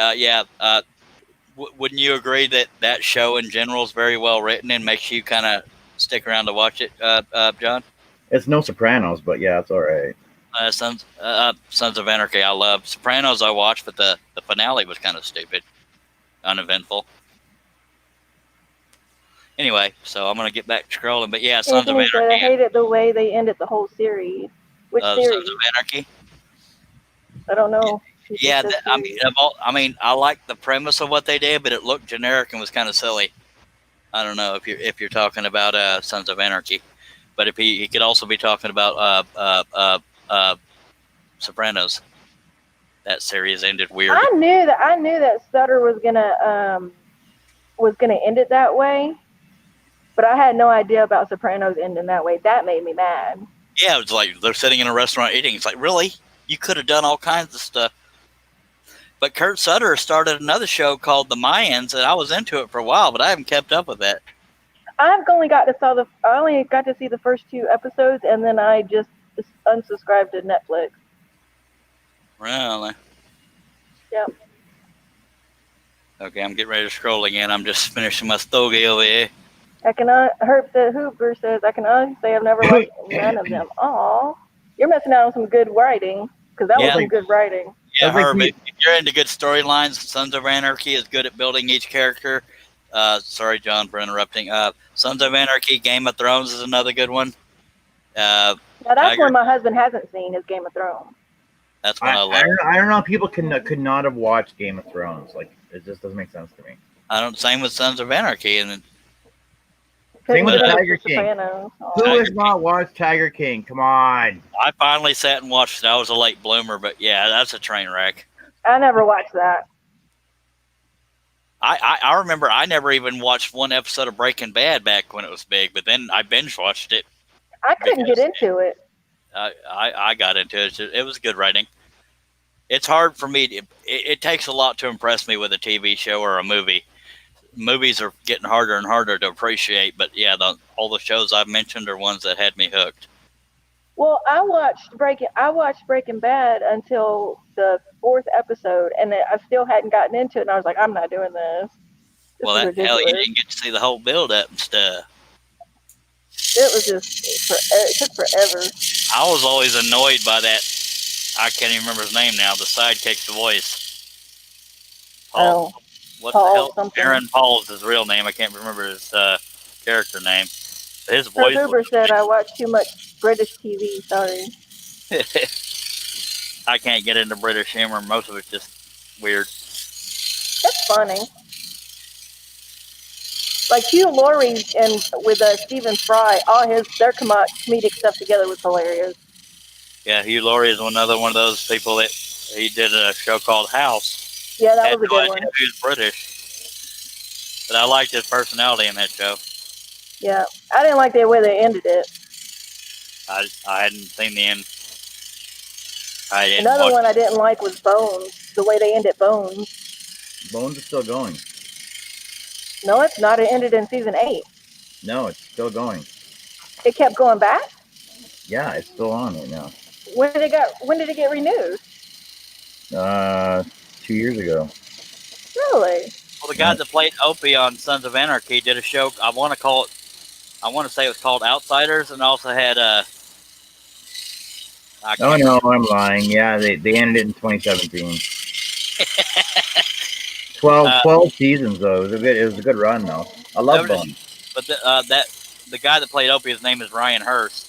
wouldn't you agree that that show in general is very well written and makes you kind of stick around to watch it, John? It's no Sopranos, but yeah, it's all right. Sons of Anarchy, I love. Sopranos I watched, but the finale was kind of stupid, uneventful. Anyway, so I'm gonna get back scrolling, but yeah, Sons of Anthony said, Anarchy. I hated the way they ended the whole series. Which series? Sons of Anarchy. I don't know. Yeah, I like the premise of what they did, but it looked generic and was kind of silly. I don't know if you're talking about Sons of Anarchy, but if he could also be talking about Sopranos. That series ended weird. I knew that Sutter was gonna end it that way, but I had no idea about Sopranos ending that way. That made me mad. Yeah, it was like they're sitting in a restaurant eating. It's like, really? You could have done all kinds of stuff. But Kurt Sutter started another show called The Mayans, and I was into it for a while, but I haven't kept up with that. I only got to see the first 2 episodes, and then I just unsubscribed to Netflix. Really? Yep. Okay, I'm getting ready to scroll again. I'm just finishing my stogie over here. Herb said, Hooper says, I can honestly say I've never watched none of them. Aw. You're missing out on some good writing, because that was some good writing. Yeah, Herb, if you're into good storylines, Sons of Anarchy is good at building each character. Sorry, John, for interrupting. Sons of Anarchy, Game of Thrones is another good one. Now, that's one my husband hasn't seen, is Game of Thrones. That's what I love. I don't know how people could not have watched Game of Thrones. Like, it just doesn't make sense to me. Same with Sons of Anarchy. And same with Tiger King. Who has not watched Tiger King? Come on. I finally sat and watched it. I was a late bloomer, but yeah, that's a train wreck. I never watched that. I remember I never even watched one episode of Breaking Bad back when it was big, but then I binge watched it. I couldn't get into it. I got into it. It was good writing. It's hard for me. It takes a lot to impress me with a TV show or a movie. Movies are getting harder and harder to appreciate, but yeah, all the shows I've mentioned are ones that had me hooked. Well, I watched Breaking Bad until the 4th episode, and I still hadn't gotten into it, and I was like, I'm not doing this. Well, hell, you didn't get to see the whole build-up and stuff. It was it took forever. I was always annoyed by that. I can't even remember his name now. The sidekick's voice. Paul. What Paul the hell? Something. Aaron Paul is his real name. I can't remember his character name. His voice. Uber said I watch too much British TV. Sorry. I can't get into British humor. Most of it's just weird. That's funny. Like Hugh Laurie and with Stephen Fry, their comedic stuff together was hilarious. Yeah, Hugh Laurie is another one of those people that he did a show called House. Yeah, that was a good one. He was British, but I liked his personality in that show. Yeah, I didn't like the way they ended it. I hadn't seen the end. Another one I didn't like was Bones. The way they ended Bones. Bones is still going. No, it's not. It ended in season 8. No, it's still going. It kept going back? Yeah, it's still on right now. When did it get renewed? 2 years ago. Really? Well, the guy that played Opie on Sons of Anarchy did a show. I want to say it was called Outsiders, and also had oh no, I'm lying. Yeah, they ended it in 2017. 12 seasons though. It was a good run though. I love Bones. But the guy that played Opie, his name is Ryan Hurst.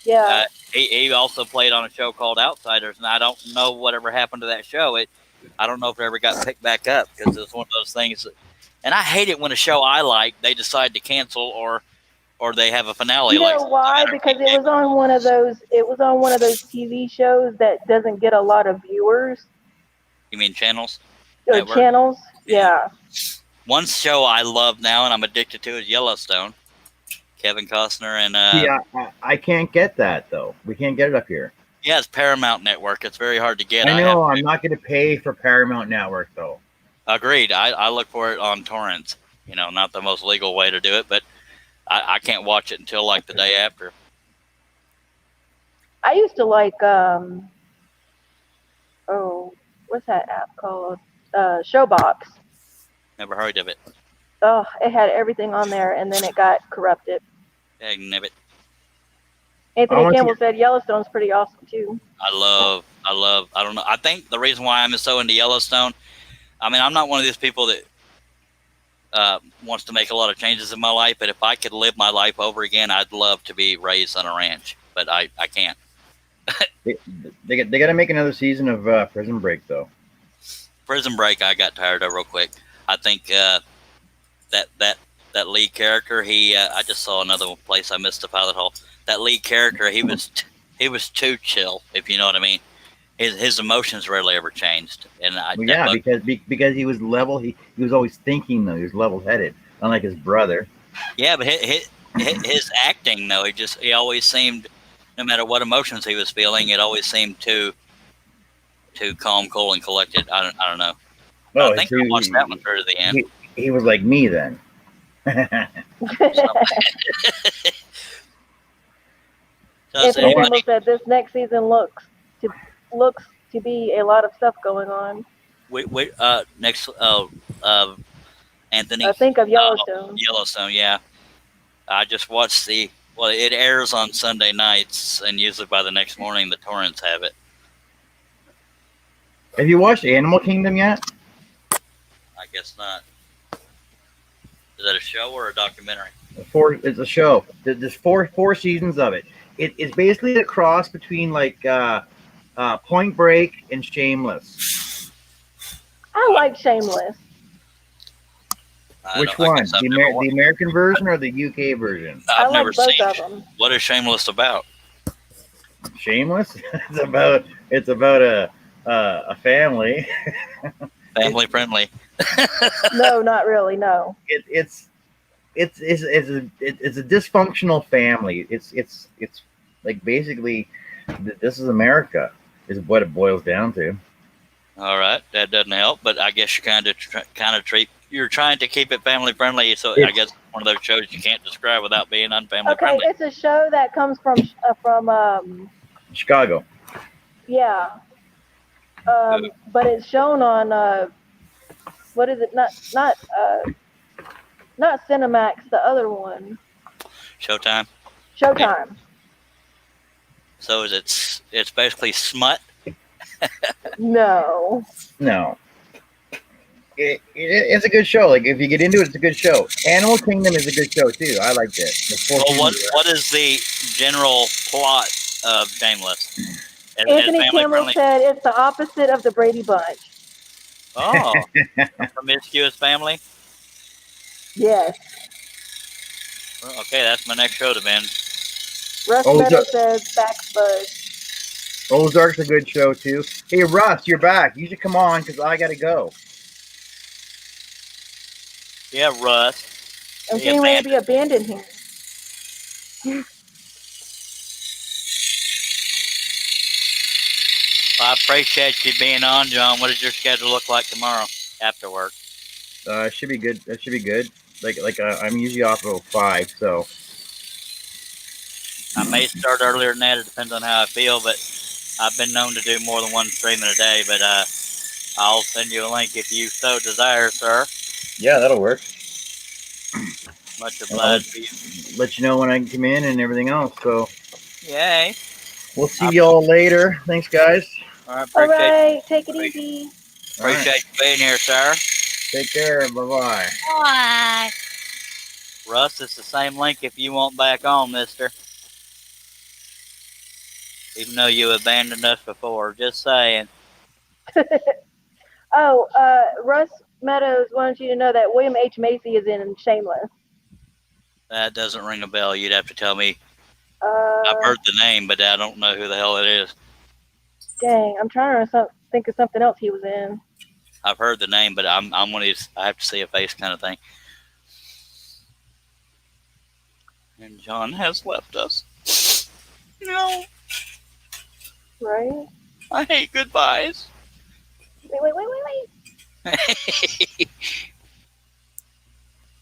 Yeah. He also played on a show called Outsiders, and I don't know whatever happened to that show. I don't know if it ever got picked back up because it's one of those things. And I hate it when a show I like they decide to cancel or they have a finale. You know why? Because it was on one of those. It was on one of those TV shows that doesn't get a lot of viewers. You mean channels? Or Network? channels? Yeah. One show I love now and I'm addicted to is Yellowstone. Kevin Costner and I can't get that though. We can't get it up here. Yeah, it's Paramount Network. It's very hard to get. I know. I'm not going to pay for Paramount Network though. Agreed. I look for it on torrents. You know, not the most legal way to do it, but I can't watch it until like the day after. I used to like what's that app called? Showbox. Never heard of it. Oh, it had everything on there, and then it got corrupted. Dagnabbit. Anthony wanna Campbell said Yellowstone's pretty awesome too. I don't know. I think the reason why I'm so into Yellowstone, I mean, I'm not one of these people that wants to make a lot of changes in my life, but if I could live my life over again, I'd love to be raised on a ranch, but I can't. They got to make another season of Prison Break though. Prison Break, I got tired of real quick. I think that lead character, I just saw another place I missed the pilot hole. That lead character, he was too chill, if you know what I mean. His emotions rarely ever changed, and because he was level. He was always thinking though. He was level headed, unlike his brother. Yeah, but his acting though, he always seemed, no matter what emotions he was feeling, it always seemed too calm, cool, and collected. I don't know. I think I watched that one through to the end. He was like me then. Anthony Campbell said this next season looks to be a lot of stuff going on. Next, Anthony. I think of Yellowstone. Yellowstone, yeah. I just watched it airs on Sunday nights, and usually by the next morning the torrents have it. Have you watched Animal Kingdom yet? I guess not. Is that a show or a documentary? It's a show. There's four seasons of it. It's basically a cross between like Point Break and Shameless. I like Shameless. Which one? The American version or the UK version? I've never both seen of them. What is Shameless about? Shameless? It's about a family. Family friendly. No, not really. No. It's a dysfunctional family. It's like basically this is America is what it boils down to. All right, that doesn't help, but I guess you're trying to keep it family friendly. So I guess one of those shows you can't describe without being unfamily friendly. Okay, it's a show that comes from Chicago. Yeah. But it's shown on what is it? Not Cinemax, the other one. Showtime. Showtime. So it's basically smut. No. It's a good show. Like if you get into it, it's a good show. Animal Kingdom is a good show too. I liked it. Well, what is the general plot of Shameless? Anthony Campbell said it's the opposite of the Brady Bunch. Oh, a promiscuous family? Yes. Well, okay, that's my next show to Ben. Russ Meadow says Backbuzz. Ozark's a good show too. Hey Russ, you're back. You should come on because I gotta go. Yeah, Russ. I'm getting ready to be abandoned here. Well, I appreciate you being on, John. What does your schedule look like tomorrow after work? It should be good. That should be good. I'm usually off at 5, so I may start earlier than that. It depends on how I feel, but I've been known to do more than one stream in a day. But I'll send you a link if you so desire, sir. Yeah, that'll work. Much obliged to you. Let you know when I can come in and everything else. So, yay. We'll see y'all later. Thanks, guys. All right, take it easy. Appreciate you being here, sir. Take care. Bye-bye. Bye. Russ, it's the same link if you want back on, mister. Even though you abandoned us before. Just saying. Russ Meadows wants you to know that William H. Macy is in Shameless. That doesn't ring a bell. You'd have to tell me. I've heard the name, but I don't know who the hell it is. Dang, I'm trying to think of something else he was in. I've heard the name, but I'm one of these, I have to see a face kind of thing. And John has left us. No. Right? I hate goodbyes. Wait.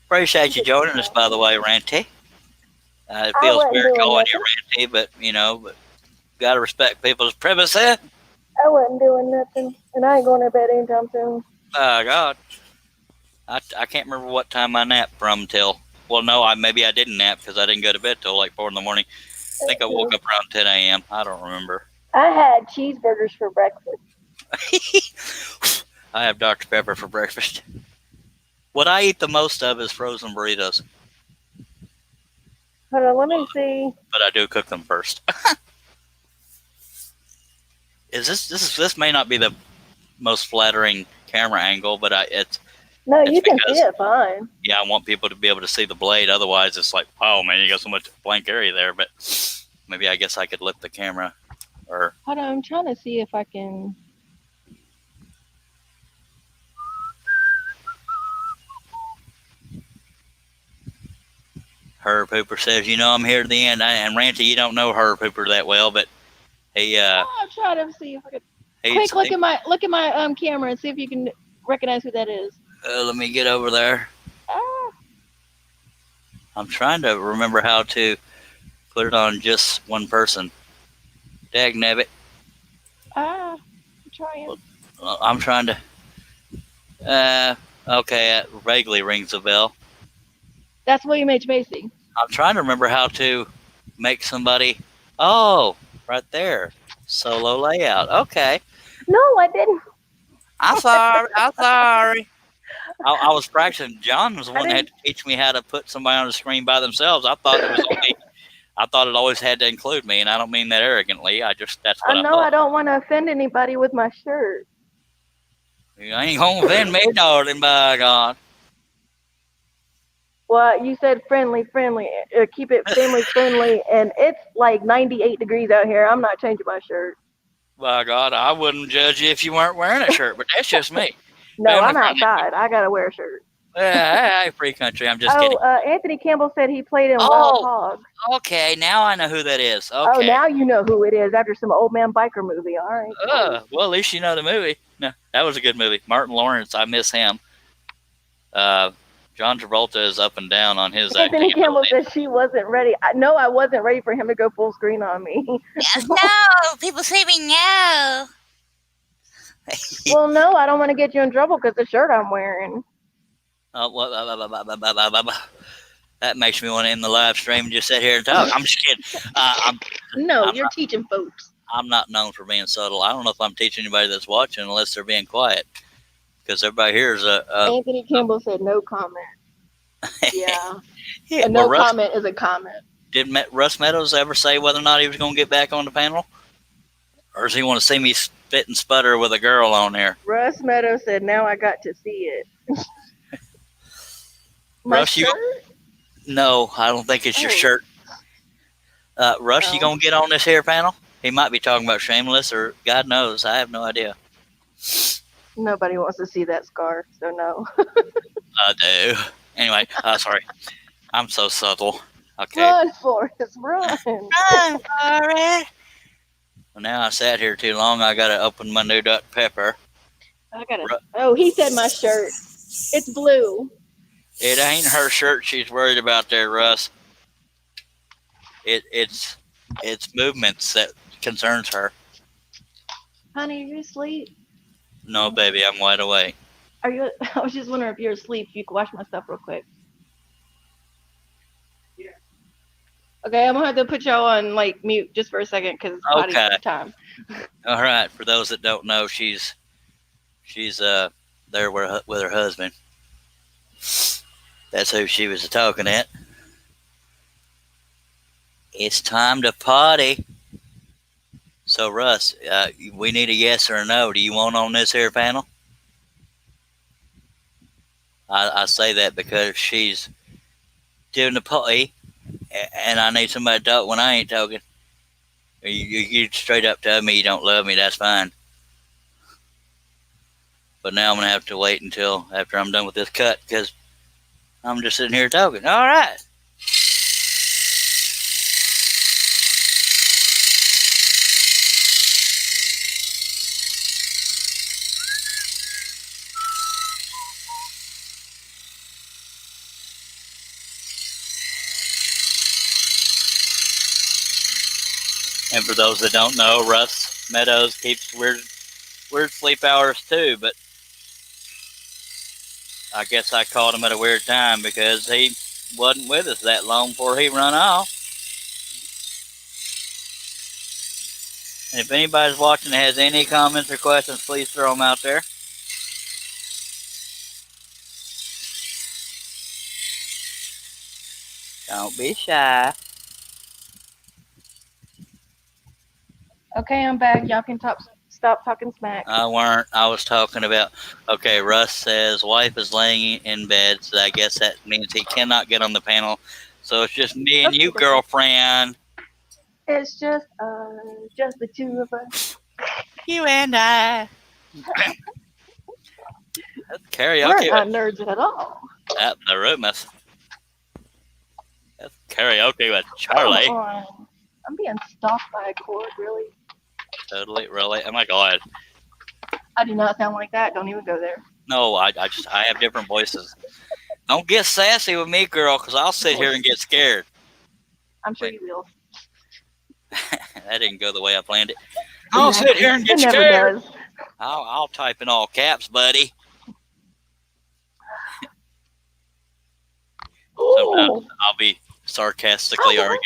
Appreciate you joining us, by the way, Ranty. It feels weird calling you Ranty, but gotta respect people's privacy. I wasn't doing nothing, and I ain't going to bed anytime soon. Oh God, I can't remember what time I napped from till. Well, no, maybe I didn't nap because I didn't go to bed till like 4 in the morning. I think I woke up around 10 a.m. I don't remember. I had cheeseburgers for breakfast. I have Dr. Pepper for breakfast. What I eat the most of is frozen burritos. Hold on, let me see. But I do cook them first. This may not be the most flattering camera angle, but it's You can see it fine. Yeah, I want people to be able to see the blade. Otherwise, it's like, oh man, you got so much blank area there. But maybe I guess I could lift the camera. Or hold on, I'm trying to see if I can. Herb Hooper says, I'm here to the end. And Ranty, you don't know Herb Hooper that well, but he. I'll try to see if I can. Quick, look at my camera and see if you can recognize who that is. Let me get over there. I'm trying to remember how to put it on just one person. Dagnabbit. I'm trying. I'm trying to. Okay, that vaguely rings a bell. That's William H. Macy. I'm trying to remember how to make somebody. Oh, right there. Solo layout. Okay. No, I didn't. I'm sorry. I was practicing. John was the one that had to teach me how to put somebody on the screen by themselves. I thought it was on me. I thought it always had to include me, and I don't mean that arrogantly. That's what I thought. I don't want to offend anybody with my shirt. You ain't gonna offend me, darling, by God. Well, you said friendly. Keep it family friendly, and it's like 98 degrees out here. I'm not changing my shirt. By God, I wouldn't judge you if you weren't wearing a shirt, but that's just me. No, I'm outside. I gotta wear a shirt. Hey, free country. I'm just kidding. Anthony Campbell said he played in Wild Hog. Okay, now I know who that is. Okay. Oh, now you know who it is after some old man biker movie. All right. Well, at least you know the movie. No, that was a good movie. Martin Lawrence, I miss him. John Travolta is up and down on his acting. Anthony Campbell said she wasn't ready. I wasn't ready for him to go full screen on me. Yes, no, people say me no. Well, no, I don't want to get you in trouble because the shirt I'm wearing. That makes me want to end the live stream and just sit here and talk. I'm just kidding. You're teaching folks. I'm not known for being subtle. I don't know if I'm teaching anybody that's watching unless they're being quiet. Because everybody here is Anthony Campbell said no comment. Yeah. Yeah, no comment is a comment. Did Russ Meadows ever say whether or not he was going to get back on the panel? Or does he want to see me spit and sputter with a girl on there? Russ Meadows said, now I got to see it. Russ, no, I don't think it's your shirt. Russ, you going to get on this here panel? He might be talking about Shameless or God knows. I have no idea. Nobody wants to see that scar, so no. I do. Anyway, sorry. I'm so subtle. Okay. Run, Forrest, run. Run, Forrest. Well, now I sat here too long. I got to open my new Dr. Pepper. He said my shirt. It's blue. It ain't her shirt she's worried about there, Russ. It's movements that concerns her. Honey, are you asleep? No, baby, I'm wide awake. Are you? I was just wondering if you're asleep. If you could wash my stuff real quick. Yeah. Okay, I'm gonna have to put y'all on mute just for a second because it's potty time. All right. For those that don't know, she's there with her husband. That's who she was talking at. It's time to potty. So, Russ, we need a yes or a no. Do you want on this here panel? I say that because she's doing the potty, and I need somebody to talk when I ain't talking. You straight up tell me you don't love me, that's fine. But now I'm going to have to wait until after I'm done with this cut because I'm just sitting here talking. All right. And for those that don't know, Russ Meadows keeps weird sleep hours too, but I guess I caught him at a weird time because he wasn't with us that long before he run off. And if anybody's watching that has any comments or questions, please throw them out there. Don't be shy. Okay, I'm back. Y'all can stop talking smack. I weren't. I was talking about, okay, Russ says wife is laying in bed, so I guess that means he cannot get on the panel. So it's just me and you, girlfriend. It's just the two of us. You and I. That's karaoke. We're not nerds at all. At the Rumus. That's karaoke with Charlie. Come on. I'm being stalked by a cord, really. Totally, really. Oh my God. I do not sound like that. Don't even go there. No, I have different voices. Don't get sassy with me, girl, because I'll sit here and get scared. I'm sure you will. That didn't go the way I planned it. I'll sit here and get It never scared. does. I'll type in all caps, buddy. Sometimes I'll be sarcastically arguing.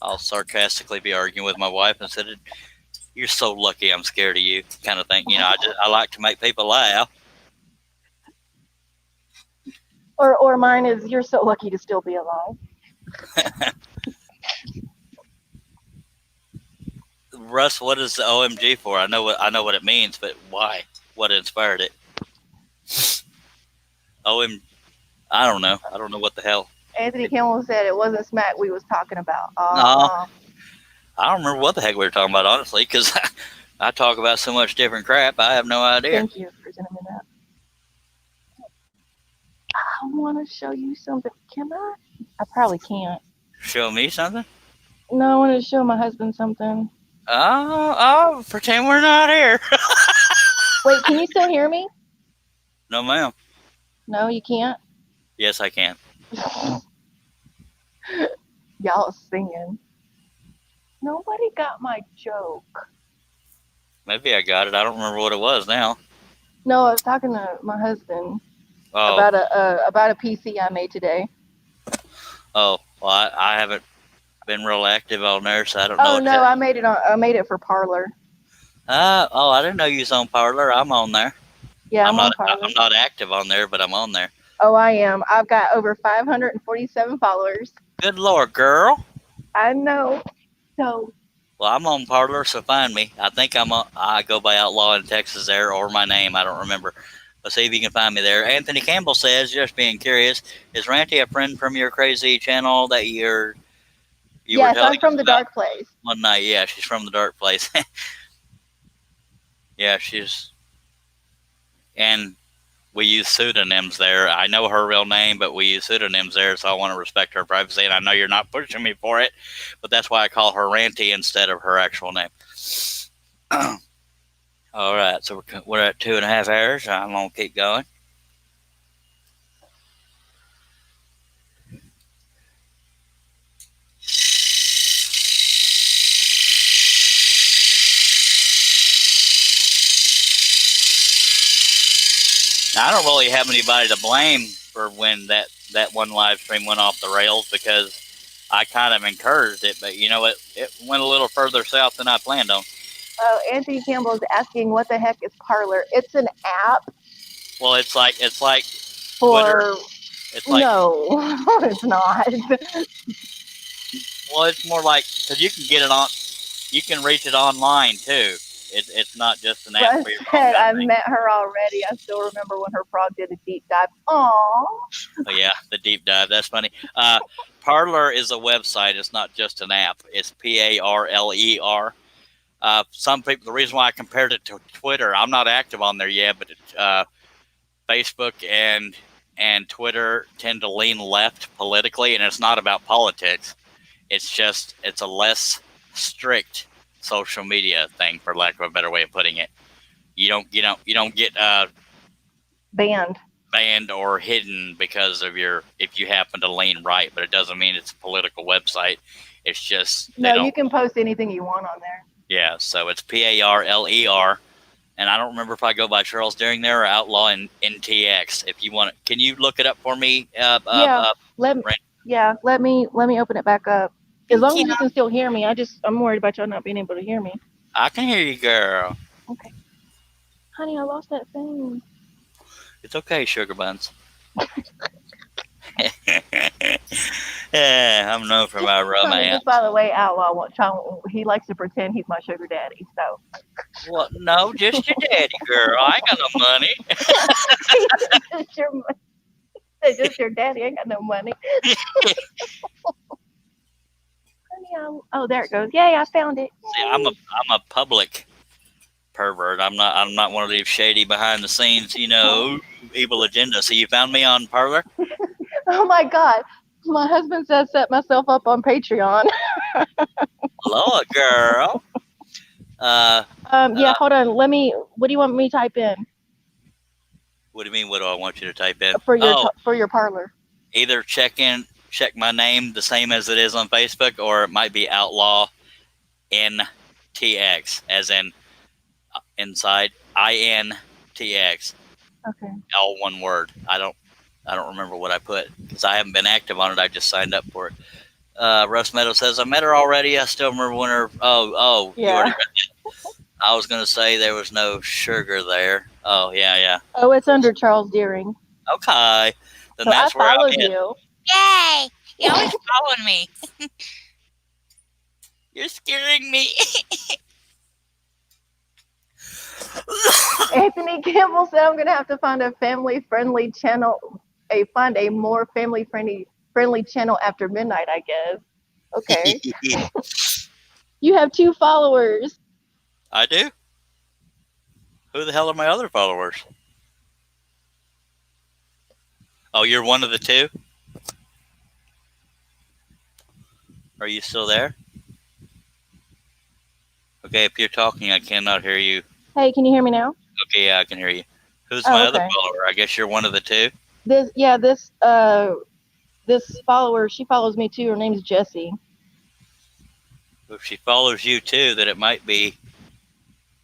I'll sarcastically be arguing with my wife and said, "You're so lucky I'm scared of you," kind of thing. You know, I like to make people laugh. Or mine is, "You're so lucky to still be alive." Russ, what is the OMG for? I know what it means, but why? What inspired it? I don't know. I don't know what the hell. Anthony Campbell said it wasn't smack we was talking about. No. I don't remember what the heck we were talking about, honestly, because I talk about so much different crap. I have no idea. Thank you for sending me that. I want to show you something. Can I? I probably can't. Show me something? No, I want to show my husband something. Oh, pretend we're not here. Wait, can you still hear me? No, ma'am. No, you can't? Yes, I can. Y'all singing. Nobody got my joke. Maybe I got it. I don't remember what it was now. No, I was talking to my husband Oh, about a PC I made today. well, I haven't been real active on there, so I don't know. Oh no, I made it for Parlor. I didn't know you was on Parlor. I'm on there. Yeah, I'm on not. Parlor. I'm not active on there, but I'm on there. Oh, I am. I've got over 547 followers. Good Lord, girl. I know. So. Well, I'm on Parlor, so find me. I think I go by Outlaw in Texas there, or my name. I don't remember. But see if you can find me there. Anthony Campbell says, just being curious, is Ranty a friend from your crazy channel that you were Yes, telling I'm from us the about Dark Place. one night? Yeah, she's from the Dark Place. Yeah, and we use pseudonyms there. I know her real name, but we use pseudonyms there, so I want to respect her privacy. And I know you're not pushing me for it, but that's why I call her Ranty instead of her actual name. All right, so we're at 2.5 hours. I'm going to keep going. Now, I don't really have anybody to blame for when that one live stream went off the rails because I kind of encouraged it, but you know, it went a little further south than I planned on. Oh, Anthony Campbell is asking what the heck is Parlor. It's an app Well, it's like for Twitter. It's like, no, it's not. well, it's more like, because you can get it on, you can reach it online too. It's not just an app Russ for your phone. said I've met her already. I still remember when her frog did a deep dive. Aww. Oh, yeah, the deep dive. That's funny. Parler is a website. It's not just an app. It's Parler. Some people, the reason why I compared it to Twitter, I'm not active on there yet, but Facebook and Twitter tend to lean left politically, and it's not about politics. It's a less strict social media thing, for lack of a better way of putting it. You don't get Banned. banned or hidden because of if you happen to lean right, but it doesn't mean it's a political website. It's just No, you can post anything you want on there. Yeah, so it's PARLER, and I don't remember if I go by Charles Deering there or Outlaw in NTX. If you want it, can you look it up for me? Let me open it back up. As long as you can still hear me, I'm worried about y'all not being able to hear me. I can hear you, girl. Okay. Honey, I lost that thing. It's okay, sugar buns. Yeah, I'm known for my romance. Just by the way, Outlaw, he likes to pretend he's my sugar daddy. So. Well, no, just your daddy, girl. I ain't got no money. just your daddy. I ain't got no money. Oh, there it goes. Yay, I found it. See, I'm a public pervert. I'm not one of these shady behind the scenes, evil agenda. So you found me on Parler? Oh my God. My husband says set myself up on Patreon. Lord, girl. Hold on. What do you want me to type in? What do you mean, what do I want you to type in? For your Parler. Either check my name the same as it is on Facebook, or it might be Outlaw NTX, as in inside INTX. Okay. All one word. I don't remember what I put because I haven't been active on it. I just signed up for it. Russ Meadow says, I met her already. I still remember when her. Oh, yeah. You already read that. I was going to say there was no sugar there. Oh, yeah. Oh, it's under Charles Deering. Okay. Then so that's I where followed you. Yay! You're always following me. You're scaring me. Anthony Campbell said I'm going to have to find a family-friendly channel. Find a more family-friendly channel after midnight, I guess. Okay. You have 2 followers. I do? Who the hell are my other followers? Oh, you're one of the 2? Are you still there? Okay, if you're talking, I cannot hear you. Hey, can you hear me now? Okay, yeah, I can hear you. Who's my other follower? I guess you're one of the 2? This follower, she follows me too. Her name's Jessie. If she follows you too, then it might be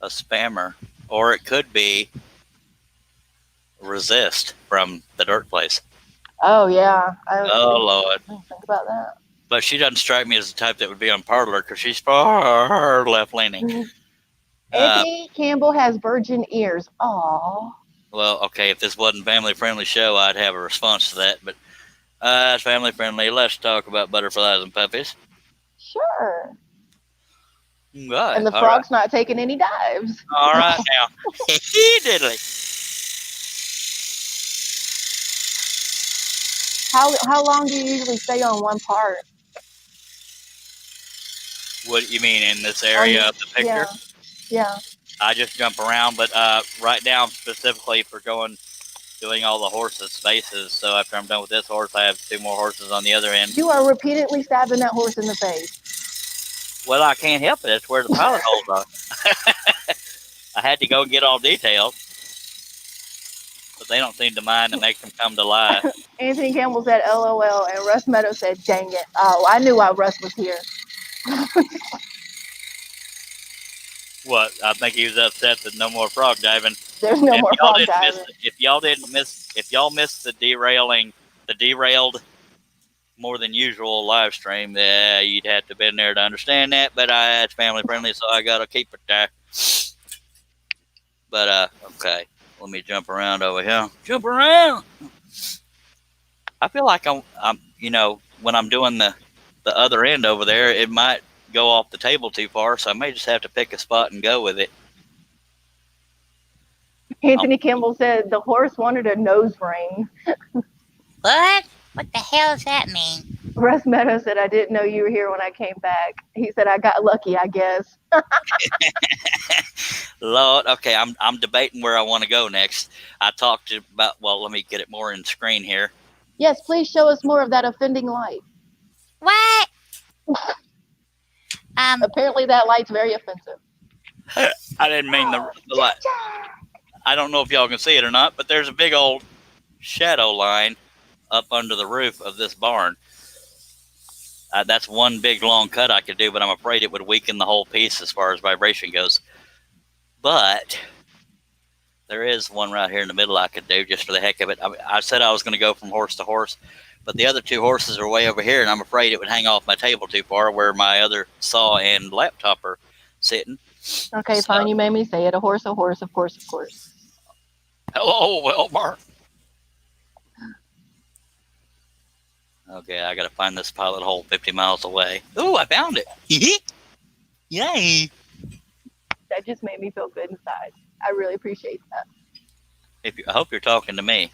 a spammer. Or it could be Resist from the Dirt Place. Oh, yeah. Oh, Lord. I didn't think about that. But she doesn't strike me as the type that would be on Parler because she's far left-leaning. Anthony Campbell has virgin ears. Aw. Well, okay, if this wasn't a family-friendly show, I'd have a response to that. But it's family-friendly. Let's talk about butterflies and puppies. Sure. Right. And the frog's not taking any dives. All right, now. Diddly. How long do you usually stay on one part? What do you mean in this area of the picture? Yeah. I just jump around, but right now I'm specifically for doing all the horses' faces. So after I'm done with this horse, I have 2 more horses on the other end. You are repeatedly stabbing that horse in the face. Well, I can't help it. That's where the pilot holes are. I had to go and get all detailed. But they don't seem to mind. It makes them come to life. Anthony Campbell said LOL, and Russ Meadows said, dang it. Oh, I knew why Russ was here. What? I think he was upset that no more frog diving. There's no more frog diving. If y'all missed the derailed more than usual live stream, you'd have to have been there to understand that. But it's family friendly, so I gotta keep it there. But okay, let me jump around over here. Jump around. I feel like I'm when I'm doing the other end over there, it might go off the table too far, so I may just have to pick a spot and go with it. Anthony Campbell said the horse wanted a nose ring. What? What the hell does that mean? Russ Meadows said, I didn't know you were here when I came back. He said, I got lucky, I guess. Lord, okay, I'm debating where I want to go next. I talked about, well, let me get it more in screen here. Yes, please show us more of that offending light. What? Apparently that light's very offensive. I didn't mean the light. I don't know if y'all can see it or not, but there's a big old shadow line up under the roof of this barn. That's one big long cut I could do, but I'm afraid it would weaken the whole piece as far as vibration goes. But there is one right here in the middle I could do just for the heck of it. I said I was going to go from horse to horse, but the other two horses are way over here, and I'm afraid it would hang off my table too far where my other saw and laptop are sitting. Okay, So- fine. You made me say it. A horse, of course, of course. Hello, Wilmar. Okay, I gotta find this pilot hole 50 miles away. Ooh, I found it. Yay. That just made me feel good inside. I really appreciate that. I hope you're talking to me.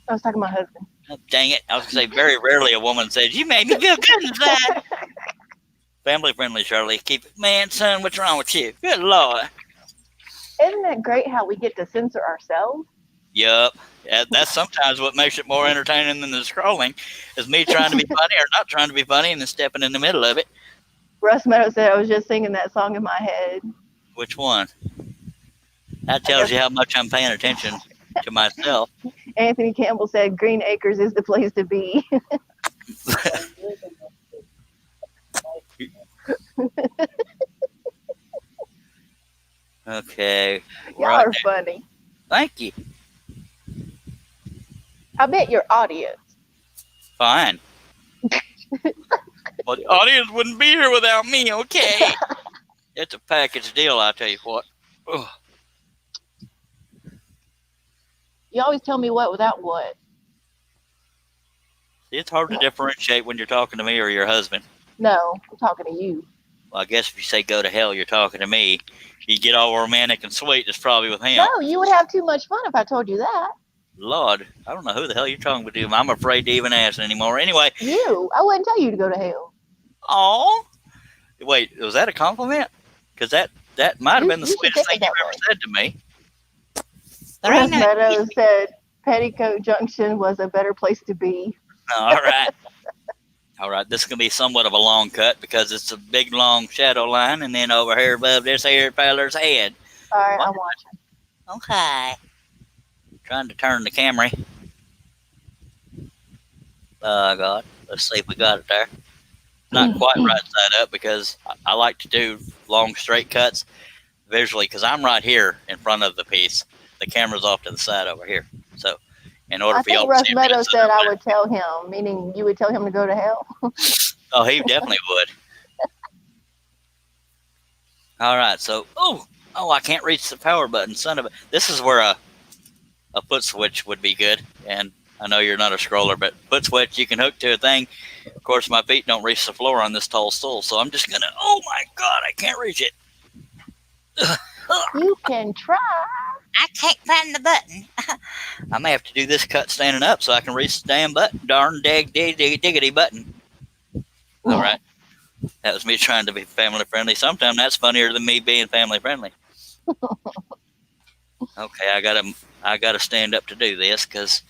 I was talking to my husband. Oh, dang it. I was gonna say, very rarely a woman says, you made me feel good inside. Family friendly, Shirley. Keep it. Man, son, what's wrong with you? Good Lord. Isn't it great how we get to censor ourselves? Yup. Yeah, that's sometimes what makes it more entertaining than the scrolling, is me trying to be funny or not trying to be funny and then stepping in the middle of it. Russ Meadows said I was just singing that song in my head. Which one? That tells you how much I'm paying attention to myself. Anthony Campbell said Green Acres is the place to be. Okay. Y'all right are there. funny. Thank you. I bet your audience. Fine. Well, the audience wouldn't be here without me, okay? It's a package deal, I'll tell you what. Ugh. You always tell me what without what. It's hard to differentiate when you're talking to me or your husband. No, I'm talking to you. Well, I guess if you say go to hell, you're talking to me. You get all romantic and sweet, it's probably with him. No, you would have too much fun if I told you that. Lord, I don't know who the hell you're talking to. I'm afraid to even ask anymore. Anyway. You. I wouldn't tell you to go to hell. Oh. Wait, was that a compliment? Because that might have been the You should sweetest take thing it you've that ever way. said to me. There Russ ain't no Meadows said Petticoat Junction was a better place to be. All right. All right, this is going to be somewhat of a long cut because it's a big, long shadow line, and then over here above this here feller's head. All right, What? I'm watching. okay. Trying to turn the camera. Oh, God. Let's see if we got it there. Not quite right side up because I like to do long, straight cuts visually because I'm right here in front of the piece. The camera's off to the side over here. So, in order I for y'all think to Russ see Meadows it, said I would tell him, meaning you would tell him to go to hell. Oh, he definitely would. All right, so I can't reach the power button, son of a. This is where a foot switch would be good, and I know you're not a scroller, but foot switch you can hook to a thing. Of course, my feet don't reach the floor on this tall stool, so I'm just gonna. Oh my God, I can't reach it. You can try. I can't find the button. I may have to do this cut standing up so I can reach the damn button, darn diggity button. All right. That was me trying to be family friendly. Sometimes that's funnier than me being family friendly. Okay, I gotta stand up to do this because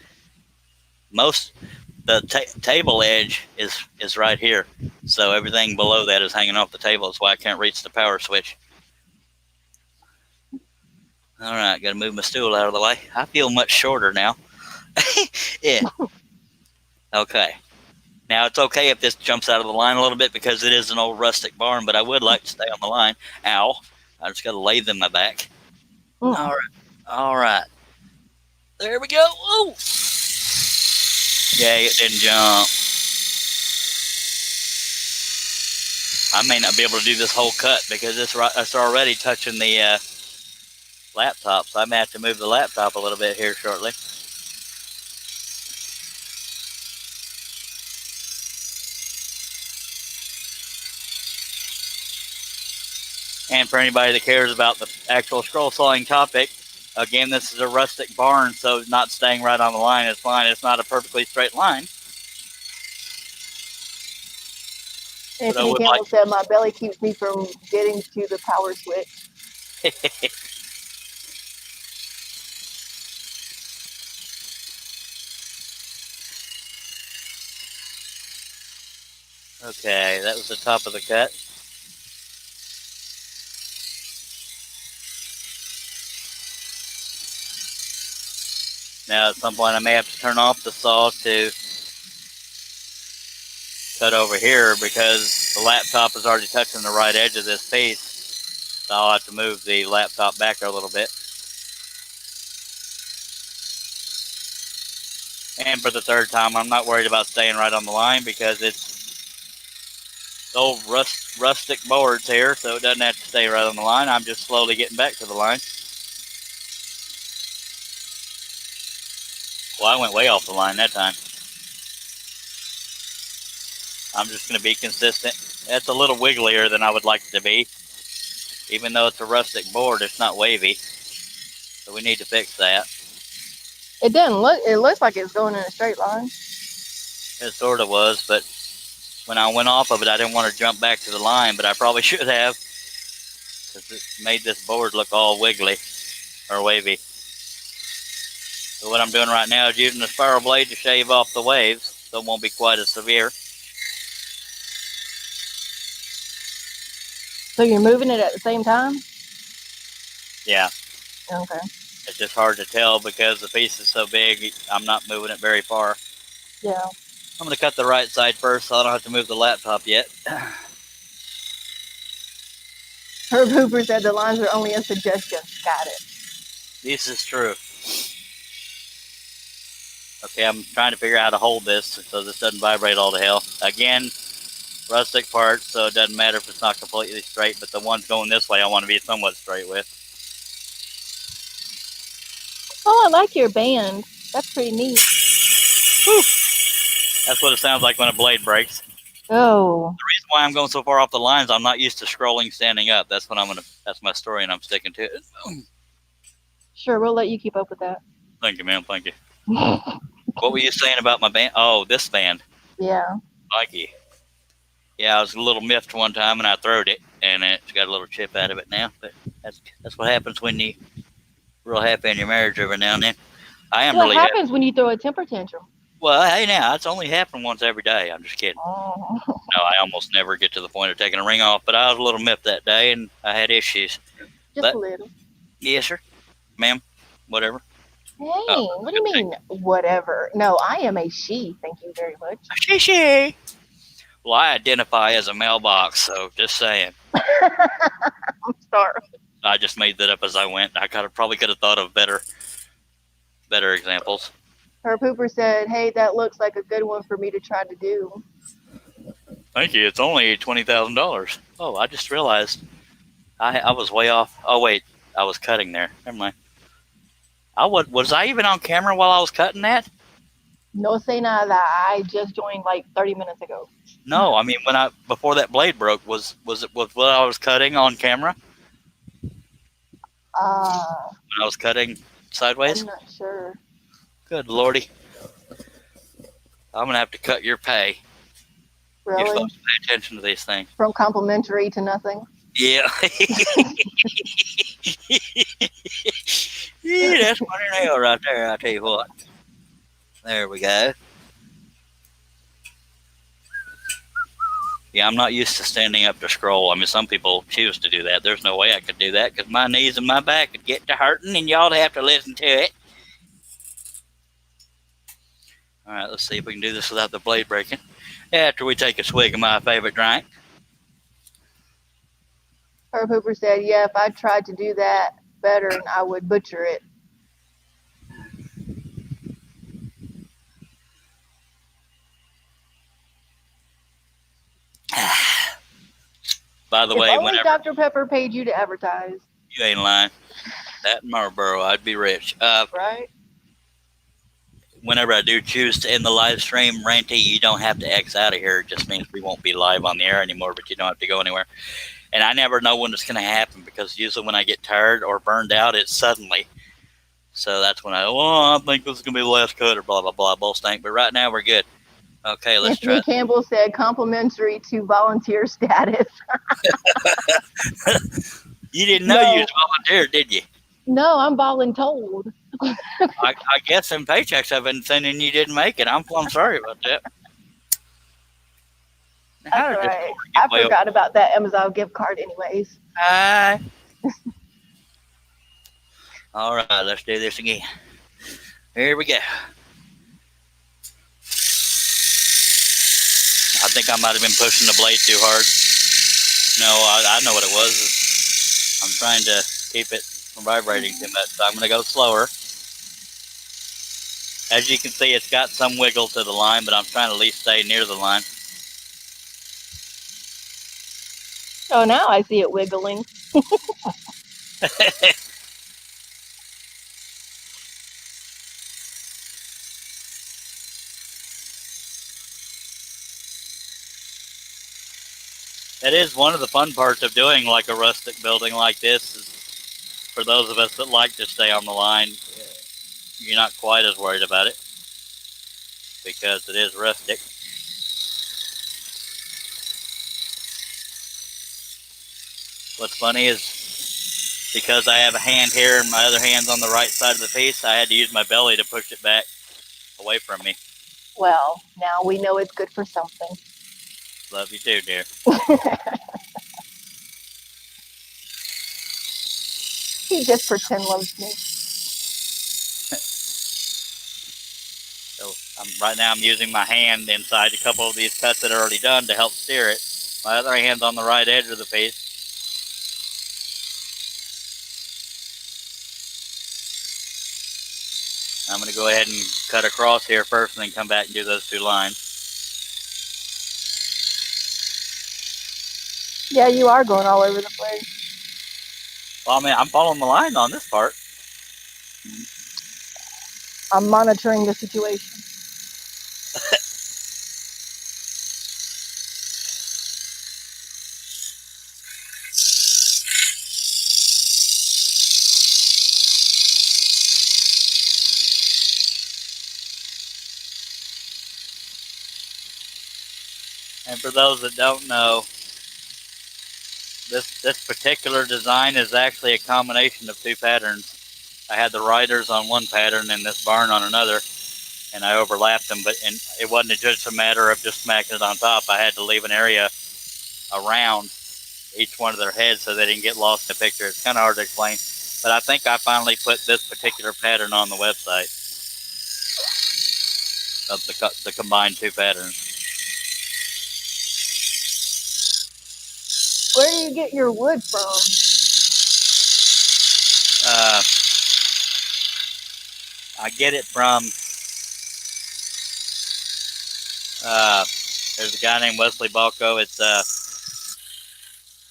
the table edge is right here, so everything below that is hanging off the table. That's why I can't reach the power switch. All right, gotta move my stool out of the way. I feel much shorter now. Yeah. Okay. Now, it's okay if this jumps out of the line a little bit because it is an old rustic barn, but I would like to stay on the line. Ow. I just got to lay them my back. Mm. All right. All right. There we go. Ooh. Yay, it didn't jump. I may not be able to do this whole cut because it's already touching the laptop, so I may have to move the laptop a little bit here shortly. And for anybody that cares about the actual scroll sawing topic, again, this is a rustic barn, so not staying right on the line is fine. It's not a perfectly straight line. Anthony Campbell said my belly keeps me from getting to the power switch. Okay, that was the top of the cut. Now, at some point, I may have to turn off the saw to cut over here because the laptop is already touching the right edge of this piece. So I'll have to move the laptop back a little bit. And for the third time, I'm not worried about staying right on the line because it's old rustic boards here, so it doesn't have to stay right on the line. I'm just slowly getting back to the line. Well, I went way off the line that time. I'm just going to be consistent. That's a little wigglier than I would like it to be. Even though it's a rustic board, it's not wavy. So we need to fix that. It doesn't look. It looks like it's going in a straight line. It sort of was, but when I went off of it, I didn't want to jump back to the line, but I probably should have, because it made this board look all wiggly or wavy. So what I'm doing right now is using the spiral blade to shave off the waves, so it won't be quite as severe. So you're moving it at the same time? Yeah. Okay. It's just hard to tell because the piece is so big, I'm not moving it very far. Yeah. I'm going to cut the right side first so I don't have to move the laptop yet. Herb Hooper said the lines are only a suggestion. Got it. This is true. Okay, I'm trying to figure out how to hold this so this doesn't vibrate all to hell. Again, rustic parts, so it doesn't matter if it's not completely straight, but the ones going this way I want to be somewhat straight with. Oh, I like your band. That's pretty neat. Whew. That's what it sounds like when a blade breaks. Oh. The reason why I'm going so far off the lines, I'm not used to scrolling standing up. That's my story, and I'm sticking to it. Sure, we'll let you keep up with that. Thank you, ma'am. Thank you. What were you saying about my band? Oh, this band. Yeah. Mikey. Yeah, I was a little miffed one time, and I throwed it, and it's got a little chip out of it now. But that's what happens when you real happy in your marriage every now and then. I am really happy. What happens when you throw a temper tantrum? Well, hey, now, it's only happened once every day. I'm just kidding. Oh. No, I almost never get to the point of taking a ring off, but I was a little miffed that day, and I had issues. Just a little. Yes, sir. Ma'am, whatever. Hey, what do you mean, whatever? No, I am a she. Thank you very much. She. Well, I identify as a mailbox, so just saying. I'm sorry. I just made that up as I went. I probably could have thought of better examples. Herb Hooper said, hey, that looks like a good one for me to try to do. Thank you. It's only $20,000. Oh, I just realized I was way off. Oh, wait. I was cutting there. Never mind. Was I even on camera while I was cutting that? No say nada. I just joined like 30 minutes ago. No, I mean, before that blade broke, was it what I was cutting on camera? When I was cutting sideways? I'm not sure. Good lordy. I'm going to have to cut your pay. Really? You're supposed to pay attention to these things. From complimentary to nothing? Yeah. Yeah, that's money nail right there, I tell you what. There we go. Yeah, I'm not used to standing up to scroll. I mean, some people choose to do that. There's no way I could do that because my knees and my back would get to hurting and y'all have to listen to it. All right, let's see if we can do this without the blade breaking. After we take a swig of my favorite drink. Herb Hooper said, yeah, if I tried to do that better, I would butcher it. By the way, only whenever Dr. Pepper paid you to advertise. You ain't lying. That and Marlboro, I'd be rich. Right? Whenever I do choose to end the live stream, Ranty, you don't have to X out of here. It just means we won't be live on the air anymore, but you don't have to go anywhere. And I never know when it's going to happen because usually when I get tired or burned out, it's suddenly. So that's when I think this is going to be the last cut or blah, blah, blah, bull stank. But right now we're good. Okay, let's Anthony try. Campbell said complimentary to volunteer status. You didn't know you was volunteer, did you? No, I'm voluntold. I guess them paychecks I've been sending you didn't make it. I'm sorry about that. That's right. I forgot about that Amazon gift card anyways. All right, let's do this again. Here we go. I think I might have been pushing the blade too hard. No, I know what it was. I'm trying to keep it from vibrating too much, so I'm going to go slower. As you can see, it's got some wiggle to the line, but I'm trying to at least stay near the line. Oh, now I see it wiggling. That is one of the fun parts of doing like a rustic building like this. Is for those of us that like to stay on the line, you're not quite as worried about it because it is rustic. What's funny is because I have a hand here and my other hand's on the right side of the piece, I had to use my belly to push it back away from me. Well, now we know it's good for something. Love you too, dear. He just pretend loves me. So right now I'm using my hand inside a couple of these cuts that are already done to help steer it. My other hand's on the right edge of the piece. I'm going to go ahead and cut across here first and then come back and do those two lines. Yeah, you are going all over the place. Well, I mean, I'm following the line on this part. I'm monitoring the situation. And for those that don't know, this particular design is actually a combination of two patterns. I had the riders on one pattern and this barn on another, and I overlapped them, and it wasn't just a matter of just smacking it on top. I had to leave an area around each one of their heads so they didn't get lost in the picture. It's kind of hard to explain, but I think I finally put this particular pattern on the website of the combined two patterns. Where do you get your wood from? I get it from, there's a guy named Wesley Balco. It's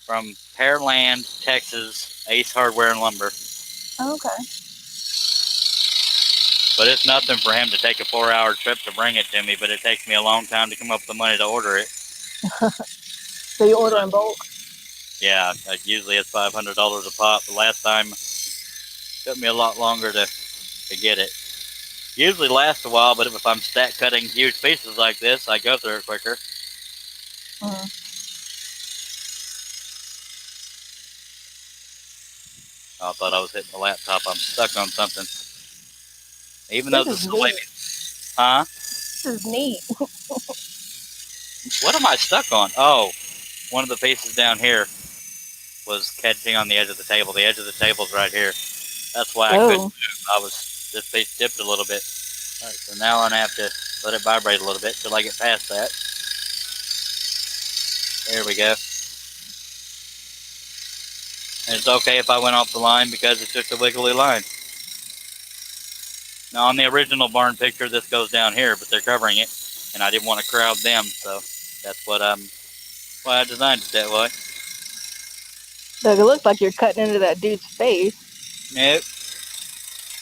from Pearland, Texas, Ace Hardware and Lumber. Oh, okay. But it's nothing for him to take a 4-hour trip to bring it to me, but it takes me a long time to come up with the money to order it. So you order in bulk? Yeah, usually it's $500 a pop. The last time it took me a lot longer to get it. Usually lasts a while, but if I'm stack cutting huge pieces like this, I go through it quicker. Mm. Oh, I thought I was hitting the laptop. I'm stuck on something. Even though this is the way... Huh? This is neat. What am I stuck on? Oh, one of the pieces down here was catching on the edge of the table. The edge of the table's right here. That's why I couldn't move. This piece dipped a little bit. All right, so now I'm going to have to let it vibrate a little bit till I get past that. There we go. And it's okay if I went off the line because it's just a wiggly line. Now on the original barn picture, this goes down here, but they're covering it, and I didn't want to crowd them, so that's why I designed it that way. Does it look like you're cutting into that dude's face? Nope.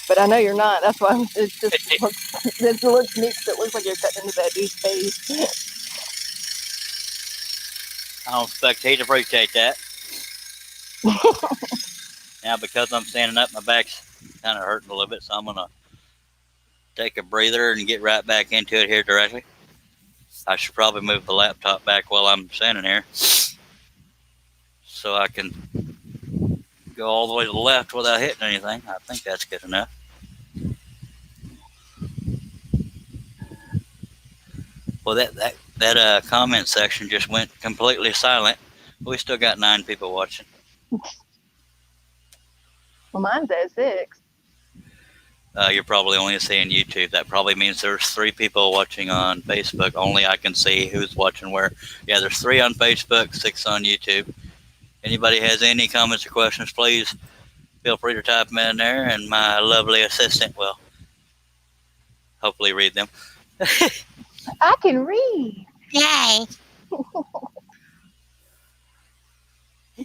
But I know you're not. That's why it just looks neat. It looks like you're cutting into that dude's face. I don't expect he'd appreciate that. Now, because I'm standing up, my back's kind of hurting a little bit, so I'm going to take a breather and get right back into it here directly. I should probably move the laptop back while I'm standing here so I can go all the way to the left without hitting anything. I think that's good enough. Well, that comment section just went completely silent. We still got 9 people watching. Well, mine's at 6. You're probably only seeing YouTube. That probably means there's 3 people watching on Facebook. Only I can see who's watching where. Yeah, there's 3 on Facebook, 6 on YouTube. Anybody has any comments or questions, please feel free to type them in there, and my lovely assistant will hopefully read them. I can read. Yay.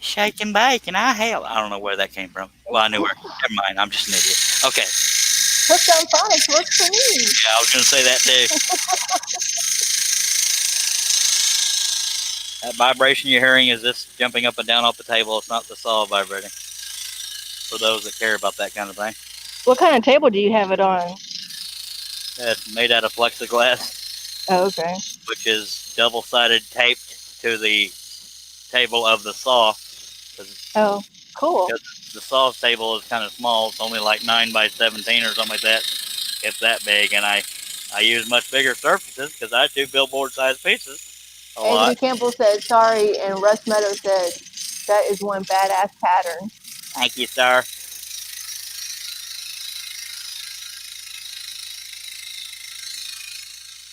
Shake and bake, and I don't know where that came from. Well, I knew where. Never mind. I'm just an idiot. Okay. Touchdown Phonics works for me. Yeah, I was going to say that too. That vibration you're hearing is this jumping up and down off the table. It's not the saw vibrating. For those that care about that kind of thing. What kind of table do you have it on? It's made out of plexiglass. Oh, okay. Which is double-sided taped to the table of the saw. Oh, cool. The saw table is kind of small. It's only like 9 by 17 or something like that. It's that big, and I use much bigger surfaces because I do billboard-sized pieces. Anthony Campbell said sorry, and Russ Meadow said that is one badass pattern. Thank you, sir.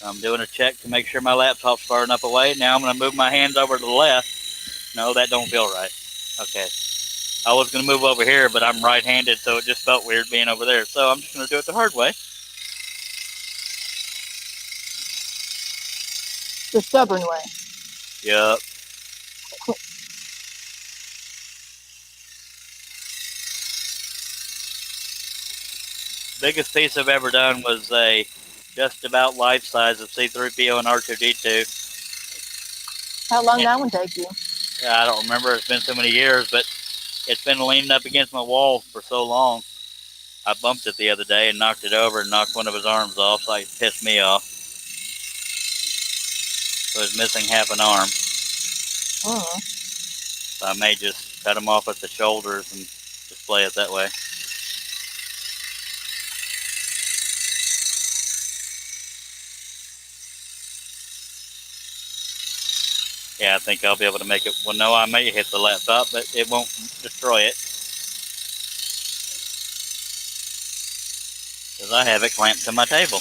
I'm doing a check to make sure my laptop's far enough away. Now I'm going to move my hands over to the left. No, that don't feel right. Okay. I was going to move over here, but I'm right-handed, so it just felt weird being over there. So I'm just going to do it the hard way. The stubborn way. Yup. Biggest piece I've ever done was a just about life size of C-3PO and R2-D2. How long that one take you? Yeah, I don't remember. It's been so many years, but it's been leaning up against my wall for so long. I bumped it the other day and knocked it over and knocked one of his arms off, so it pissed me off. So it's missing half an arm. Oh. So I may just cut him off at the shoulders and display it that way. Yeah, I think I'll be able to make it. Well, no, I may hit the laptop, but it won't destroy it. Because I have it clamped to my table.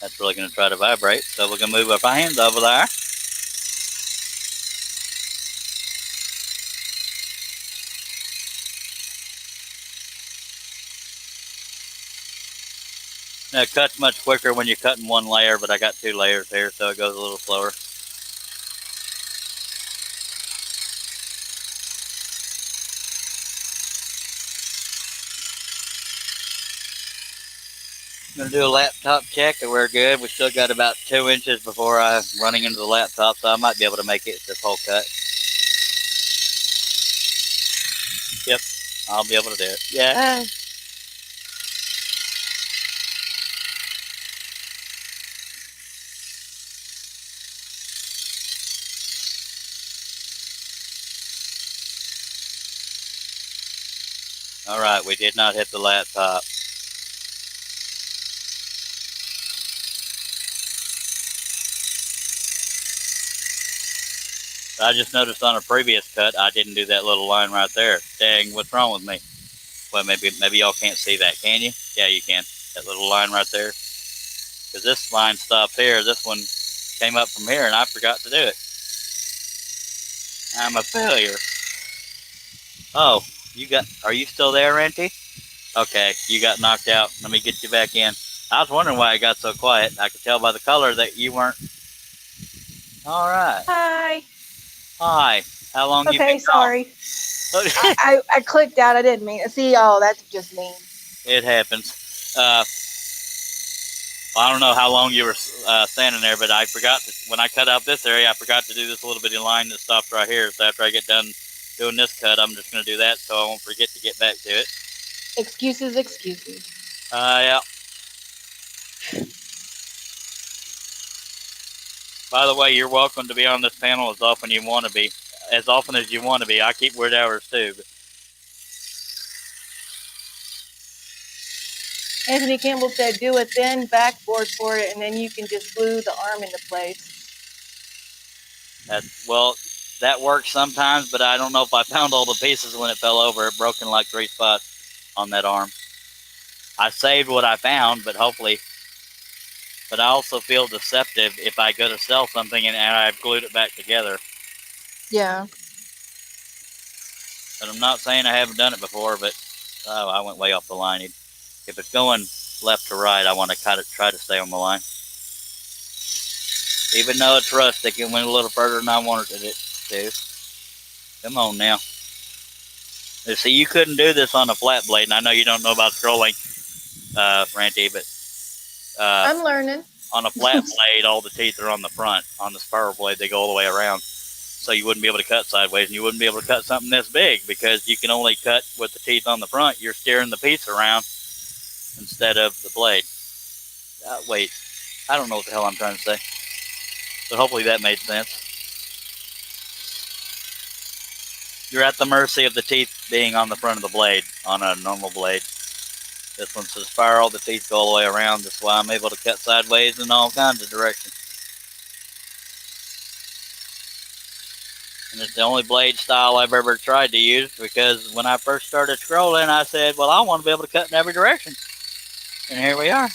That's really going to try to vibrate. So we're going to move our hands over there. Now, it cuts much quicker when you're cutting one layer, but I got 2 layers here, so it goes a little slower. I'm going to do a laptop check, and we're good. We still got about 2 inches before I'm running into the laptop, so I might be able to make it this whole cut. Yep, I'll be able to do it. Yeah. All right, we did not hit the laptop. I just noticed on a previous cut, I didn't do that little line right there. Dang, what's wrong with me? Well, maybe y'all can't see that, can you? Yeah, you can. That little line right there. Because this line stopped here. This one came up from here, and I forgot to do it. I'm a failure. Oh, are you still there, Renty? Okay, you got knocked out. Let me get you back in. I was wondering why it got so quiet. I could tell by the color that you weren't. All right. Hi. Hi. How long you been Okay, sorry. I clicked out. I didn't mean to see. Oh, that's just mean. It happens. I don't know how long you were standing there, but I forgot when I cut out this area, I forgot to do this little bitty line that stopped right here. So after I get done doing this cut, I'm just going to do that so I won't forget to get back to it. Excuses. Yeah. By the way, you're welcome to be on this panel as often as you want to be. I keep weird hours too. But Anthony Campbell said, do a thin backboard for it, and then you can just glue the arm into place. that works sometimes, but I don't know if I found all the pieces when it fell over. It broke in like 3 spots on that arm. I saved what I found, but hopefully. But I also feel deceptive if I go to sell something and I've glued it back together. Yeah. But I'm not saying I haven't done it before, but I went way off the line. If it's going left to right, I want to try to stay on the line. Even though it's rustic, it went a little further than I wanted it to. Come on now. See, you couldn't do this on a flat blade, and I know you don't know about scrolling, Ranty, but I'm learning. on a flat blade, all the teeth are on the front. On the spiral blade, they go all the way around. So you wouldn't be able to cut sideways, and you wouldn't be able to cut something this big because you can only cut with the teeth on the front. You're steering the piece around instead of the blade. Wait, I don't know what the hell I'm trying to say, but hopefully that made sense. You're at the mercy of the teeth being on the front of the blade on a normal blade. This one's a spiral, the teeth go all the way around. That's why I'm able to cut sideways in all kinds of directions. And it's the only blade style I've ever tried to use because when I first started scrolling, I said, well, I want to be able to cut in every direction. And here we are.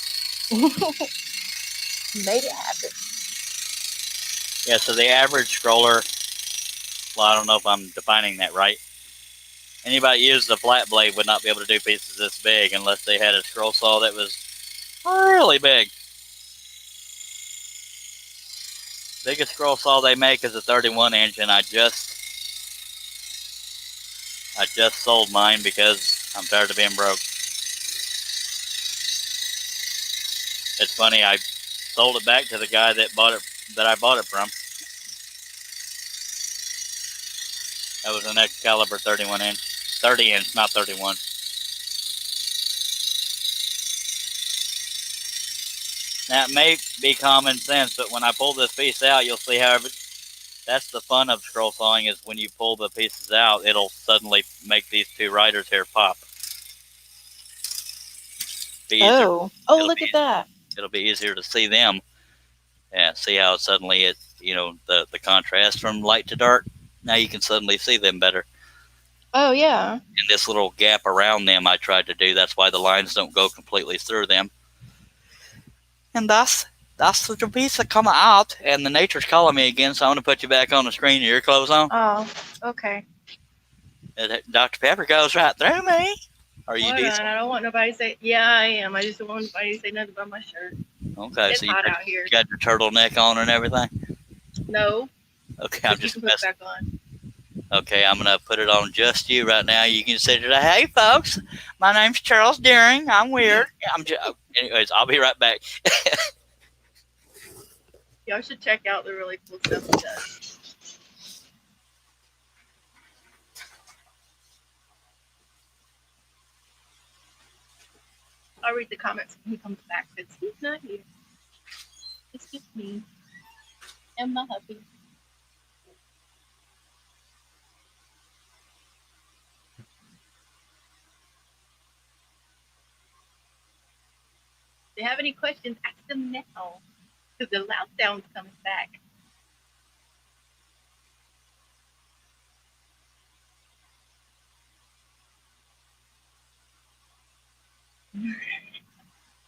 Made it happen. Yeah, so the average scroller, well, I don't know if I'm defining that right. Anybody who uses a flat blade would not be able to do pieces this big unless they had a scroll saw that was really big. Biggest scroll saw they make is a 31-inch, and I just sold mine because I'm tired of being broke. It's funny, I sold it back to the guy that I bought it from. That was an Excalibur 30 inch, not 31. Now, it may be common sense, but when I pull this piece out, you'll see how that's the fun of scroll sawing is when you pull the pieces out, it'll suddenly make these two riders here pop. Oh, look at that. It'll be easier to see them. Yeah, see how suddenly the contrast from light to dark. Now you can suddenly see them better. Oh, yeah. And this little gap around them I tried to do. That's why the lines don't go completely through them. And that's the piece that come out. And the nature's calling me again, so I'm going to put you back on the screen. Are your clothes on? Oh, okay. Dr. Pepper goes right through me. Are you decent? I don't want nobody to say, yeah, I am. I just don't want nobody to say nothing about my shirt. Okay, it's so hot out here. You got your turtleneck on and everything? No. Okay, I'm just messing. Back on. Okay, I'm going to put it on just you right now. You can say, hey, folks, my name's Charles Deering. I'm weird. Anyways, I'll be right back. Y'all should check out the really cool stuff he does. I'll read the comments when he comes back because he's not here. It's just me and my hubby. If you have any questions, ask them now because the loud sound's coming back.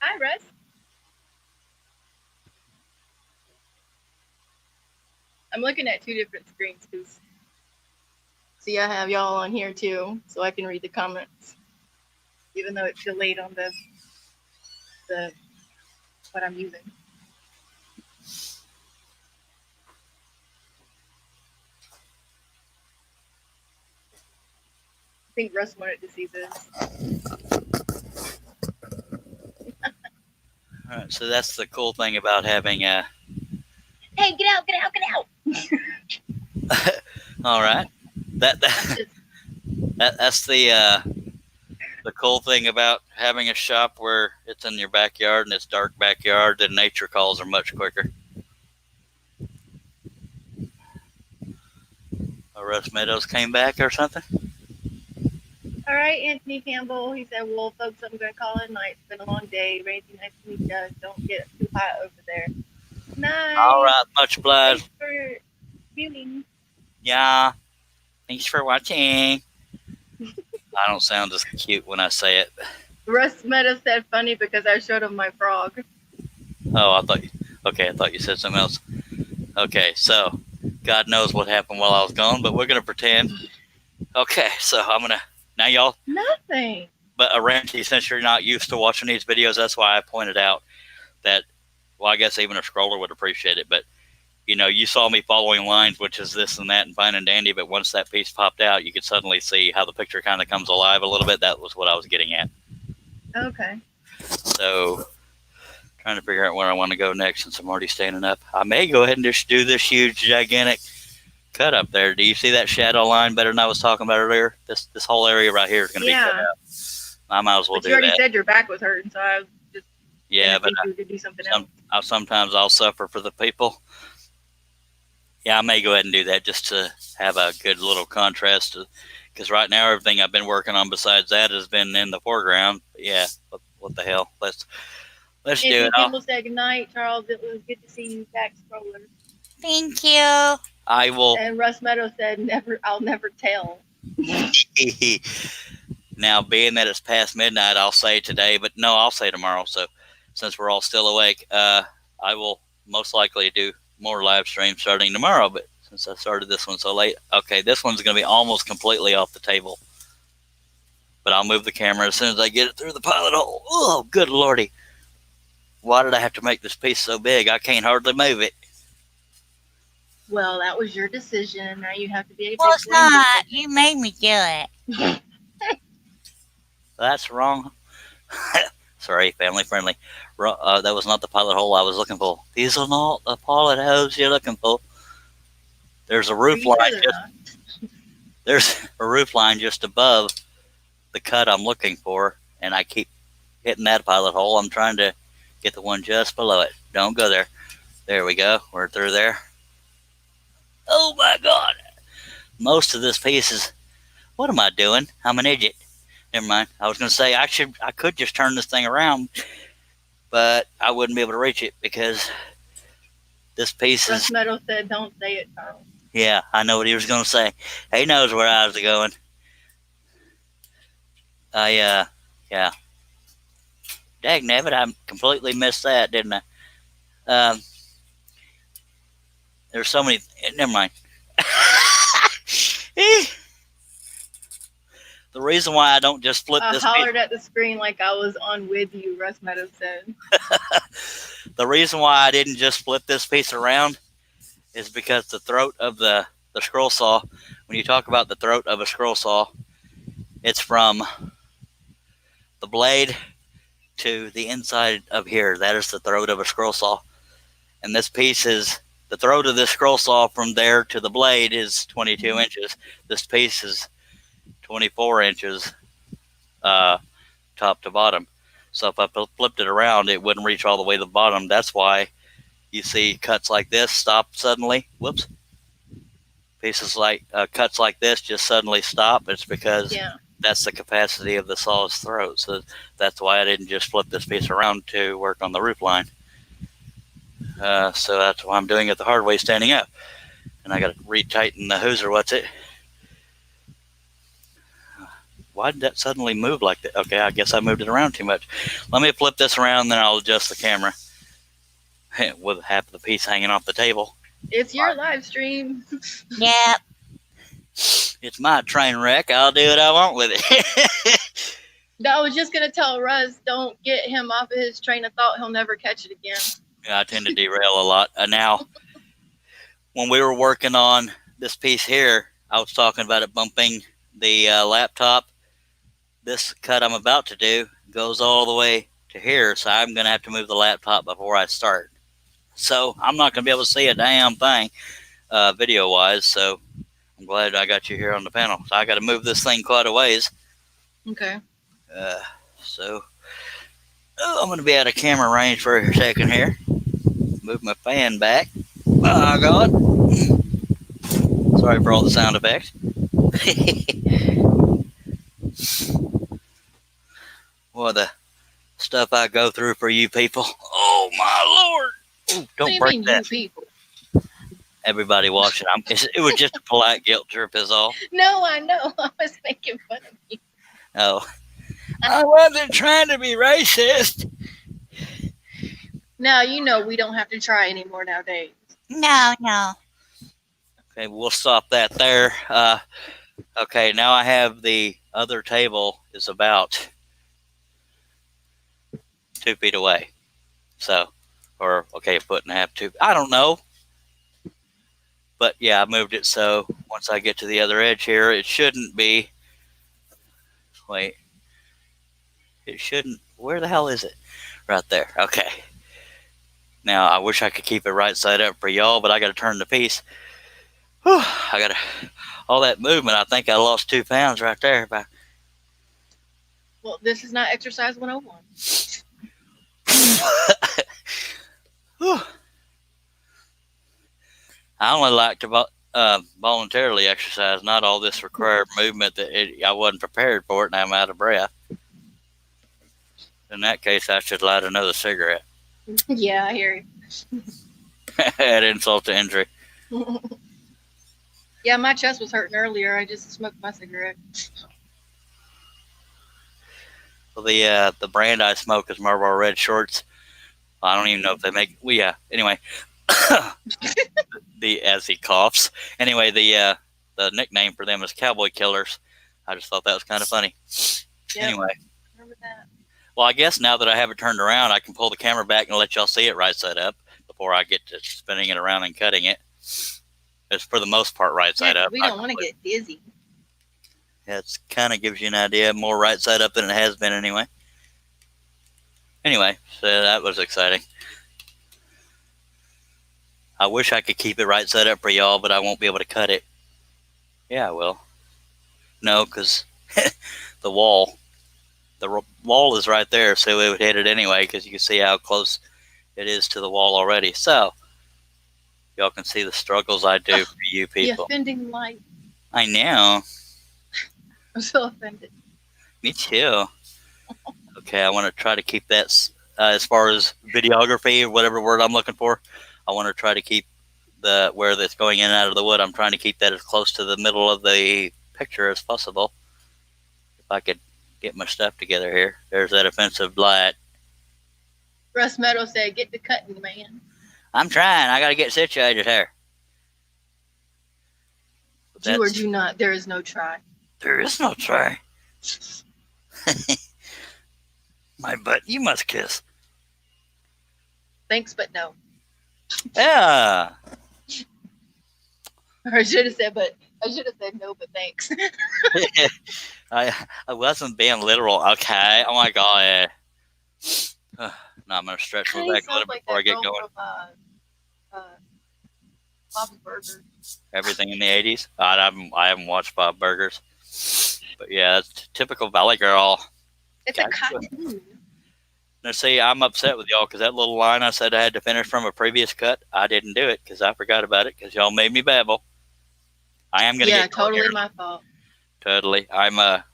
Hi, Russ. I'm looking at two different screens because see, I have y'all on here too, so I can read the comments, even though it's delayed on the what I'm using. I think Russ wanted to see this. All right, so that's the cool thing about having a... Hey, get out, get out, get out! All right. That's the cool thing about having a shop where it's in your backyard and it's dark backyard. The nature calls are much quicker. Russ Meadows came back or something? All right, Anthony Campbell. He said, well, folks, I'm going to call it a night. It's been a long day. Randy, nice to meet you. Don't get too hot over there. Nice. All right, much obliged. Thanks for viewing. Yeah. Thanks for watching. I don't sound as cute when I say it. Russ Meadows said funny because I showed him my frog. Oh, I thought you said something else. Okay, so God knows what happened while I was gone, but we're gonna pretend. Okay, so I'm gonna now y'all. Nothing. But Randy, since you're not used to watching these videos, that's why I pointed out that. Well, I guess even a scroller would appreciate it, but you saw me following lines, which is this and that and fine and dandy. But once that piece popped out, you could suddenly see how the picture kind of comes alive a little bit. That was what I was getting at. Okay. So, trying to figure out where I want to go next since I'm already standing up. I may go ahead and just do this huge, gigantic cut up there. Do you see that shadow line better than I was talking about earlier? This whole area right here is going to be cut out. I might as well do that. You already said your back was hurting, so I was just but you could do something else. Sometimes I'll suffer for the people. Yeah, I may go ahead and do that just to have a good little contrast. Because right now, everything I've been working on besides that has been in the foreground. Yeah, what the hell? Let's do it. People say goodnight, Charles. It was good to see you back, scroller. Thank you. I will. And Russ Meadows said, I'll never tell. Now, being that it's past midnight, I'll say today, but no, I'll say tomorrow. So, since we're all still awake, I will most likely do more live streams starting tomorrow. But since I started this one so late, okay, this one's going to be almost completely off the table. But I'll move the camera as soon as I get it through the pilot hole. Oh, good lordy. Why did I have to make this piece so big? I can't hardly move it. Well, that was your decision. Now you have to be able Well, to. it's not. You made me do it. That's wrong. Sorry, family friendly. That was not the pilot hole I was looking for. These are not the pilot holes you're looking for. There's a roof line. There's a roof line just above the cut I'm looking for, and I keep hitting that pilot hole. I'm trying to get the one just below it. Don't go there. There we go. We're through there. Oh my God! Most of this piece is. What am I doing? I'm an idiot. Never mind. I was going to say I could just turn this thing around, but I wouldn't be able to reach it because this piece Russ is. Meadows said, "Don't say it, Charles." Yeah, I know what he was going to say. He knows where I was going. Yeah. Dagnabbit, I completely missed that, didn't I? There's so many. Never mind. The reason why I don't just flip this. I hollered at the screen like I was on with you, Russ Meadows said. The reason why I didn't just flip this piece around is because the throat of the scroll saw, when you talk about the throat of a scroll saw, it's from the blade to the inside of here. That is the throat of a scroll saw. And this piece is, the throat of this scroll saw from there to the blade is 22 inches. This piece is 24 inches top to bottom. So if I flipped it around, it wouldn't reach all the way to the bottom. That's why you see cuts like this stop suddenly. Whoops. Pieces like cuts like this just suddenly stop. It's because that's the capacity of the saw's throat. So that's why I didn't just flip this piece around to work on the roof line. So that's why I'm doing it the hard way, standing up. And I got to retighten the hose or what's it. Why did that suddenly move like that? Okay, I guess I moved it around too much. Let me flip this around, then I'll adjust the camera with half of the piece hanging off the table. It's your live stream. Yep. It's my train wreck. I'll do what I want with it. I was just going to tell Russ, don't get him off of his train of thought. He'll never catch it again. Yeah, I tend to derail a lot. Now, when we were working on this piece here, I was talking about it bumping the laptop. This cut I'm about to do goes all the way to here, so I'm going to have to move the laptop before I start. So I'm not going to be able to see a damn thing video-wise, so I'm glad I got you here on the panel. So I got to move this thing quite a ways. Okay. I'm going to be out of camera range for a second here. Move my fan back. Oh, God. Sorry for all the sound effects. Well, the stuff I go through for you people. Oh, my Lord. Ooh, don't break that. You people? everybody watching. It was just a polite guilt trip is all. No, I know. I was making fun of you. Oh. I wasn't trying to be racist. Now you know we don't have to try anymore nowadays. No, no. Okay, we'll stop that there. Okay, now I have the other table is about 2 feet away. So, or okay, a foot and a half, 2. I don't know. But yeah, I moved it so once I get to the other edge here, it shouldn't be. Wait. It shouldn't. Where the hell is it? Right there. Okay. Now, I wish I could keep it right side up for y'all, but I got to turn the piece. Whew, I got to. All that movement, I think I lost 2 pounds right there. Well, this is not exercise 101. I only like to voluntarily exercise, not all this required movement that I wasn't prepared for it and I'm out of breath. In that case, I should light another cigarette. Yeah, I hear you. Add insult to injury. Yeah, my chest was hurting earlier. I just smoked my cigarette. Well, the brand I smoke is Marlboro Red Shorts. I don't even know if they make. Well, yeah. Anyway, as he coughs. Anyway, the nickname for them is Cowboy Killers. I just thought that was kind of funny. Yep. Anyway. Remember that? Well, I guess now that I have it turned around, I can pull the camera back and let y'all see it right side up before I get to spinning it around and cutting it. It's for the most part right side up. We don't want to get dizzy. Yeah, it kind of gives you an idea. More right side up than it has been anyway. Anyway, so that was exciting. I wish I could keep it right side up for y'all, but I won't be able to cut it. Yeah, I will. No, because the wall is right there, so it would hit it anyway, because you can see how close it is to the wall already. So, y'all can see the struggles I do for you people. The offending light. I know. I'm so offended. Me too. Okay, I want to try to keep that, as far as videography or whatever word I'm looking for, I want to try to keep where that's going in and out of the wood, I'm trying to keep that as close to the middle of the picture as possible. If I could get my stuff together here. There's that offensive light. Russ Meadow said, get to cutting, man. I'm trying. I got to get situated here. Do or do not. There is no try. There is no try. My butt, you must kiss. Thanks, but no. Yeah. Or I should have said no, but thanks. I wasn't being literal. Okay. Oh my god. No, I'm gonna stretch my back a little bit before I get going. Bob's Burgers. Everything in the 80s. I haven't watched Bob Burgers, but yeah, that's typical Valley Girl. It's a cartoon. Now, see, I'm upset with y'all because that little line I said I had to finish from a previous cut, I didn't do it because I forgot about it because y'all made me babble. I am gonna get totally here. My fault. Totally.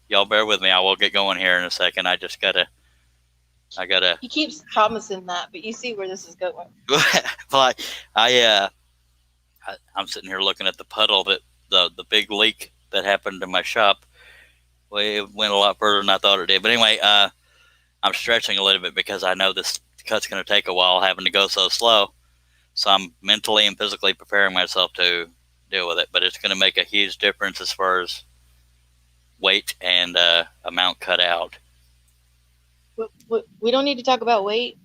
Y'all bear with me. I will get going here in a second. I gotta. He keeps promising that, but you see where this is going. Well, I'm sitting here looking at the puddle that the big leak that happened in my shop. Well, it went a lot further than I thought it did. But anyway, I'm stretching a little bit because I know this cut's going to take a while having to go so slow. So I'm mentally and physically preparing myself to deal with it. But it's going to make a huge difference as far as weight and amount cut out. We don't need to talk about weight.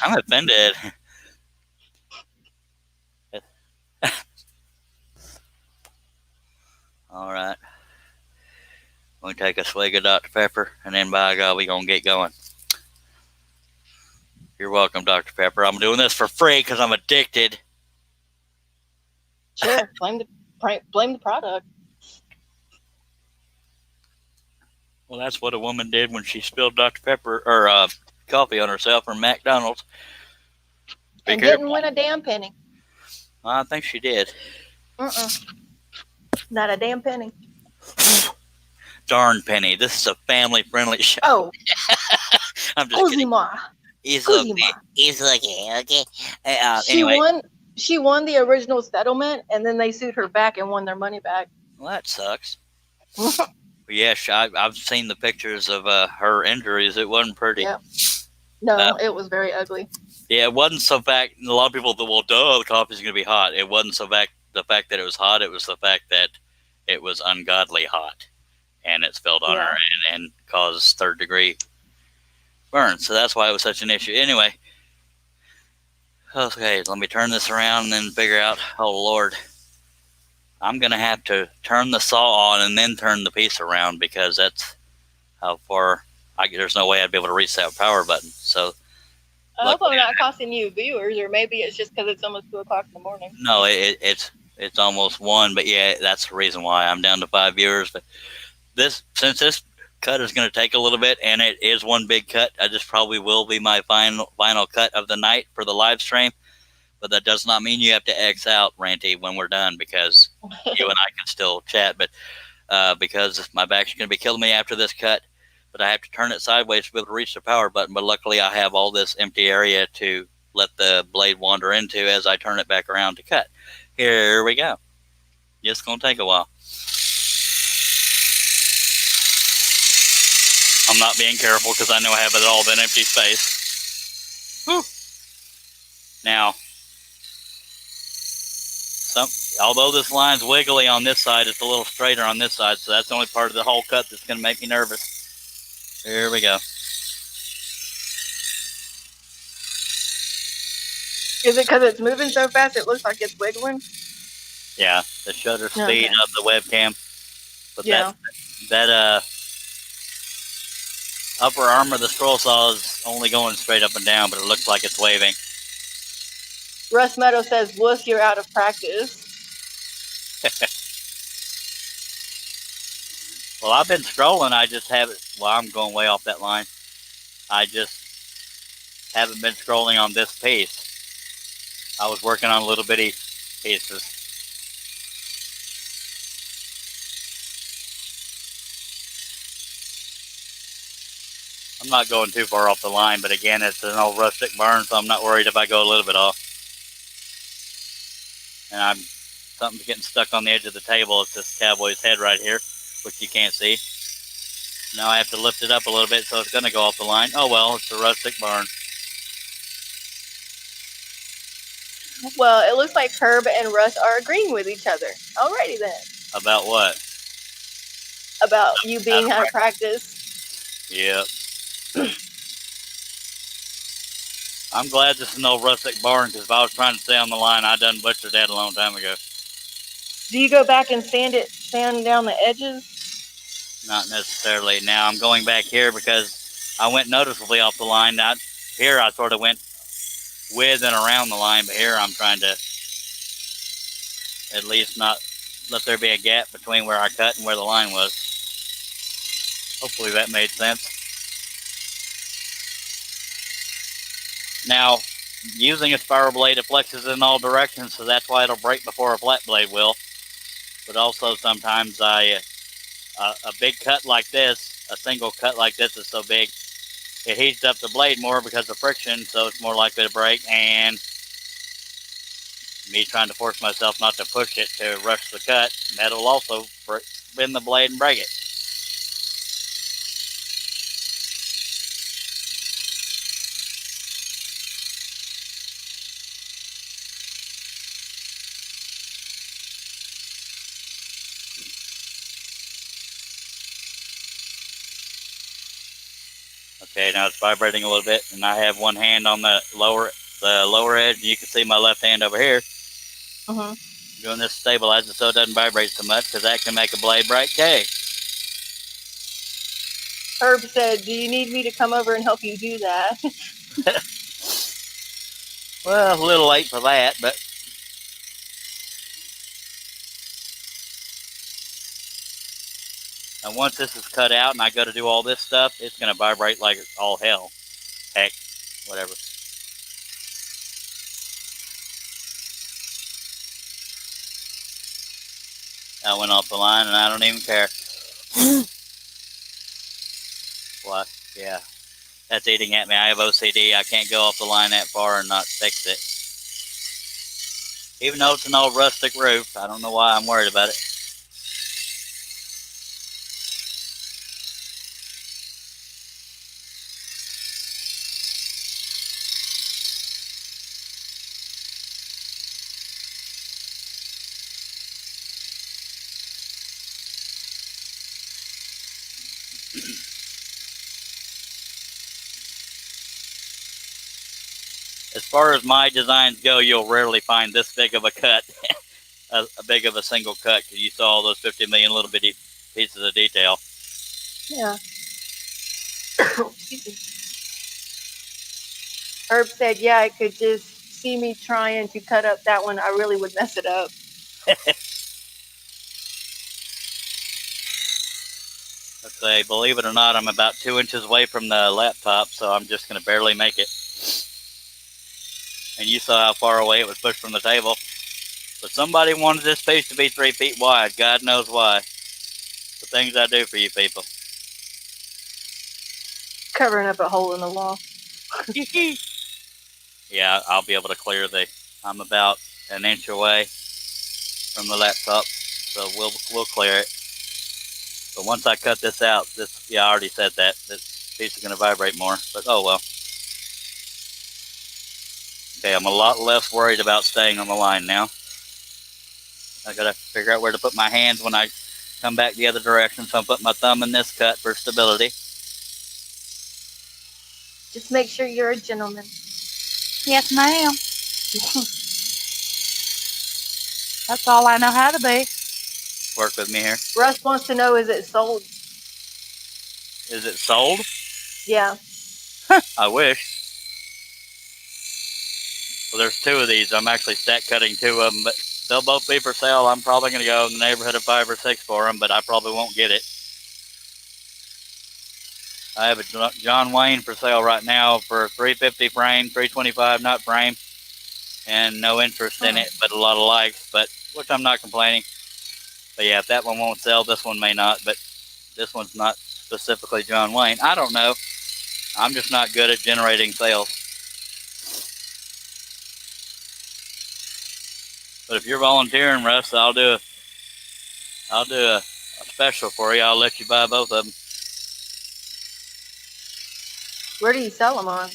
I'm offended. All right. We'll take a swig of Dr. Pepper, and then by God, we're going to get going. You're welcome, Dr. Pepper. I'm doing this for free because I'm addicted. Sure. Blame the product. Well, that's what a woman did when she spilled Dr. Pepper or coffee on herself from McDonald's. And didn't win a damn penny. I think she did. Not a damn penny. Darn penny. This is a family-friendly show. Oh. I'm just kidding. Uzima. It's okay. It's okay. Okay. Anyway. She won the original settlement, and then they sued her back and won their money back. Well, that sucks. Yes, I've seen the pictures of her injuries. It wasn't pretty. Yeah. No, it was very ugly. Yeah, it wasn't so fact. A lot of people thought, well, duh, the coffee's going to be hot. It wasn't so fact the fact that it was hot. It was the fact that it was ungodly hot, and it spilled on her and caused 3rd-degree burn. So that's why it was such an issue. Anyway, okay, let me turn this around and then figure out. Oh Lord, I'm going to have to turn the saw on and then turn the piece around because that's how far. There's no way I'd be able to reach that power button. So. I hope I'm not costing you viewers, or maybe it's just because it's almost 2 o'clock in the morning. No, it's almost 1, but yeah, that's the reason why I'm down to 5 viewers. But since this cut is going to take a little bit, and it is one big cut, this probably will be my final cut of the night for the live stream. But that does not mean you have to X out, Ranty, when we're done, because you and I can still chat. But because my back's going to be killing me after this cut. But I have to turn it sideways to be able to reach the power button. But luckily, I have all this empty area to let the blade wander into as I turn it back around to cut. Here we go. It's going to take a while. I'm not being careful because I know I have it all in empty space. Whew. Now, although this line's wiggly on this side, it's a little straighter on this side. So that's the only part of the whole cut that's going to make me nervous. Here we go. Is it because it's moving so fast it looks like it's wiggling? Yeah, the shutter speed of the webcam. But that upper arm of the scroll saw is only going straight up and down, but it looks like it's waving. Russ Meadow says, "Wuss, you're out of practice." Well, I've been scrolling. I just haven't. Well, I'm going way off that line. I just haven't been scrolling on this piece. I was working on little bitty pieces. I'm not going too far off the line, but again, it's an old rustic barn, so I'm not worried if I go a little bit off. And something's getting stuck on the edge of the table. It's this cowboy's head right here, which you can't see. Now I have to lift it up a little bit, so it's going to go off the line. Oh well, it's a rustic barn. Well, it looks like Herb and Russ are agreeing with each other. Alrighty then. About what? About you being out of practice. Yep. I'm glad this is no rustic barn, because if I was trying to stay on the line, I done butchered that a long time ago. Do you go back and sand down the edges? Not necessarily. Now I'm going back here because I went noticeably off the line. Here I sort of went with and around the line, but here I'm trying to at least not let there be a gap between where I cut and where the line was. Hopefully that made sense. Now, using a spiral blade, it flexes in all directions, so that's why it'll break before a flat blade will. But also sometimes a big cut like this, a single cut like this is so big, it heats up the blade more because of friction, so it's more likely to break, and me trying to force myself not to push it to rush the cut, that'll also bend the blade and break it. Okay, now it's vibrating a little bit, and I have one hand on the lower edge, and you can see my left hand over here. Doing this stabilizer so it doesn't vibrate so much, because that can make a blade break. Okay. Herb said, "Do you need me to come over and help you do that?" Well, a little late for that, but and once this is cut out and I go to do all this stuff, it's going to vibrate like all hell. Heck, whatever. I went off the line and I don't even care. What? Yeah. That's eating at me. I have OCD. I can't go off the line that far and not fix it. Even though it's an old rustic roof, I don't know why I'm worried about it. As far as my designs go, you'll rarely find this big of a cut, a big of a single cut, because you saw all those 50 million little bitty pieces of detail. Yeah. Excuse me. Herb said, yeah, I could just see me trying to cut up that one. I really would mess it up. Let's say, believe it or not, I'm about 2 inches away from the laptop, so I'm just going to barely make it. And you saw how far away it was pushed from the table. But somebody wanted this piece to be 3 feet wide. God knows why. The things I do for you people. Covering up a hole in the wall. Yeah, I'll be able to clear I'm about an inch away from the laptop, so we'll clear it. But once I cut this out, I already said that. This piece is going to vibrate more, but oh well. Okay, I'm a lot less worried about staying on the line now. I gotta figure out where to put my hands when I come back the other direction, so I'm putting my thumb in this cut for stability. Just make sure you're a gentleman. Yes, ma'am. That's all I know how to be. Work with me here. Russ wants to know, is it sold? Is it sold? Yeah. I wish. Well, there's 2 of these. I'm actually stack cutting 2 of them, but they'll both be for sale. I'm probably going to go in the neighborhood of 5 or 6 for them, but I probably won't get it. I have a John Wayne for sale right now for $350 frame, $325 not frame, and no interest in it, but a lot of likes, which I'm not complaining. But yeah, if that one won't sell, this one may not, but this one's not specifically John Wayne. I don't know. I'm just not good at generating sales. But if you're volunteering, Russ, I'll do a special for you. I'll let you buy both of them. Where do you sell them on?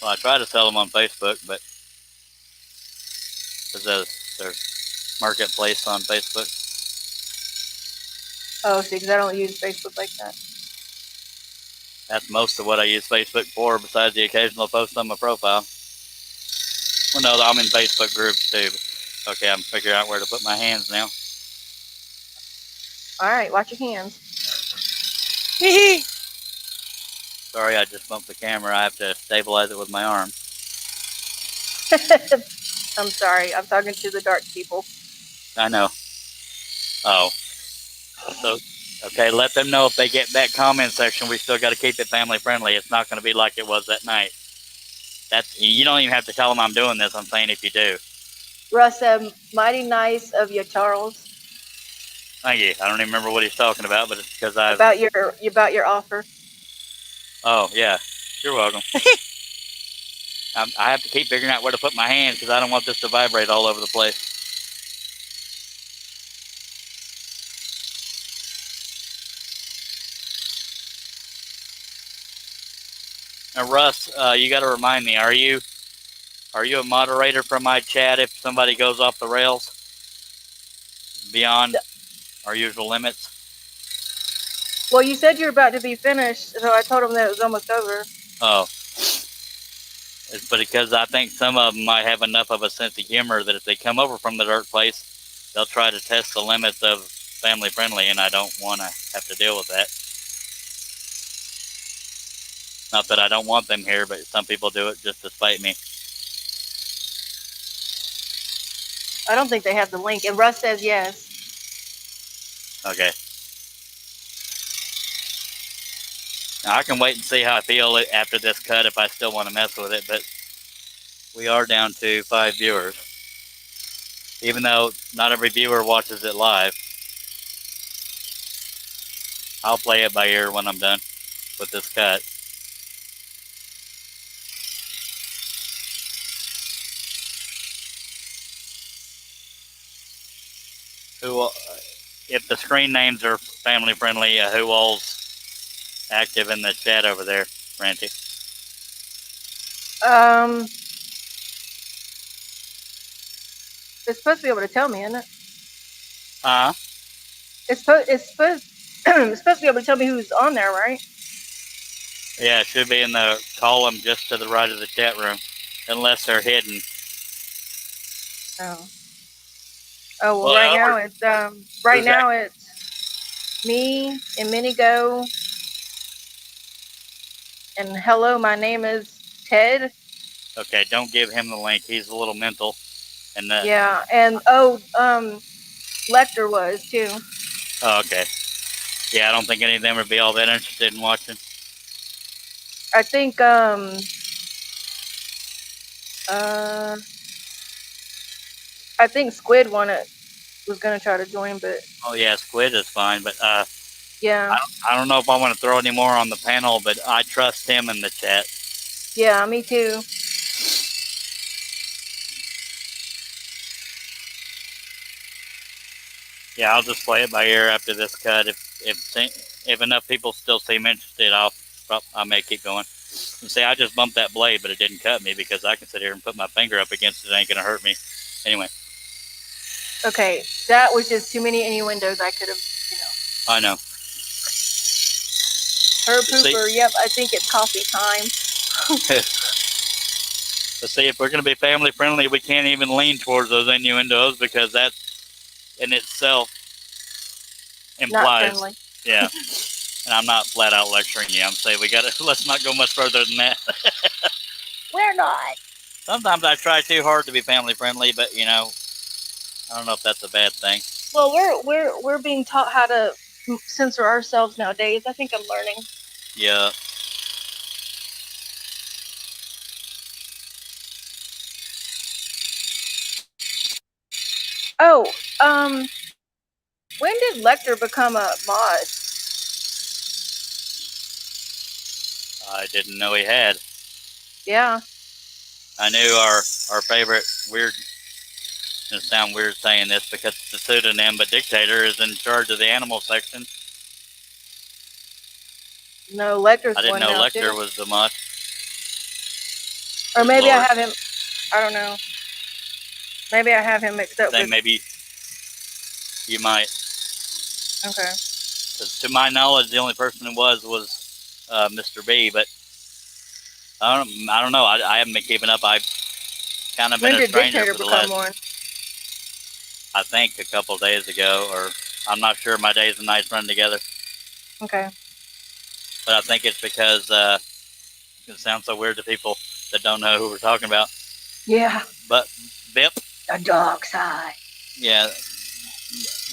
Well, I try to sell them on Facebook, but there's marketplace on Facebook. Oh, see, because I don't use Facebook like that. That's most of what I use Facebook for, besides the occasional post on my profile. Well, no, I'm in Facebook groups too. Okay, I'm figuring out where to put my hands now. All right, watch your hands. Sorry, I just bumped the camera. I have to stabilize it with my arm. I'm sorry. I'm talking to the dark people. I know. Oh. So, okay, let them know if they get that comment section. We still got to keep it family friendly. It's not going to be like it was that night. You don't even have to tell them I'm doing this. I'm saying if you do. Russ said, mighty nice of you, Charles. Thank you. I don't even remember what he's talking about, but it's because about your offer. Oh yeah, you're welcome. I have to keep figuring out where to put my hands because I don't want this to vibrate all over the place. Now, Russ, you got to remind me. Are you a moderator for my chat if somebody goes off the rails beyond our usual limits? Well, you said you're about to be finished, so I told him that it was almost over. Oh. But because I think some of them might have enough of a sense of humor that if they come over from the dark place, they'll try to test the limits of family friendly, and I don't want to have to deal with that. Not that I don't want them here, but some people do it just to spite me. I don't think they have the link, and Russ says yes. Okay. Now, I can wait and see how I feel after this cut if I still want to mess with it, but we are down to 5 viewers. Even though not every viewer watches it live. I'll play it by ear when I'm done with this cut. Who, if the screen names are family friendly, who all's active in the chat over there, Ranty? It's supposed to be able to tell me, isn't it? It's supposed to be able to tell me who's on there, right? Yeah, it should be in the column just to the right of the chat room, unless they're hidden. Oh. Oh well, right now it's me and Minigo. And hello, my name is Ted. Okay, don't give him the link. He's a little mental. And yeah, and Lecter was too. Oh, okay. Yeah, I don't think any of them would be all that interested in watching. I think I think Squid was gonna try to join, but oh yeah, Squid is fine, but yeah, I don't know if I want to throw any more on the panel, but I trust him in the chat. Yeah, me too. Yeah, I'll just play it by ear after this cut. If enough people still seem interested, I may keep going. And see, I just bumped that blade, but it didn't cut me because I can sit here and put my finger up against it. It ain't gonna hurt me. Anyway. Okay, that was just too many innuendos I could have, I know. Herb Pooper, yep, I think it's coffee time. Let's see, if we're going to be family friendly, we can't even lean towards those innuendos because that in itself implies. Not friendly. Yeah. And I'm not flat out lecturing you. I'm saying let's not go much further than that. We're not. Sometimes I try too hard to be family friendly, but I don't know if that's a bad thing. Well, we're being taught how to censor ourselves nowadays. I think I'm learning. Yeah. Oh, when did Lecter become a mod? I didn't know he had. Yeah. I knew our favorite weird. It's gonna sound weird saying this because it's a pseudonym, but Dictator is in charge of the animal section. No, Lecter's I didn't know Lecter was the mod. Or maybe I have him. I don't know. Maybe I have him mixed up. Then maybe you might. Okay. Because to my knowledge, the only person who was Mr. B, but I don't know. I haven't been keeping up. I've kind of been a stranger for the last. I think a couple of days ago, or I'm not sure. My days and nights run together. Okay. But I think it's because it sounds so weird to people that don't know who we're talking about. Yeah. But Bip. The dark side. Yeah.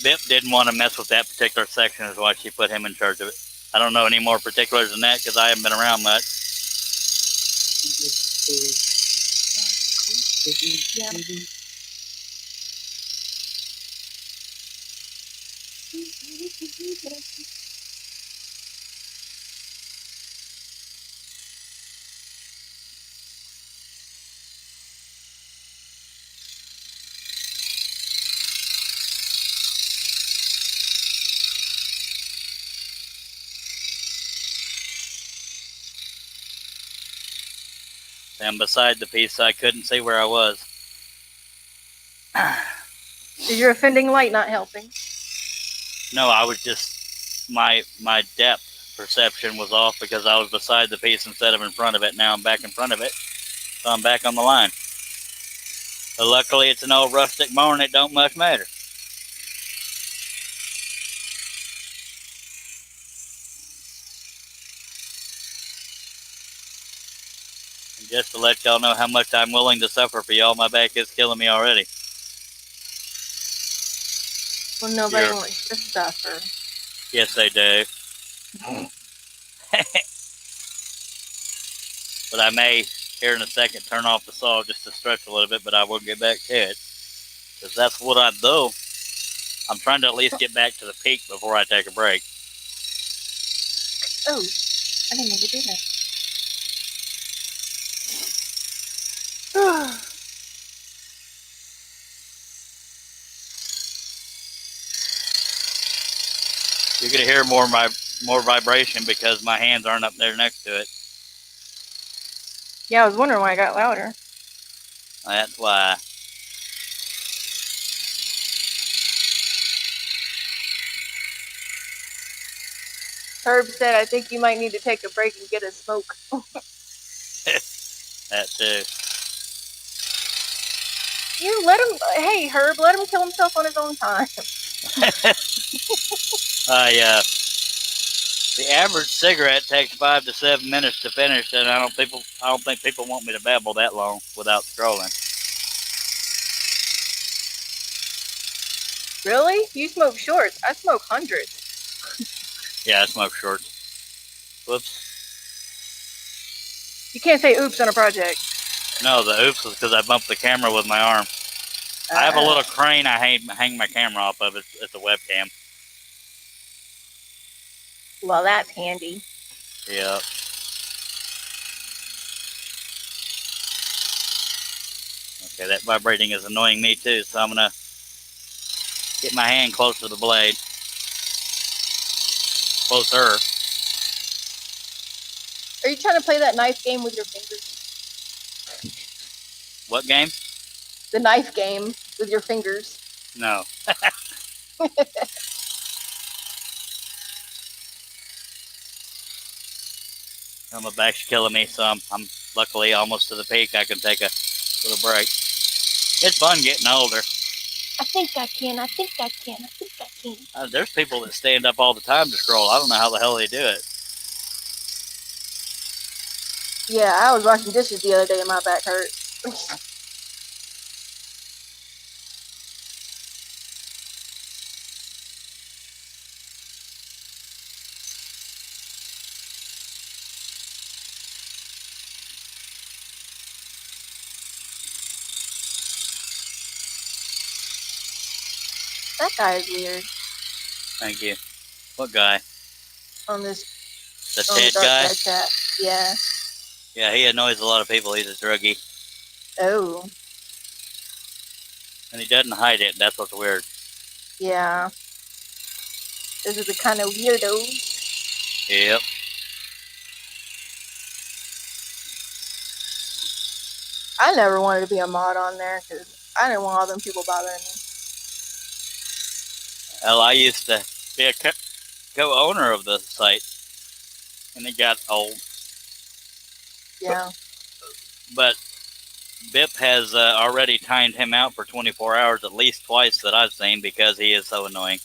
Bip didn't want to mess with that particular section, is why she put him in charge of it. I don't know any more particulars than that because I haven't been around much. Yeah. And beside the piece, I couldn't see where I was. Is your offending light not helping? No, I was just my depth perception was off because I was beside the piece instead of in front of it. Now I'm back in front of it, so I'm back on the line. But luckily, it's an old rustic barn. It don't much matter. And just to let y'all know how much I'm willing to suffer for y'all, my back is killing me already. Well, nobody wants to suffer. Yes, they do. But I may, here in a second, turn off the saw just to stretch a little bit, but I will get back to it. Because that's what I do. I'm trying to at least get back to the peak before I take a break. Oh, I didn't mean to do that. could hear more vibration because my hands aren't up there next to it. Yeah, I was wondering why it got louder. That's why. Herb said, I think you might need to take a break and get a smoke. That too. You let him, hey Herb, let him kill himself on his own time. The average cigarette takes 5 to 7 minutes to finish, and I don't think people want me to babble that long without scrolling. Really? You smoke shorts. I smoke hundreds. Yeah, I smoke shorts. Whoops. You can't say oops on a project. No, the oops was because I bumped the camera with my arm. I have a little crane I hang my camera off of. It's a webcam. Well, that's handy. Yeah. Okay, that vibrating is annoying me too, so I'm going to get my hand close to the blade. Closer. Are you trying to play that knife game with your fingers? What game? The knife game with your fingers. No. My back's killing me, so I'm luckily almost to the peak. I can take a little break. It's fun getting older. I think I can. I think I can. I think I can. There's people that stand up all the time to scroll. I don't know how the hell they do it. Yeah, I was washing dishes the other day and my back hurt. That guy is weird. Thank you. What guy? On this. The on Ted Dark guy? Side Chat. Yeah. Yeah, he annoys a lot of people. He's a druggie. Oh. And he doesn't hide it. That's what's weird. Yeah. This is the kind of weirdos. Yep. I never wanted to be a mod on there because I didn't want all them people bothering me. Well, I used to be a co-owner of the site. And it got old. Yeah. But Bip has already timed him out for 24 hours at least twice that I've seen because he is so annoying.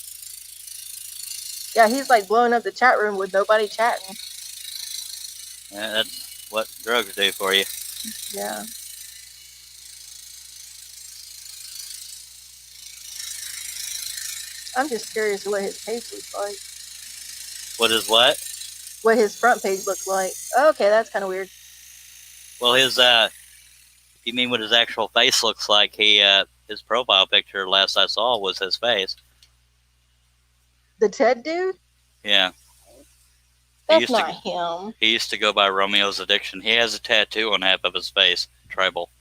Yeah, he's like blowing up the chat room with nobody chatting. Yeah, that's what drugs do for you. Yeah. I'm just curious what his page looks like. What is what? What his front page looks like. Okay, that's kind of weird. Well, his you mean what his actual face looks like? His profile picture last I saw was his face. The Ted dude? Yeah. That's not him. He used to go by Romeo's Addiction. He has a tattoo on half of his face, tribal.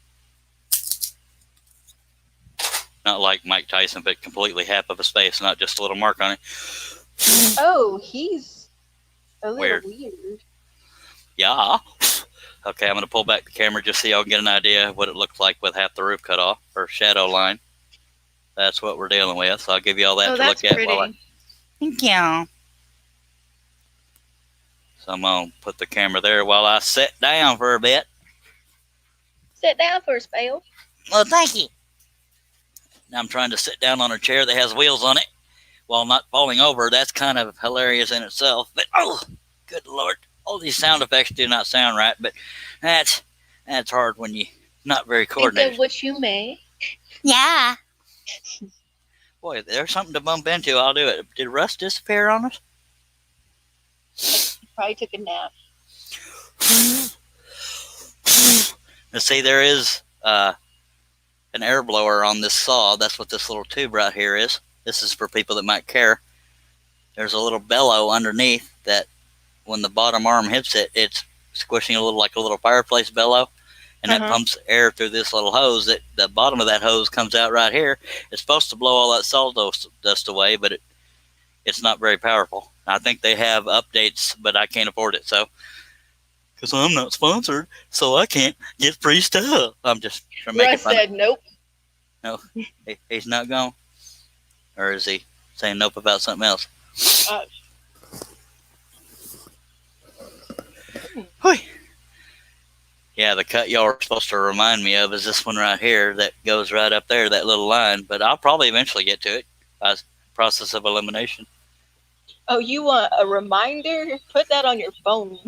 Not like Mike Tyson, but completely half of his face, not just a little mark on it. Oh, he's a little Weird. Yeah. Okay, I'm going to pull back the camera just so y'all get an idea of what it looks like with half the roof cut off, or shadow line. That's what we're dealing with, so I'll give you all that to look at. Thank you. So I'm going to put the camera there while I sit down for a bit. Sit down for a spell. Well, thank you. Now I'm trying to sit down on a chair that has wheels on it while not falling over. That's kind of hilarious in itself. But, oh, good Lord. All these sound effects do not sound right, but that's hard when you're not very coordinated. Think of what you may. Yeah. Boy, if there's something to bump into, I'll do it. Did Russ disappear on us? Probably took a nap. Let's see, there is an air blower on this saw. That's what this little tube right here is. This is for people that might care. There's a little bellow underneath that when the bottom arm hits it, it's squishing a little like a little fireplace bellow. And that pumps air through this little hose. That the bottom of that hose comes out right here. It's supposed to blow all that sawdust away, but it's not very powerful. I think they have updates, but I can't afford it. So, because I'm not sponsored, so I can't get free stuff. I'm just trying to make it Russ fun. said nope. No, he's not gone. Or is he saying nope about something else? Uh, Hui. Yeah, the cut y'all are supposed to remind me of is this one right here that goes right up there, that little line. But I'll probably eventually get to it by process of elimination. Oh, you want a reminder? Put that on your phone.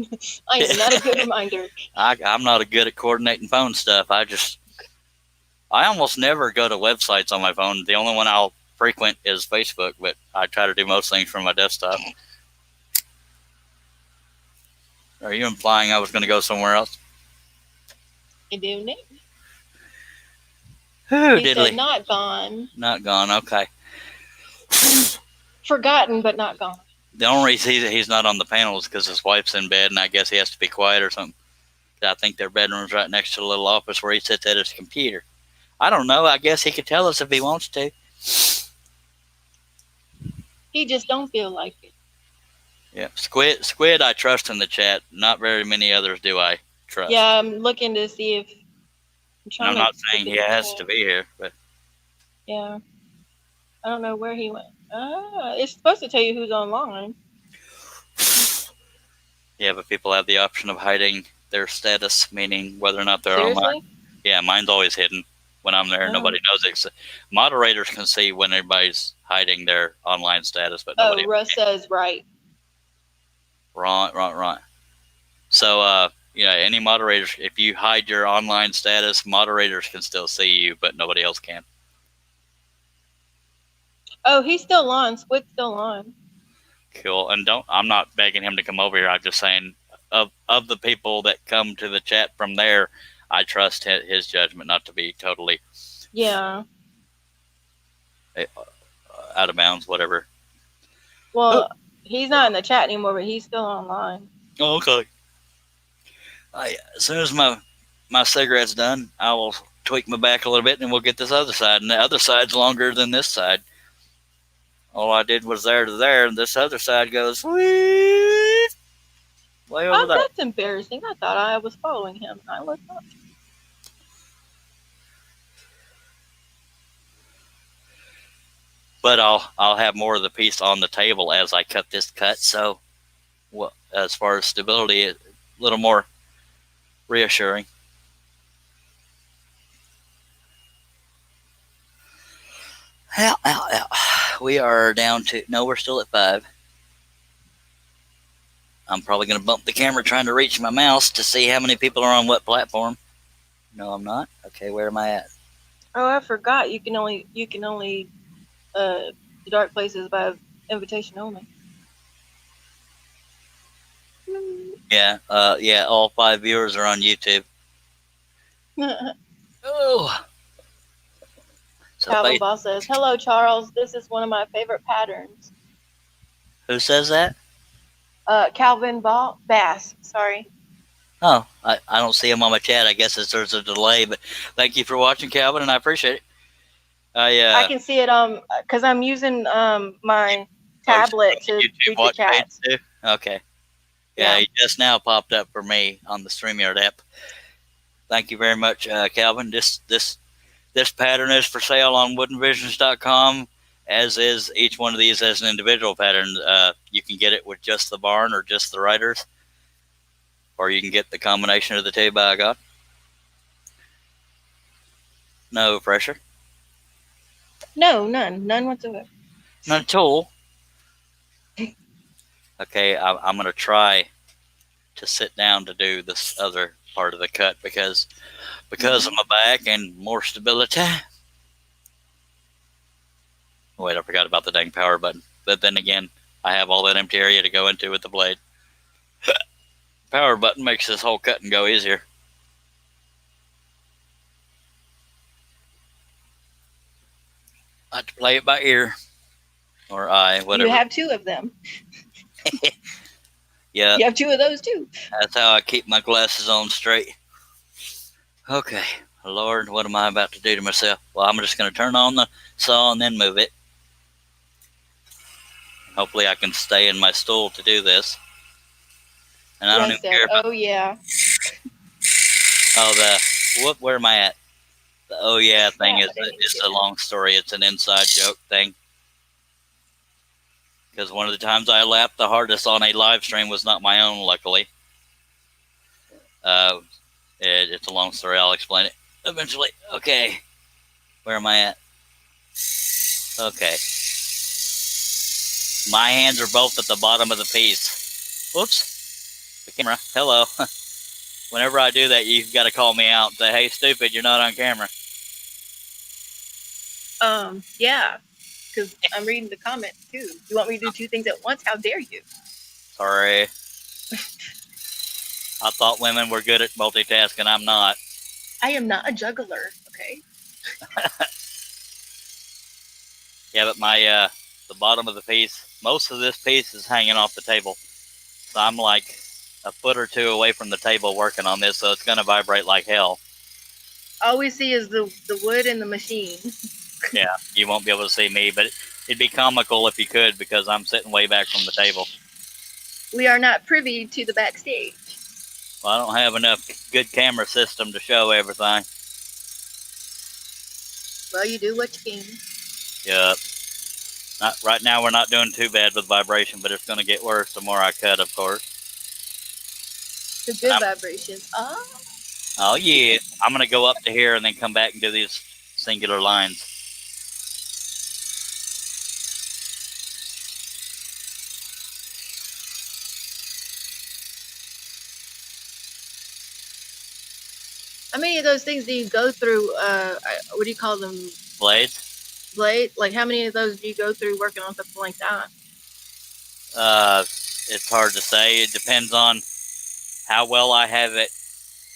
I am not a good reminder. I'm not good at coordinating phone stuff. I almost never go to websites on my phone. The only one I'll frequent is Facebook, but I try to do most things from my desktop. Are you implying I was going to go somewhere else? You do it. Who He did said he? not gone. Not gone. Okay. Forgotten, but not gone. The only reason he's not on the panel is because his wife's in bed, and I guess he has to be quiet or something. I think their bedroom's right next to the little office where he sits at his computer. I don't know. I guess he could tell us if he wants to. He just don't feel like it. Yeah, Squid. I trust in the chat. Not very many others do I trust. Yeah, I'm looking to see if. I'm not saying he has to be here, but yeah, I don't know where he went. It's supposed to tell you who's online. yeah, but people have the option of hiding their status, meaning whether or not they're Seriously? online. Yeah, mine's always hidden when I'm there. Oh. Nobody knows it. Moderators can see when everybody's hiding their online status, but Oh, nobody. Russ says right. Right. So, any moderators, if you hide your online status, moderators can still see you, but nobody else can. Oh, he's still on. Squid's still on. Cool. And I'm not begging him to come over here. I'm just saying, of the people that come to the chat from there, I trust his judgment not to be totally Yeah. out of bounds, whatever. Well, he's not in the chat anymore, but he's still online. Oh, okay. As soon as my cigarette's done, I will tweak my back a little bit, and we'll get this other side. And the other side's longer than this side. All I did was there to there, and this other side goes way over there. That's embarrassing. I thought I was following him. I looked up. But I'll have more of the piece on the table as I cut this cut. So, as far as stability, a little more reassuring. Ow. We are down to, no, we're still at 5. I'm probably going to bump the camera trying to reach my mouse to see how many people are on what platform. No, I'm not. Okay, where am I at? Oh, I forgot. You can only the dark places by invitation only. Yeah, all 5 viewers are on YouTube. Oh. So Calvin Ball says, "Hello, Charles. This is one of my favorite patterns." Who says that? Calvin Bass. Sorry. Oh, I don't see him on my chat. I guess there's a delay, but thank you for watching, Calvin, and I appreciate it. I can see it because I'm using my tablet to read the chat. Too? Okay. Yeah, he just now popped up for me on the StreamYard app. Thank you very much, Calvin. This pattern is for sale on woodenvisions.com, as is each one of these as an individual pattern. You can get it with just the barn or just the riders, or you can get the combination of the two by God. No pressure. No, none whatsoever. None at all. Okay, I'm going to try to sit down to do this other part of the cut because of my back and more stability. Wait, I forgot about the dang power button. But then again, I have all that empty area to go into with the blade. Power button makes this whole cut and go easier. I have to play it by ear. Or eye, whatever. You have 2 of them. Yeah. You have 2 of those too. That's how I keep my glasses on straight. Okay. Lord, what am I about to do to myself? Well, I'm just going to turn on the saw and then move it. Hopefully I can stay in my stool to do this. And I don't even care about, oh yeah. Where am I at? The oh yeah thing Yeah, is a long story. It's an inside joke thing. Because one of the times I laughed the hardest on a live stream was not my own, luckily. It's a long story. I'll explain it eventually. Okay. Where am I at? Okay. My hands are both at the bottom of the piece. Whoops. The camera. Hello. Whenever I do that, you've got to call me out and say, hey, stupid, you're not on camera. Yeah. Because I'm reading the comments, too. You want me to do two things at once? How dare you? Sorry. I thought women were good at multitasking. I'm not. I am not a juggler, okay? Yeah, but my the bottom of the piece, most of this piece is hanging off the table. So I'm like a foot or two away from the table working on this, so it's going to vibrate like hell. All we see is the wood and the machine. Yeah, you won't be able to see me, but it'd be comical if you could, because I'm sitting way back from the table. We are not privy to the backstage. Well, I don't have enough good camera system to show everything. Well, you do what you can. Yep. Right now, we're not doing too bad with vibration, but it's going to get worse the more I cut, of course. The good vibrations. Oh, yeah. I'm going to go up to here and then come back and do these singular lines. How many of those things do you go through? What do you call them? Blades? Blade? Like, how many of those do you go through working on something like that? It's hard to say. It depends on how well I have it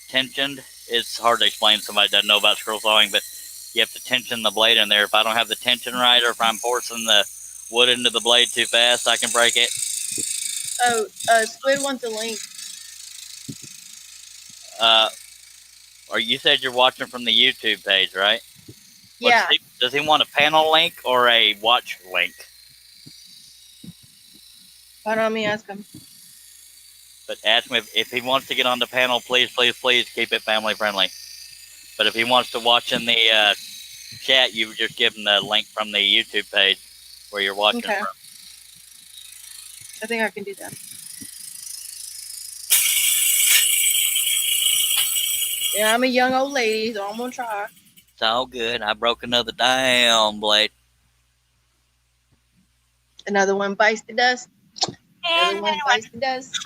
tensioned. It's hard to explain to somebody that doesn't know about scroll sawing, but you have to tension the blade in there. If I don't have the tension right, or if I'm forcing the wood into the blade too fast, I can break it. Oh, Squid wants a link. Or you said you're watching from the YouTube page, right? Yeah. Does he want a panel link or a watch link? Why don't me ask him? But ask him if he wants to get on the panel, please, please, please keep it family friendly. But if he wants to watch in the chat, you just give him the link from the YouTube page where you're watching from. I think I can do that. Yeah, I'm a young old lady, so I'm going to try. It's all good. I broke another damn blade. Another one bites the dust. Another one bites the dust.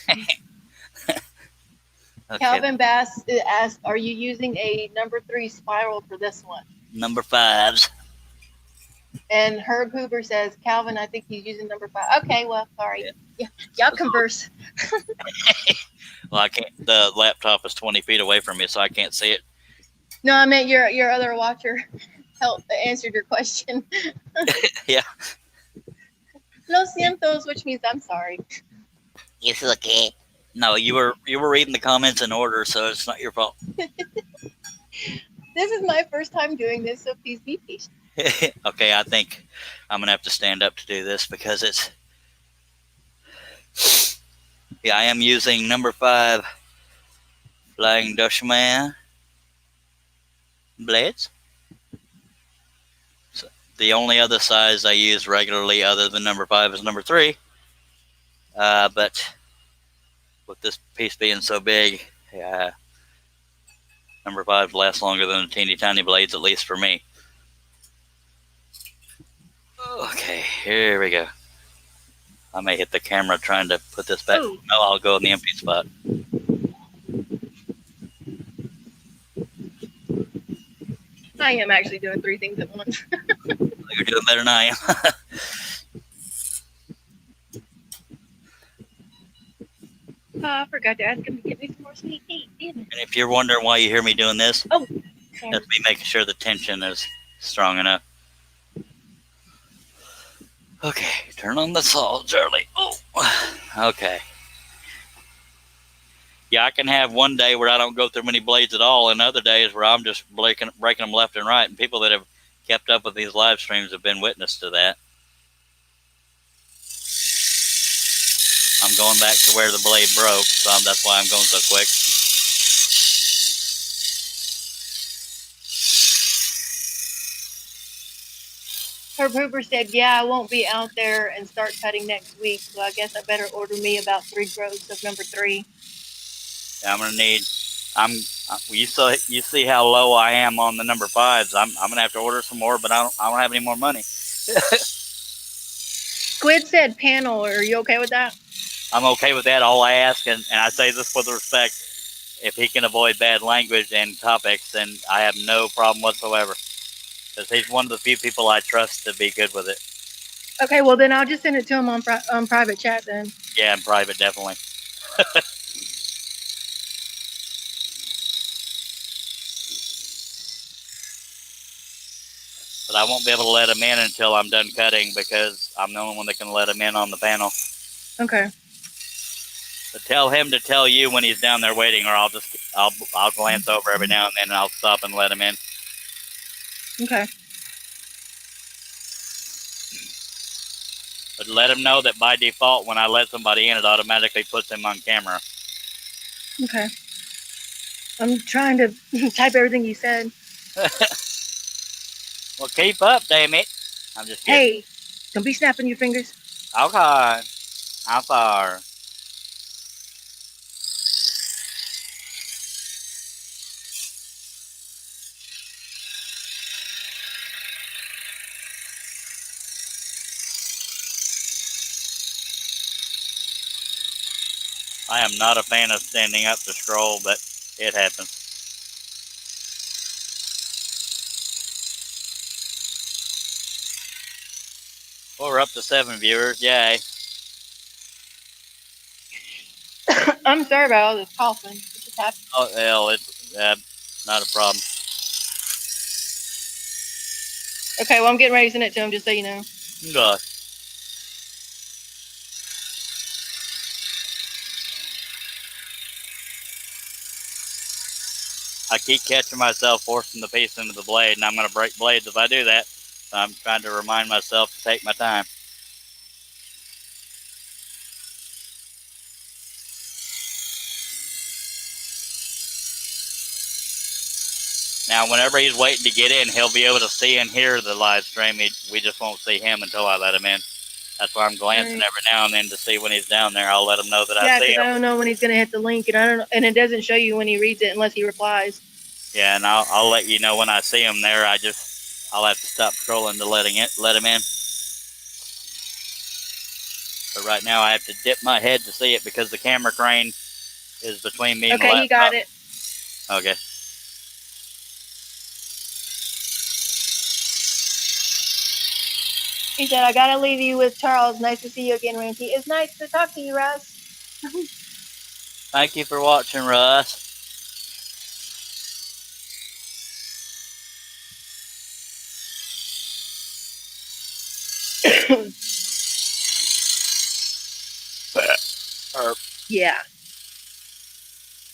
Okay. Calvin Bass asked, are you using a number 3 spiral for this one? Number 5s. And Herb Hoover says, Calvin, I think he's using number 5. Okay, well, sorry. Yeah. Y'all converse. Well, I can't. The laptop is 20 feet away from me, so I can't see it. No, I meant your other watcher answered your question. Yeah. Lo siento, which means I'm sorry. It's okay. No, you were reading the comments in order, so it's not your fault. This is my first time doing this, so please be patient. Okay, I think I'm gonna have to stand up to do this because it's. Yeah, I am using number 5 Flying Dutchman blades. So the only other size I use regularly other than number 5 is number 3. But with this piece being so big, number 5 lasts longer than the teeny tiny blades, at least for me. Okay, here we go. I may hit the camera trying to put this back. Ooh. No, I'll go in the empty spot. I am actually doing 3 things at once. You're doing better than I am. I forgot to ask him to get me some more sweet tea. And if you're wondering why you hear me doing this, that's me making sure the tension is strong enough. Okay, turn on the saw, Charlie. Oh, okay. Yeah, I can have one day where I don't go through many blades at all, and other days where I'm just breaking them left and right. And people that have kept up with these live streams have been witness to that. I'm going back to where the blade broke, so that's why I'm going so quick. Herb Hooper said, "Yeah, I won't be out there and start cutting next week, so I guess I better order me about 3 growths of number 3." Yeah, I'm gonna need. You see how low I am on the number 5s. I'm gonna have to order some more, but I don't have any more money. Squid said panel. Are you okay with that? I'm okay with that. All I ask, and I say this with respect, if he can avoid bad language and topics, then I have no problem whatsoever. Because he's one of the few people I trust to be good with it. Okay, well then I'll just send it to him on private chat then. Yeah, in private, definitely. But I won't be able to let him in until I'm done cutting because I'm the only one that can let him in on the panel. Okay. But tell him to tell you when he's down there waiting, or I'll glance over every now and then and I'll stop and let him in. Okay. But let him know that by default, when I let somebody in, it automatically puts him on camera. Okay. I'm trying to type everything you said. Well, keep up, damn it. I'm just kidding. Hey, don't be snapping your fingers. Okay. I'm sorry. I am not a fan of standing up to scroll, but it happens. Well, we're up to 7 viewers. Yay. I'm sorry about all this coughing. It just happened. Oh, hell, it's not a problem. Okay, well, I'm getting ready to send it to him, just so you know. Gosh. I keep catching myself forcing the piece into the blade, and I'm going to break blades if I do that. So I'm trying to remind myself to take my time. Now, whenever he's waiting to get in, he'll be able to see and hear the live stream. We just won't see him until I let him in. That's why I'm glancing every now and then to see when he's down there. I'll let him know that I see him. Yeah, I don't know when he's going to hit the link, and it doesn't show you when he reads it unless he replies. Yeah, and I'll let you know when I see him there. I'll have to stop scrolling to let him in. But right now I have to dip my head to see it because the camera crane is between me and the laptop. Okay, you got it. Okay. He said, "I gotta leave you with Charles. Nice to see you again, Ranty. It's nice to talk to you, Russ." Thank you for watching, Russ. Yeah.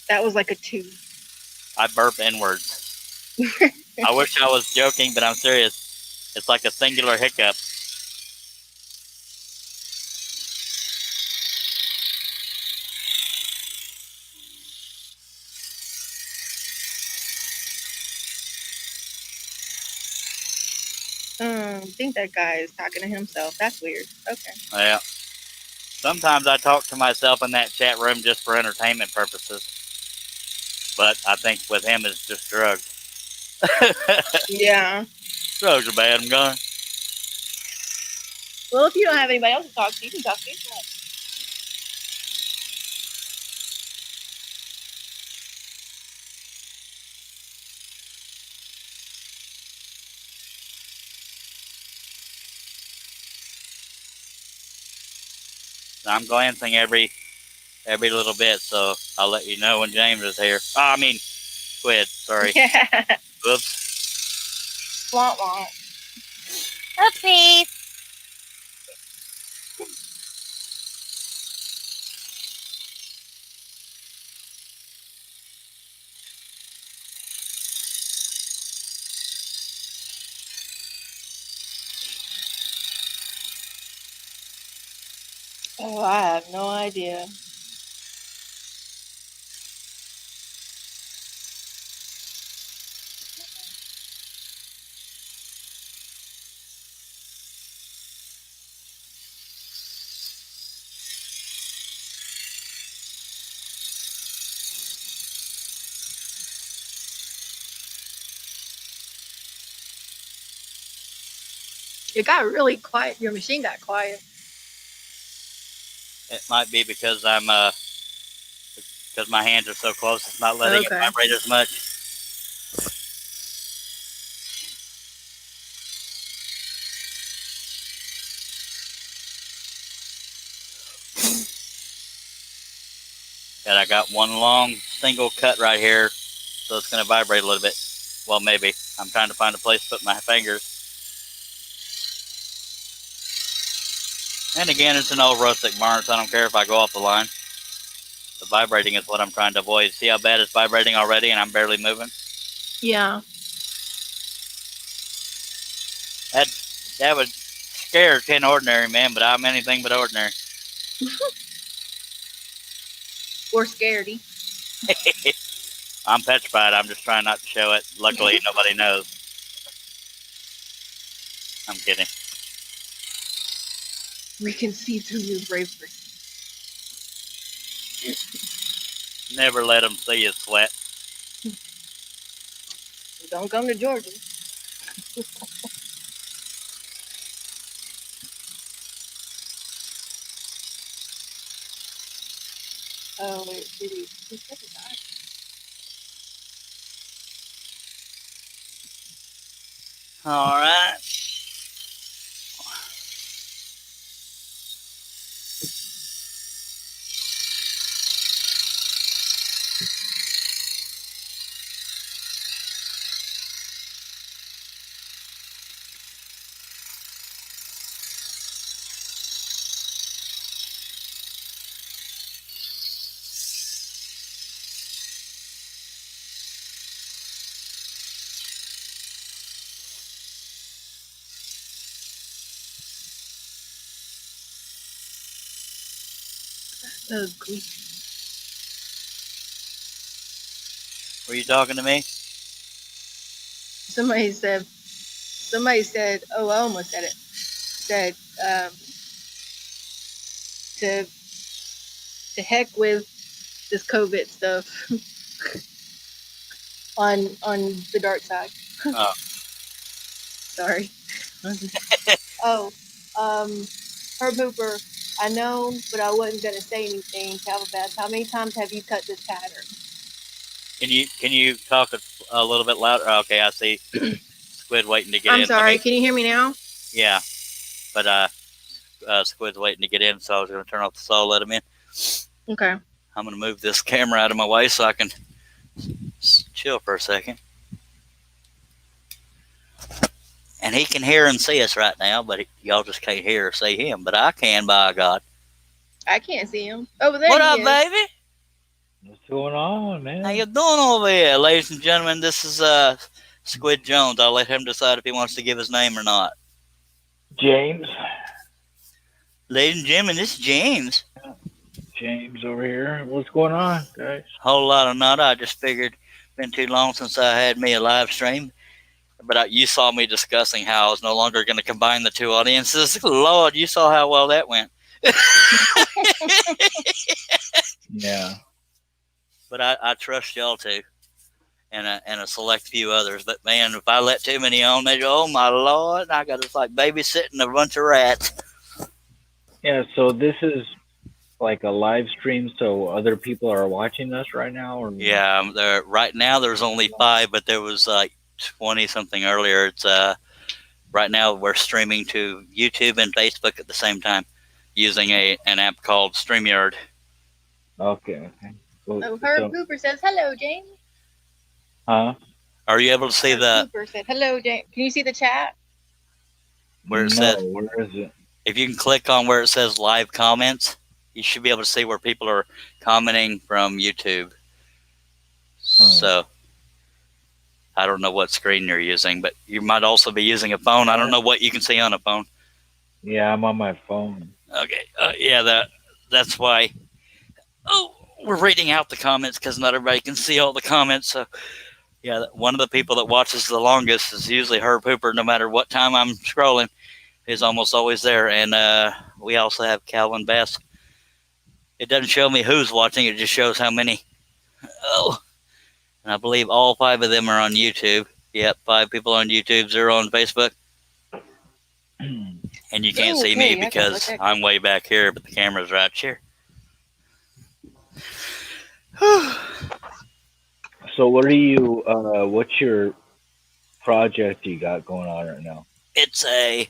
That was like a 2. I burp inwards. I wish I was joking, but I'm serious. It's like a singular hiccup. I think that guy is talking to himself. That's weird. Okay. Yeah. Sometimes I talk to myself in that chat room just for entertainment purposes. But I think with him it's just drugs. Yeah. Drugs are bad, I'm going. Well, if you don't have anybody else to talk to, you can talk to yourself. I'm glancing every little bit, so I'll let you know when James is here. Oh, I mean, Squid, sorry. Yeah. Oops. Womp womp. Oopsie. Oh, I have no idea. It got really quiet. Your machine got quiet. It might be because because my hands are so close, it's not letting it vibrate as much. And I got one long single cut right here, so it's going to vibrate a little bit. Well, maybe. I'm trying to find a place to put my fingers. And again, it's an old rustic barn, so I don't care if I go off the line. The vibrating is what I'm trying to avoid. See how bad it's vibrating already and I'm barely moving? Yeah. That would scare 10 ordinary men, but I'm anything but ordinary. Or scaredy. I'm petrified. I'm just trying not to show it. Luckily, nobody knows. I'm kidding. We can see through your bravery. Never let them see you sweat. Don't come to Georgia. Oh, wait, did he said he died. All right. Ugly. Were you talking to me? Somebody said, oh, I almost said it. Said, to heck with this COVID stuff on the dark side. Oh. Sorry. Oh, Herb Hooper, I know, but I wasn't gonna say anything. Calvabeth, how many times have you cut this pattern? Can you talk a little bit louder? Okay, I see Squid waiting to get in. I'm sorry. Can you hear me now? Yeah, but Squid's waiting to get in, so I was going to turn off the saw, let him in. Okay. I'm going to move this camera out of my way so I can chill for a second. And he can hear and see us right now, but y'all just can't hear or see him. But I can, by God. I can't see him. Over there. What up, baby? What's going on, man? How you doing over here, ladies and gentlemen? This is Squid Jones. I'll let him decide if he wants to give his name or not. James. Ladies and gentlemen, this is James. James over here. What's going on, guys? Whole lot of nada. I just figured been too long since I had me a live stream. But you saw me discussing how I was no longer going to combine the two audiences. Lord, you saw how well that went. Yeah. But I trust y'all too, and a select few others. But man, if I let too many on, they go, oh my Lord, I got to like babysitting a bunch of rats. Yeah, so this is like a live stream, so other people are watching us right now? Or Yeah, right now there's only 5, but there was like 20 something earlier. It's right now we're streaming to YouTube and Facebook at the same time using an app called StreamYard. Okay. Well, Oh, Herb Hooper says, hello, James. Huh? Are you able to see the Hooper said, hello, James. Can you see the chat? where it No, says? where is it? If you can click on where it says live comments, you should be able to see where people are commenting from YouTube. So I don't know what screen you're using, but you might also be using a phone. I don't know what you can see on a phone. Yeah, I'm on my phone. Okay. That's why. Oh, we're reading out the comments because not everybody can see all the comments. So, yeah, one of the people that watches the longest is usually Herb Hooper. No matter what time I'm scrolling, he's almost always there. And we also have Calvin Bass. It doesn't show me who's watching. It just shows how many. Oh, and I believe all 5 of them are on YouTube. Yep, 5 people on YouTube, 0 on Facebook. And you can't see me because I'm way back here, but the camera's right here. So what are you? What's your project you got going on right now? It's a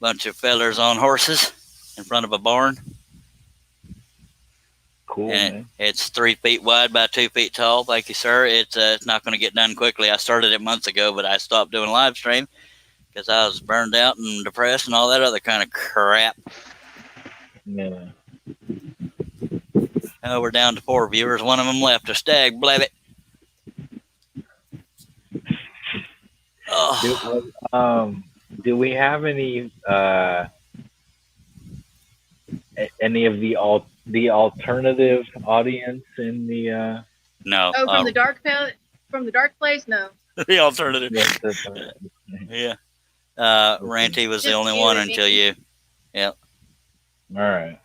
bunch of fellers on horses in front of a barn. Cool, and man. it's 3 feet wide by 2 feet tall. Thank you, sir. It's not going to get done quickly. I started it months ago, but I stopped doing live stream because I was burned out and depressed and all that other kind of crap. Yeah. Oh, we're down to 4 viewers. One of them left. A stag, blabbit. Oh. Do we have any of the alternative audience in the? No. Oh, from the dark place? No. The alternative. Yes, Yeah. Ranty was the Just only you one and until me. you. Yep. All right.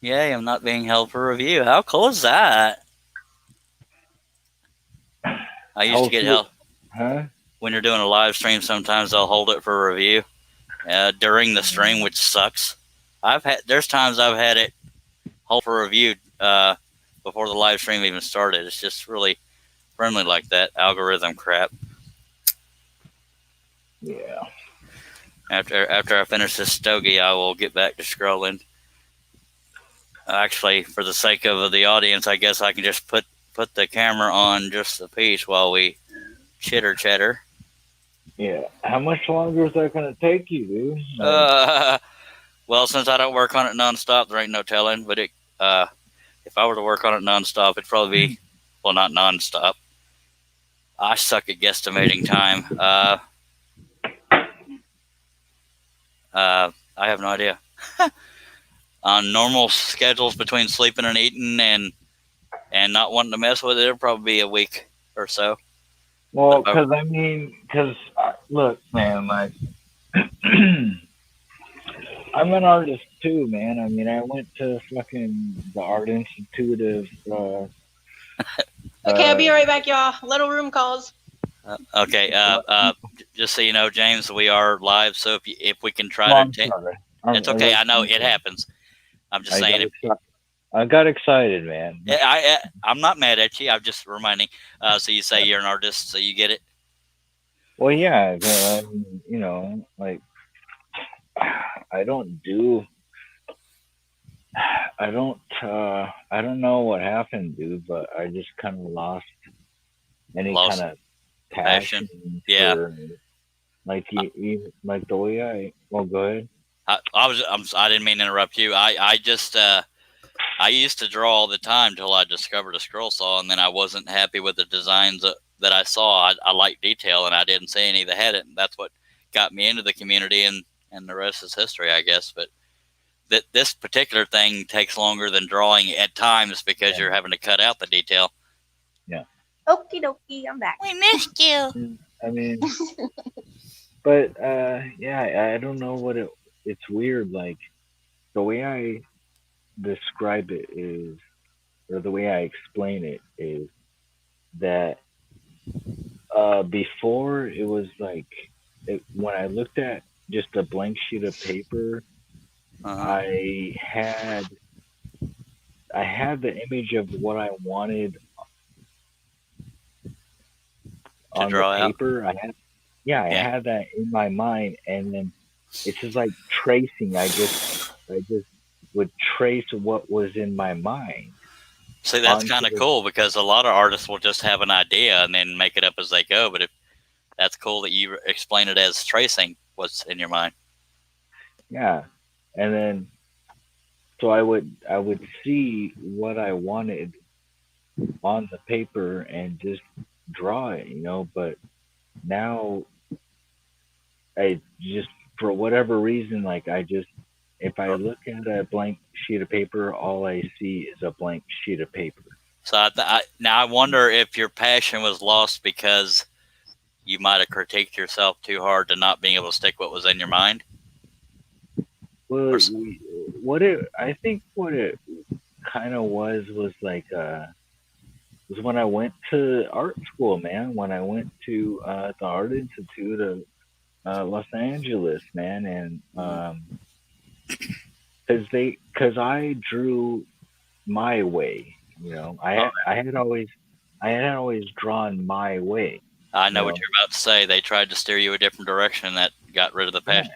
Yay, I'm not being held for review. How cool is that? I used to get help. Huh? When you're doing a live stream, sometimes I'll hold it for review during the stream, which sucks. There's times I've had it hold for review before the live stream even started. It's just really friendly like that algorithm crap. Yeah. After I finish this stogie, I will get back to scrolling. Actually, for the sake of the audience, I guess I can just put the camera on just the piece while we chitter chatter. Yeah. How much longer is that going to take you, dude? Well, since I don't work on it nonstop, there ain't no telling. But if I were to work on it nonstop, it'd probably be, well, not nonstop. I suck at guesstimating time. I have no idea. On normal schedules between sleeping and eating and not wanting to mess with it, it'll probably be a week or so. Well, because look, man, like I'm an artist too, man. I mean, I went to fucking the Art Institute of. Okay, I'll be right back, y'all. Little room calls. Okay. Just so you know, James, we are live. So if we can try to, it's okay. I know it happens. I'm just saying it. I got excited, man. I'm not mad at you. I'm just reminding. So you say you're an artist, so you get it. Well, yeah, you know, like I don't know what happened, dude, but I just kind of lost any kind of passion. Yeah. For, like like the way well, go ahead. I didn't mean to interrupt you. I just I used to draw all the time till I discovered a scroll saw, and then I wasn't happy with the designs that I saw. I liked detail, and I didn't see any that had it, and that's what got me into the community, and the rest is history, I guess. But this particular thing takes longer than drawing at times because you're having to cut out the detail. Yeah. Okie dokie, I'm back. We missed you. I mean, but yeah, I don't know what it's weird. Like the way I describe it is, or the way I explain it is that before it was like when I looked at just a blank sheet of paper, I had the image of what I wanted to draw the paper. Out. I had that in my mind, and then it's just like tracing. I just would trace what was in my mind. See, that's kind of cool because a lot of artists will just have an idea and then make it up as they go. But that's cool that you explain it as tracing what's in your mind. Yeah, and then so I would see what I wanted on the paper and just draw it, you know. But now I just, for whatever reason, like if I look at a blank sheet of paper, all I see is a blank sheet of paper. So now I wonder if your passion was lost because you might have critiqued yourself too hard to not being able to stick what was in your mind. Well, I think what it kind of was like was when I went to art school, man. When I went to the Art Institute of Los Angeles, man, and because I drew my way, you know, I had always drawn my way. I know what you're about to say. They tried to steer you a different direction that got rid of the passion.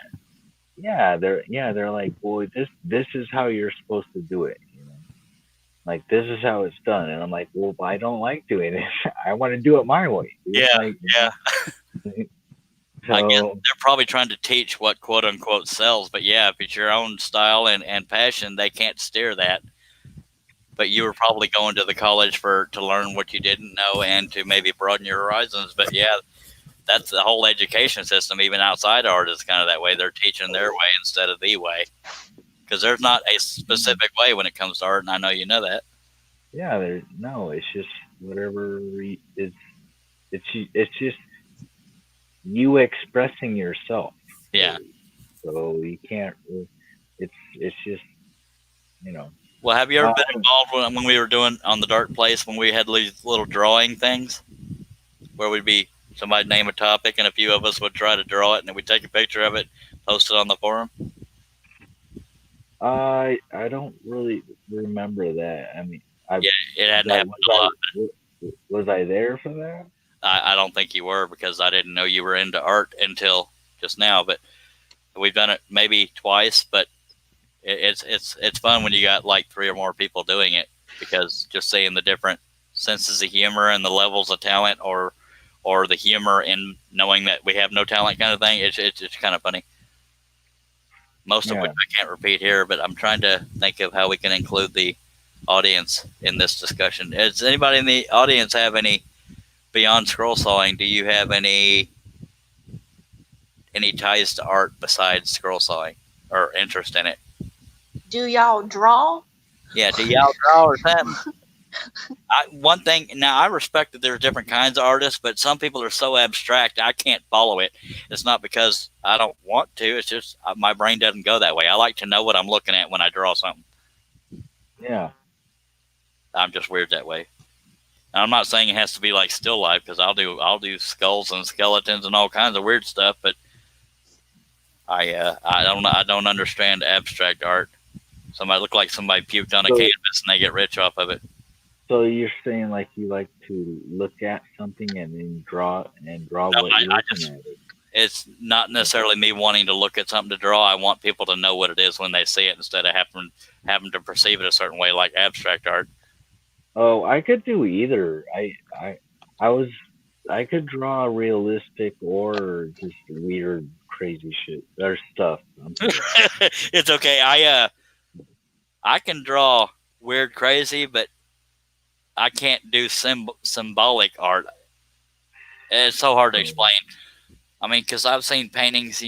Yeah, they're like, boy, this is how you're supposed to do it. You know? Like, this is how it's done. And I'm like, well, I don't like doing it. I want to do it my way. Yeah. So, I guess they're probably trying to teach what quote unquote sells, but yeah, if it's your own style and passion, they can't steer that. But you were probably going to the college to learn what you didn't know and to maybe broaden your horizons. But yeah, that's the whole education system, even outside art, is kind of that way. They're teaching their way instead of the way, because there's not a specific way when it comes to art, and I know you know that. Yeah, it's just whatever it's just you expressing yourself. Yeah. So you can't. It's just, you know. Well, have you ever been involved when we were doing on the Dark Place, when we had these little drawing things where we'd be somebody name a topic and a few of us would try to draw it and then we'd take a picture of it, post it on the forum? I don't really remember that. I mean, it hadn't happened a lot. Was I there for that? I don't think you were, because I didn't know you were into art until just now. But we've done it maybe twice. But it's fun when you got like 3 or more people doing it, because just seeing the different senses of humor and the levels of talent, or the humor in knowing that we have no talent kind of thing. It's kind of funny. Most of which I can't repeat here, but I'm trying to think of how we can include the audience in this discussion. Does anybody in the audience have any, beyond scroll sawing, do you have any ties to art besides scroll sawing or interest in it? Do y'all draw? Yeah, do y'all draw or something? One thing, now I respect that there's different kinds of artists, but some people are so abstract I can't follow it. It's not because I don't want to, it's just my brain doesn't go that way. I like to know what I'm looking at when I draw something. Yeah. I'm just weird that way. And I'm not saying it has to be like still life, because I'll do skulls and skeletons and all kinds of weird stuff, but I don't understand abstract art. Somebody look like somebody puked on a canvas and they get rich off of it. So you're saying like you like to look at something and then draw what you're looking at? It's not necessarily me wanting to look at something to draw. I want people to know what it is when they see it, instead of having to perceive it a certain way, like abstract art. Oh, I could do either. I could draw realistic or just weird, crazy shit or stuff. It's okay. I can draw weird, crazy, but I can't do symbolic art. It's so hard to explain. I mean, because I've seen paintings,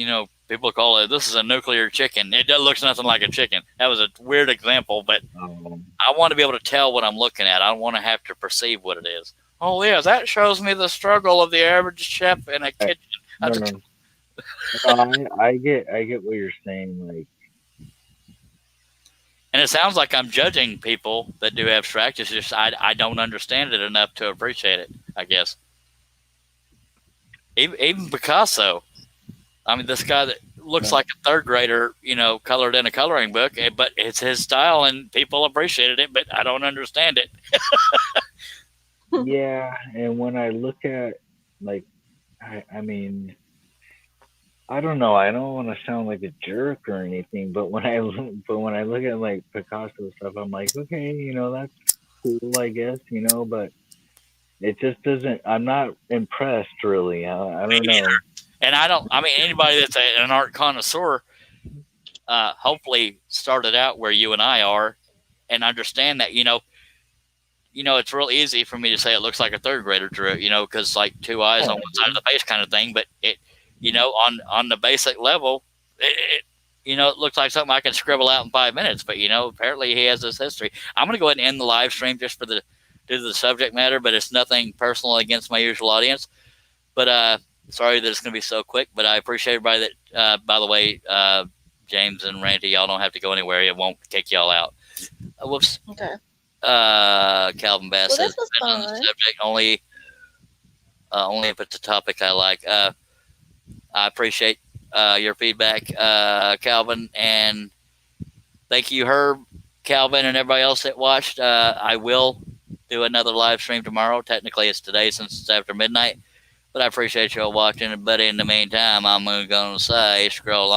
people call it, this is a nuclear chicken. It looks nothing like a chicken. That was a weird example, but I want to be able to tell what I'm looking at. I don't want to have to perceive what it is. Oh, yeah, that shows me the struggle of the average chef in a kitchen. I get what you're saying, like. And it sounds like I'm judging people that do abstract. It's just I don't understand it enough to appreciate it, I guess. Even Picasso. I mean, this guy that looks like a third grader, colored in a coloring book, but it's his style and people appreciated it, but I don't understand it. Yeah, and when I look at, like, I mean, I don't know. I don't want to sound like a jerk or anything, but when I look at like Picasso stuff, I'm like, okay, that's cool, I guess, but it just doesn't. I'm not impressed, really. I don't know. And anybody that's an art connoisseur, hopefully started out where you and I are, and understand that it's real easy for me to say it looks like a third grader drew it, because like 2 eyes on one side of the face kind of thing, but it. On the basic level, it looks like something I can scribble out in 5 minutes, but apparently he has this history. I'm going to go ahead and end the live stream just due to the subject matter, but it's nothing personal against my usual audience. But sorry that it's going to be so quick, but I appreciate everybody that, by the way, James and Randy, y'all don't have to go anywhere. It won't kick y'all out. Whoops. Okay. Calvin Bass Well, says, this was on the fun. subject, only if it's a topic I like. I appreciate your feedback, Calvin, and thank you, Herb, Calvin, and everybody else that watched. I will do another live stream tomorrow. Technically, it's today since it's after midnight, but I appreciate y'all watching. But in the meantime, I'm going to say scroll on.